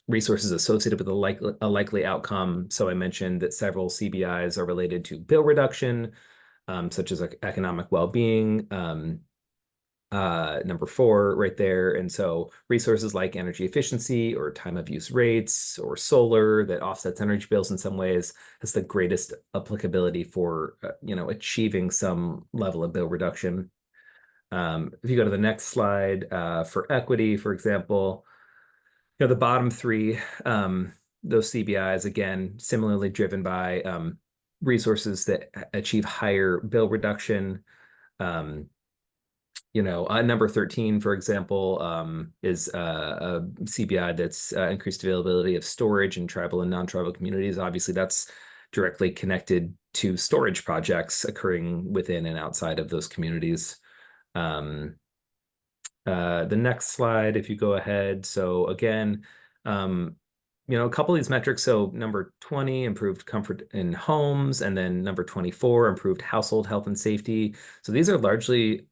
resources associated with a likely outcome. So I mentioned that several CBIs are related to bill reduction, such as economic well-being, number 4 right there. And so resources like energy efficiency or time of use rates or solar that offsets energy bills in some ways has the greatest applicability for achieving some level of bill reduction. If you go to the next slide, for equity, for example, the bottom 3, those CBIs, again, similarly driven by resources that achieve higher bill reduction. Number 13, for example, is a CBI that's increased availability of storage in tribal and non-tribal communities. Obviously, that's directly connected to storage projects occurring within and outside of those communities. The next slide, if you go ahead. So again, a couple of these metrics. So number 20, improved comfort in homes, and then number 24, improved household health and safety. So these are largely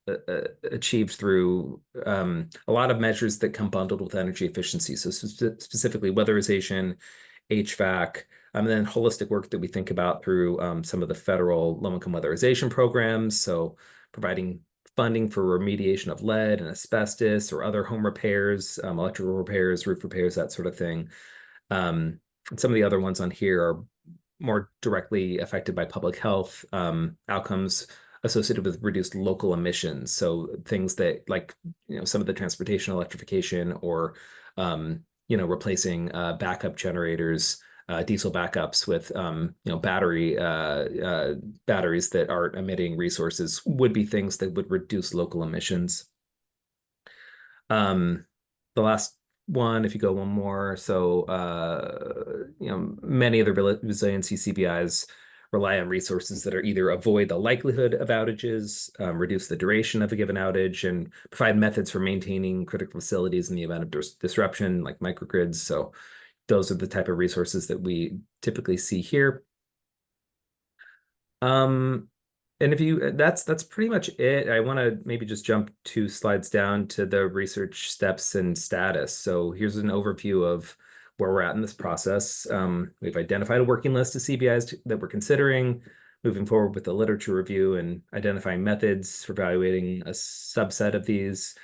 achieved through a lot of measures that come bundled with energy efficiency. So specifically weatherization, HVAC, and then holistic work that we think about through some of the federal low-income weatherization programs. So providing funding for remediation of lead and asbestos or other home repairs, electrical repairs, roof repairs, that sort of thing. Some of the other ones on here are more directly affected by public health outcomes associated with reduced local emissions. So things that like, some of the transportation electrification or, replacing backup generators, diesel backups with, batteries that aren't emitting resources would be things that would reduce local emissions. The last one, if you go one more, so many of the resiliency CBIs rely on resources that are either avoid the likelihood of outages, reduce the duration of a given outage, and provide methods for maintaining critical facilities in the event of disruption, like microgrids. So those are the type of resources that we typically see here. And if you, that's pretty much it. I want to maybe just jump 2 slides down to the research steps and status. So here's an overview of where we're at in this process. We've identified a working list of CBIs that we're considering, moving forward with the literature review and identifying methods for evaluating a subset of these.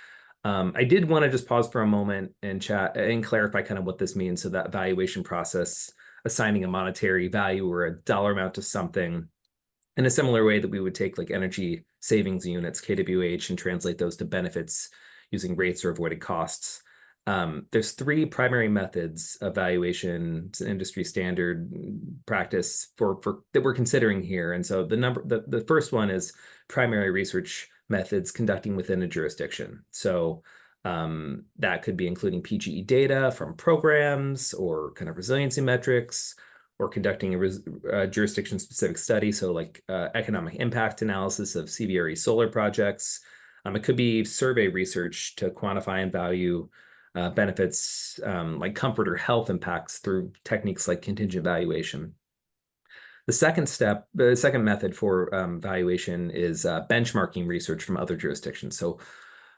I did want to just pause for a moment and chat and clarify kind of what this means. So that evaluation process, assigning a monetary value or a dollar amount to something, in a similar way that we would take like energy savings units, kWh, and translate those to benefits using rates or avoided costs. There's 3 primary methods of valuation. It's an industry standard practice for that we're considering here. And so the first one is primary research methods conducting within a jurisdiction. So that could be including PGE data from programs or kind of resiliency metrics, or conducting a jurisdiction-specific study, so like economic impact analysis of CBRE solar projects. It could be survey research to quantify and value benefits like comfort or health impacts through techniques like contingent valuation. The second method for valuation is benchmarking research from other jurisdictions. So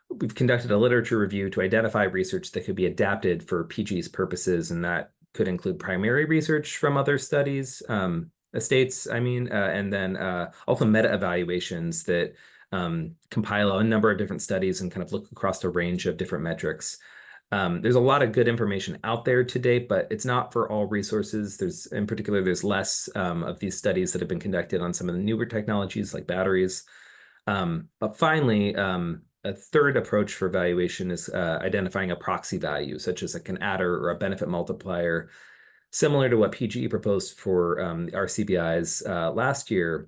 we've conducted a literature review to identify research that could be adapted for PG's purposes, and that could include primary research from other states, and then also meta evaluations that compile a number of different studies and kind of look across a range of different metrics. There's a lot of good information out there to date, but it's not for all resources. There's less of these studies that have been conducted on some of the newer technologies like batteries. But finally, a third approach for evaluation is identifying a proxy value, such as like an adder or a benefit multiplier, similar to what PGE proposed for our CBIs last year.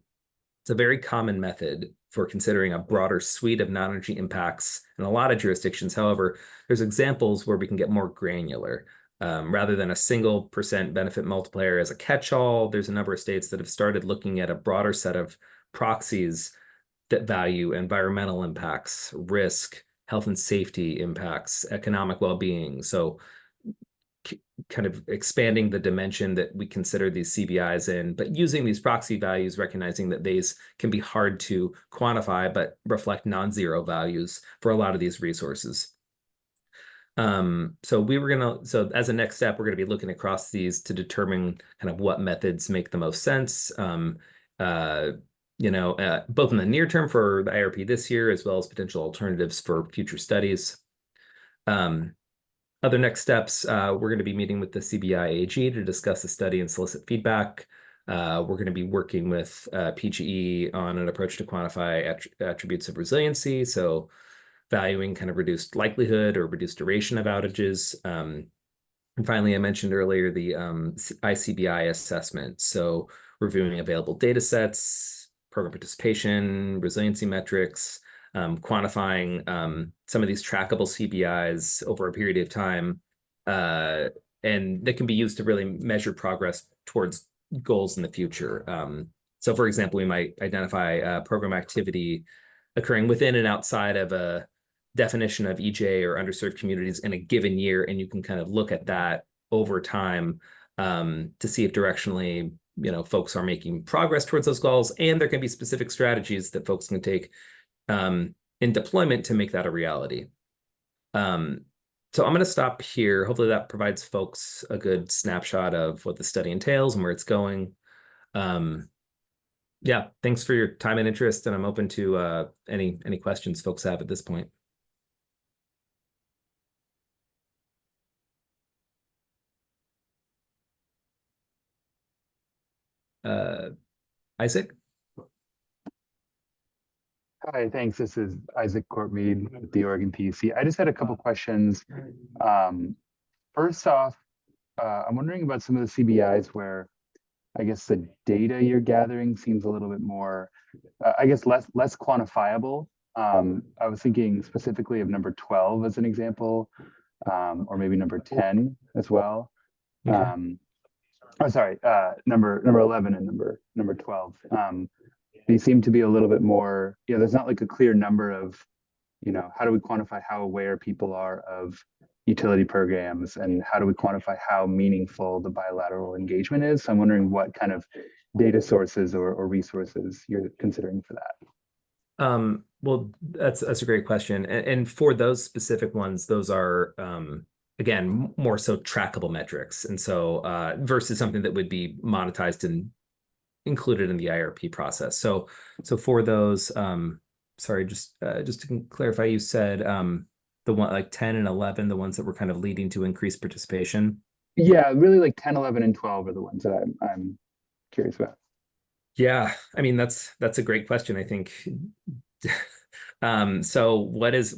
It's a very common method for considering a broader suite of non-energy impacts in a lot of jurisdictions. However, there's examples where we can get more granular. Rather than a single percent benefit multiplier as a catch-all, there's a number of states that have started looking at a broader set of proxies that value environmental impacts, risk, health and safety impacts, economic well-being. So kind of expanding the dimension that we consider these CBIs in, but using these proxy values, recognizing that these can be hard to quantify, but reflect non-zero values for a lot of these resources. So as a next step, we're gonna be looking across these to determine kind of what methods make the most sense. Both in the near term for the IRP this year, as well as potential alternatives for future studies. Other next steps, we're going to be meeting with the CBI AG to discuss the study and solicit feedback. We're going to be working with PGE on an approach to quantify attributes of resiliency, so valuing kind of reduced likelihood or reduced duration of outages. And finally, I mentioned earlier the ICBI assessment, so reviewing available data sets, program participation, resiliency metrics, quantifying some of these trackable CBIs over a period of time, and that can be used to really measure progress towards goals in the future. So for example, we might identify program activity occurring within and outside of a definition of EJ or underserved communities in a given year, and you can kind of look at that over time to see if directionally folks are making progress towards those goals, and there can be specific strategies that folks can take in deployment to make that a reality. So I'm going to stop here. Hopefully that provides folks a good snapshot of what the study entails and where it's going. Yeah, thanks for your time and interest, and I'm open to any questions folks have at this point. Isaac? Hi, thanks. This is Isaac Courtmead with the Oregon PUC. I just had a couple questions. First off, I'm wondering about some of the CBIs where I guess the data you're gathering seems a little bit more, I guess less quantifiable. I was thinking specifically of number 12 as an example, or maybe number 10 as well. Okay. Oh, sorry, number 11 and number 12. They seem to be a little bit more, there's not like a clear number of, how do we quantify how aware people are of utility programs, and how do we quantify how meaningful the bilateral engagement is? So I'm wondering what kind of data sources or resources you're considering for that. Well, that's a great question. And for those specific ones, those are, again, more so trackable metrics. And so versus something that would be monetized and included in the IRP process. So for those, sorry, just to clarify, you said the one like 10 and 11, the ones that were kind of leading to increased participation. Yeah, really like 10, 11, and 12 are the ones that I'm curious about. Yeah, I mean, that's a great question, I think. So what is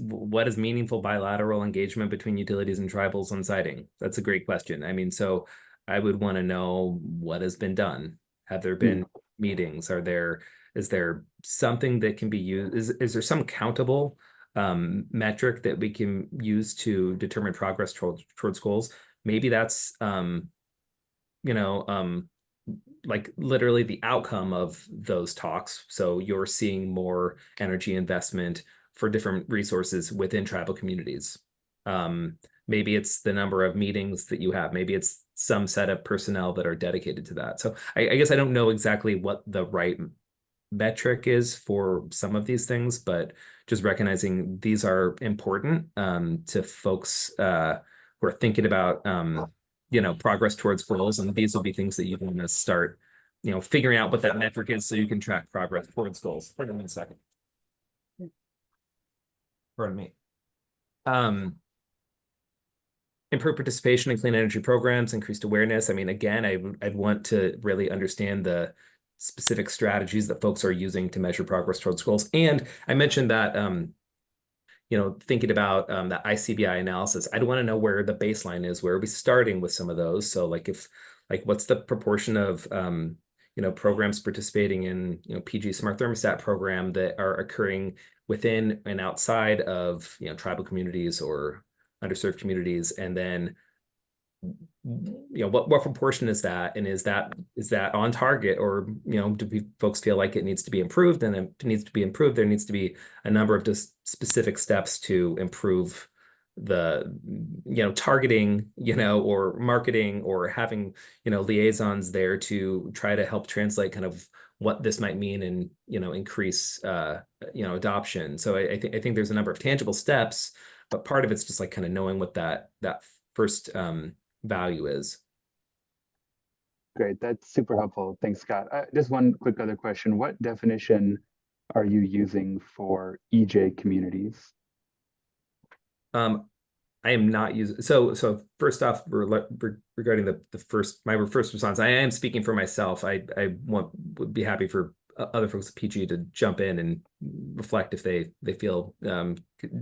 meaningful bilateral engagement between utilities and tribals on siting? That's a great question. I mean, so I would want to know what has been done. Have there been meetings? Is there something that can be used? Is there some countable metric that we can use to determine progress towards goals? Maybe that's like literally the outcome of those talks. So you're seeing more energy investment for different resources within tribal communities. Maybe it's the number of meetings that you have. Maybe it's some set of personnel that are dedicated to that. So I guess I don't know exactly what the right metric is for some of these things, but just recognizing these are important to folks who are thinking about progress towards goals, and these will be things that you want to start figuring out what that metric is so you can track progress towards goals. Pardon me a second. Pardon me. Improve participation in clean energy programs, increased awareness. I mean, again, I'd want to really understand the specific strategies that folks are using to measure progress towards goals. And I mentioned that thinking about that ICBI analysis, I'd want to know where the baseline is. Where are we starting with some of those? So what's the proportion of programs participating in PG Smart Thermostat program that are occurring within and outside of tribal communities or underserved communities, and then what proportion is that, and is that on target, or do folks feel like it needs to be improved? And if it needs to be improved, there needs to be a number of just specific steps to improve the targeting or marketing, or having liaisons there to try to help translate kind of what this might mean and increase adoption. So I think there's a number of tangible steps, but part of it's just like kind of knowing what that first value is. Great, that's super helpful. Thanks, Scott. Just one quick other question. What definition are you using for EJ communities? I am not using, so first off, regarding my first response, I am speaking for myself. I would be happy for other folks at PG to jump in and reflect if they feel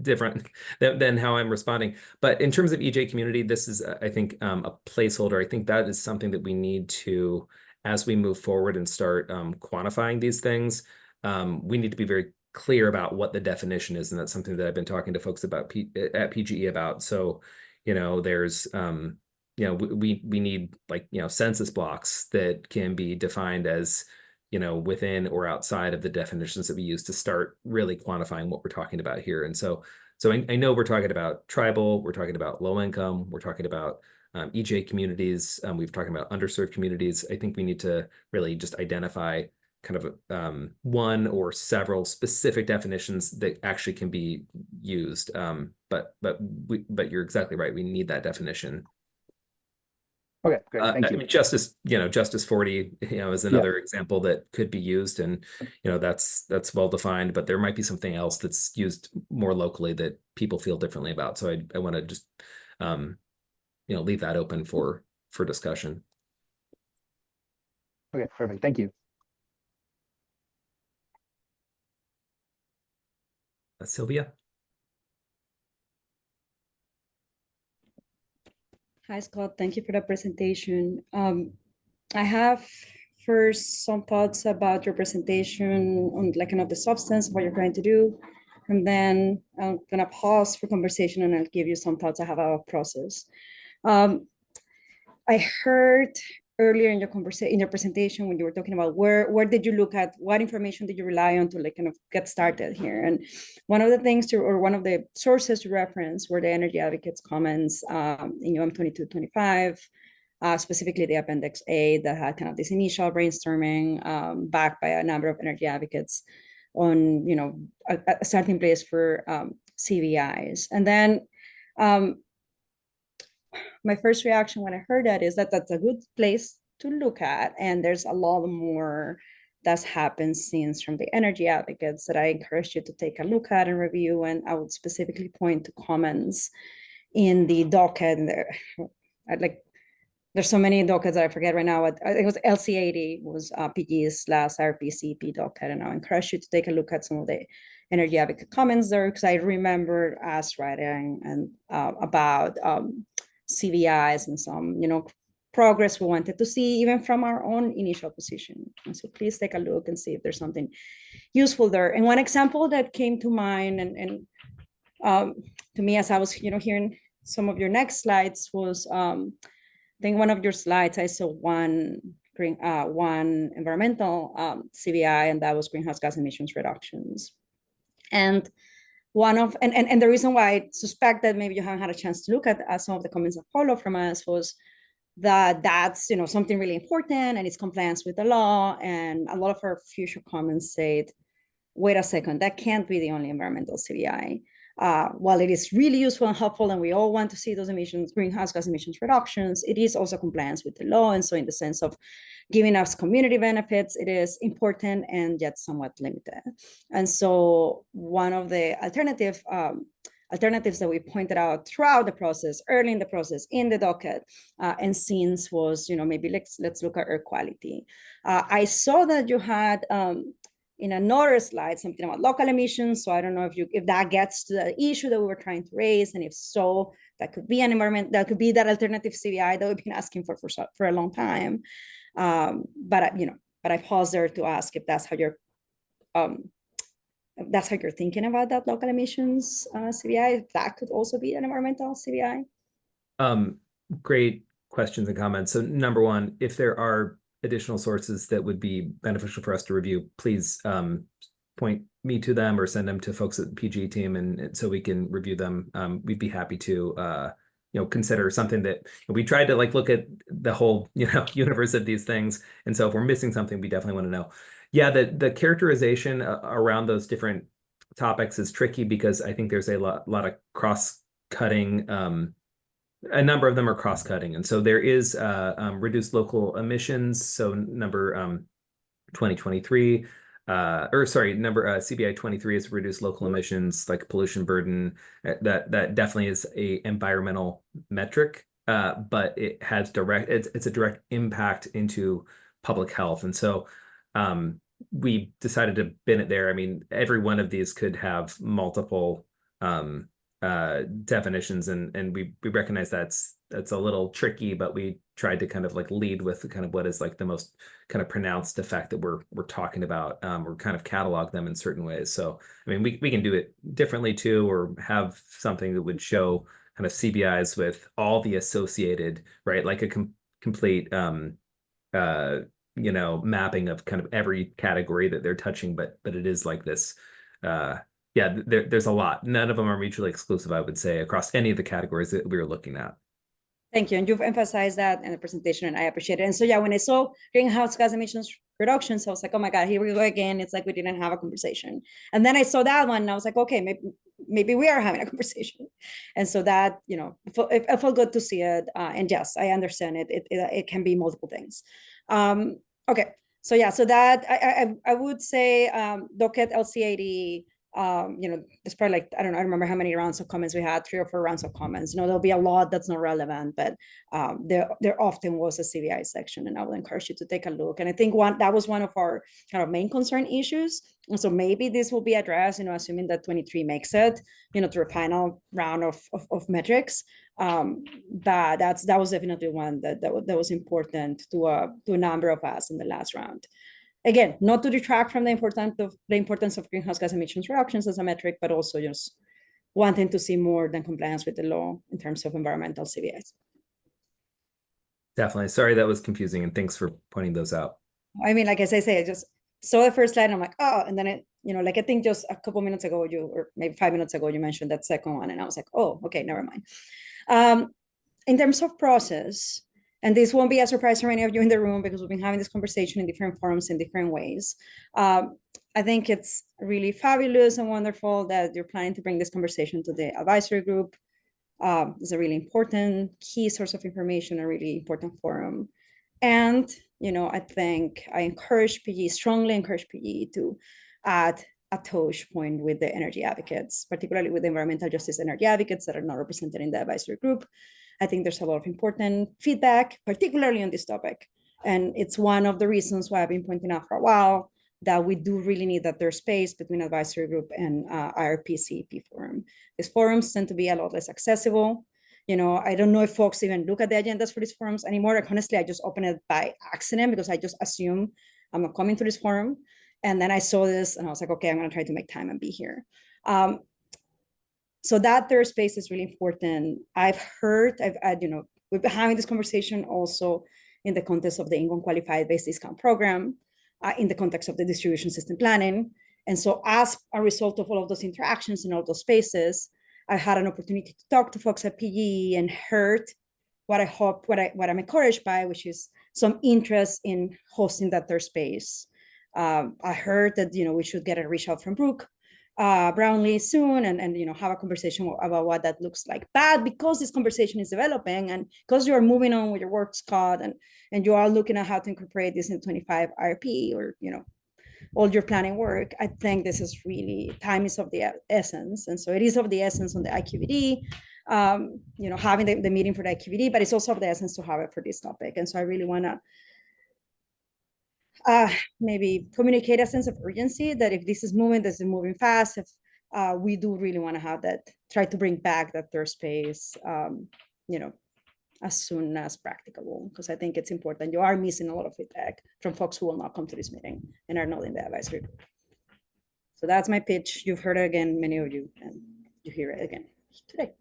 different than how I'm responding. But in terms of EJ community, this is, I think, a placeholder. I think that is something that we need to, as we move forward and start quantifying these things, we need to be very clear about what the definition is. And that's something that I've been talking to folks about at PGE about. So, there's, we need census blocks that can be defined as, within or outside of the definitions that we use to start really quantifying what we're talking about here. And so I know we're talking about tribal, we're talking about low income, we're talking about EJ communities, we've talking about underserved communities. I think we need to really just identify kind of one or several specific definitions that actually can be used. But you're exactly right. We need that definition. Okay, great. Thank you. Justice 40, is another example that could be used, and that's well defined. But there might be something else that's used more locally that people feel differently about. So I want to just leave that open for discussion. Okay, perfect. Thank you. Sylvia? Hi, Scott. Thank you for the presentation. I have first some thoughts about your presentation on like kind of the substance, what you're trying to do. And then I'm gonna pause for conversation and I'll give you some thoughts I have about process. I heard earlier in your presentation when you were talking about where did you look at, what information did you rely on to like kind of get started here? And one of the things or one of the sources to reference were the Energy Advocates comments in UM 2225, specifically the Appendix A that had kind of this initial brainstorming backed by a number of energy advocates on, you know, a starting place for CVIs. And then my first reaction when I heard that is that that's a good place to look at. And there's a lot more that's happened since from the energy advocates that I encourage you to take a look at and review. And I would specifically point to comments in the docket. And there's so many dockets that I forget right now. I think it was LC80 was PG's last IRP CEP docket. And I encourage you to take a look at some of the energy advocate comments there, because I remember us writing and about CVIs and some, you know, progress we wanted to see even from our own initial position. And so please take a look and see if there's something useful there. And one example that came to mind and to me as I was, you know, hearing some of your next slides was, I think one of your slides, I saw one environmental CVI, and that was greenhouse gas emissions reductions. And and the reason why I suspect that maybe you haven't had a chance to look at some of the comments that follow from us was that that's, you know, something really important and it's compliance with the law. And a lot of our future comments said, wait a second, that can't be the only environmental CVI. While it is really useful and helpful, and we all want to see those emissions, greenhouse gas emissions reductions, it is also compliance with the law. And so in the sense of giving us community benefits, it is important and yet somewhat limited. And so one of the alternatives that we pointed out throughout the process, early in the process, in the docket, and since was, you know, maybe let's look at air quality. I saw that you had in another slide something about local emissions. So I don't know if that gets to the issue that we were trying to raise, and if so, that could be an environment, that could be that alternative CVI that we've been asking for a long time. But I pause there to ask if that's how you're thinking about that local emissions CVI. If that could also be an environmental CVI. Great questions and comments. So number one, if there are additional sources that would be beneficial for us to review, please point me to them or send them to folks at the PG team, and so we can review them. We'd be happy to consider something that we tried to look at the whole universe of these things, and so if we're missing something, we definitely want to know. Yeah, the characterization around those different topics is tricky because I think there's a lot of cross-cutting. A number of them are cross-cutting. And so there is reduced local emissions. So number 2023, CBI 23 is reduced local emissions, like pollution burden. That definitely is a environmental metric, but it has it's a direct impact into public health. And so we decided to bin it there. I mean, every one of these could have multiple definitions, and we recognize that's a little tricky, but we tried to kind of lead with kind of what is the most kind of pronounced effect that we're talking about, or kind of catalog them in certain ways. So I mean, we can do it differently too, or have something that would show kind of CBIs with all the associated, right, like a complete mapping of kind of every category that they're touching, but it is like this. Yeah, there's a lot. None of them are mutually exclusive, I would say, across any of the categories that we were looking at. Thank you. And you've emphasized that in the presentation, and I appreciate it. And so, yeah, when I saw greenhouse gas emissions reductions, I was like, oh my God, here we go again. It's like we didn't have a conversation. And then I saw that one, and I was like, okay, maybe we are having a conversation. And so that, it felt good to see it. And yes, I understand it can be multiple things. Okay. So yeah, so that I would say docket LC80 there's probably like, I don't know, I remember how many rounds of comments we had, 3 or 4 rounds of comments. There'll be a lot that's not relevant, but there often was a CVI section, and I would encourage you to take a look. And I think that was one of our kind of main concern issues. And so maybe this will be addressed, assuming that 23 makes it, to the final round of metrics. But that was definitely one that was important to a number of us in the last round. Again, not to detract from the importance of greenhouse gas emissions reductions as a metric, but also just wanting to see more than compliance with the law in terms of environmental CVIs. Definitely. Sorry that was confusing, and thanks for pointing those out. I mean, like as I say, I just saw the first slide and I'm like, oh, and then like I think just a couple minutes ago, or maybe 5 minutes ago, you mentioned that second one, and I was like, oh, okay, never mind. In terms of process, and this won't be a surprise for any of you in the room because we've been having this conversation in different forums in different ways. I think it's really fabulous and wonderful that you're planning to bring this conversation to the advisory group. It's a really important key source of information, a really important forum. And, I think I strongly encourage PG to add a touch point with the energy advocates, particularly with the environmental justice energy advocates that are not represented in the advisory group. I think there's a lot of important feedback, particularly on this topic. And it's one of the reasons why I've been pointing out for a while that we do really need that there's space between advisory group and IRP CEP forum. These forums tend to be a lot less accessible. I don't know if folks even look at the agendas for these forums anymore. Like, honestly, I just opened it by accident because I just assume I'm not coming to this forum. And then I saw this and I was like, okay, I'm going to try to make time and be here. So that third space is really important. We've been having this conversation also in the context of the income qualified base discount program, in the context of the distribution system planning. And so as a result of all of those interactions in all those spaces, I had an opportunity to talk to folks at PGE and heard what I'm encouraged by, which is some interest in hosting that third space. I heard that, we should get a reach out from Brooke Brownlee soon and have a conversation about what that looks like. But because this conversation is developing and because you're moving on with your work, Scott, and you are looking at how to incorporate this in 25 IRP or, all your planning work, I think this is really, time is of the essence. And so it is of the essence on the IQVD, having the meeting for the IQVD, but it's also of the essence to have it for this topic. And so I really want to maybe communicate a sense of urgency that if this is moving fast, if we do really want to have that, try to bring back that third space, as soon as practicable, because I think it's important. You are missing a lot of feedback from folks who will not come to this meeting and are not in the advisory group. So that's my pitch. You've heard it again, many of you, and you hear it again today.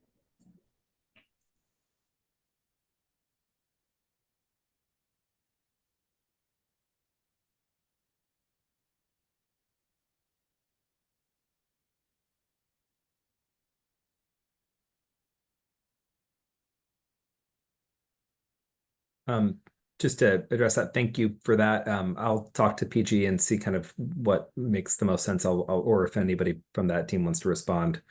Just to address that, thank you for that. I'll talk to PG and see kind of what makes the most sense. Or if anybody from that team wants to respond.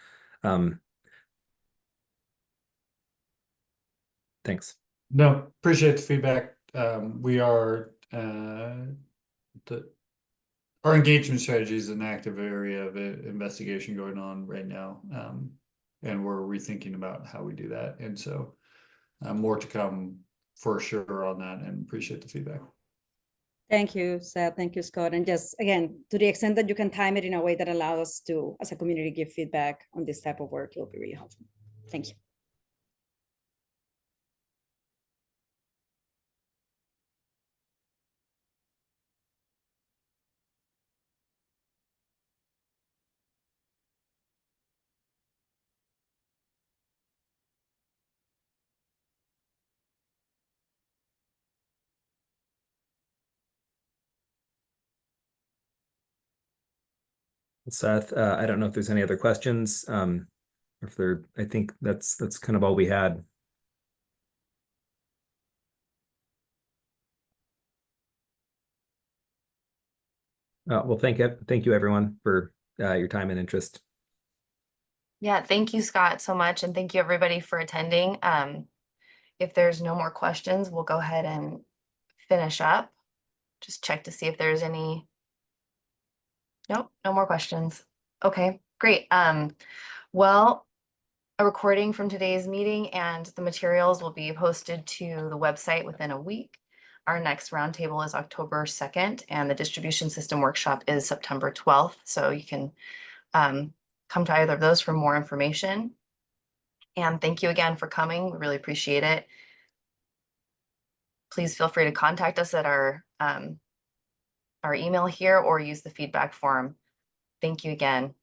Thanks. No, appreciate the feedback. Our engagement strategy is an active area of investigation going on right now. And we're rethinking about how we do that. And so more to come for sure on that, and appreciate the feedback. Thank you, Seth. Thank you, Scott. And just again, to the extent that you can time it in a way that allows us to, as a community, give feedback on this type of work, it will be really helpful. Thank you. Seth, I don't know if there's any other questions. I think that's kind of all we had. Well, thank you everyone for your time and interest. Yeah, thank you, Scott, so much. And thank you everybody for attending. If there's no more questions, we'll go ahead and finish up. Just check to see if there's any. Nope, no more questions. Okay. Great. Well, a recording from today's meeting and the materials will be posted to the website within a week. Our next roundtable is October 2nd, and the distribution system workshop is September 12th. So you can come to either of those for more information. And thank you again for coming. We really appreciate it. Please feel free to contact us at our email here or use the feedback form. Thank you again.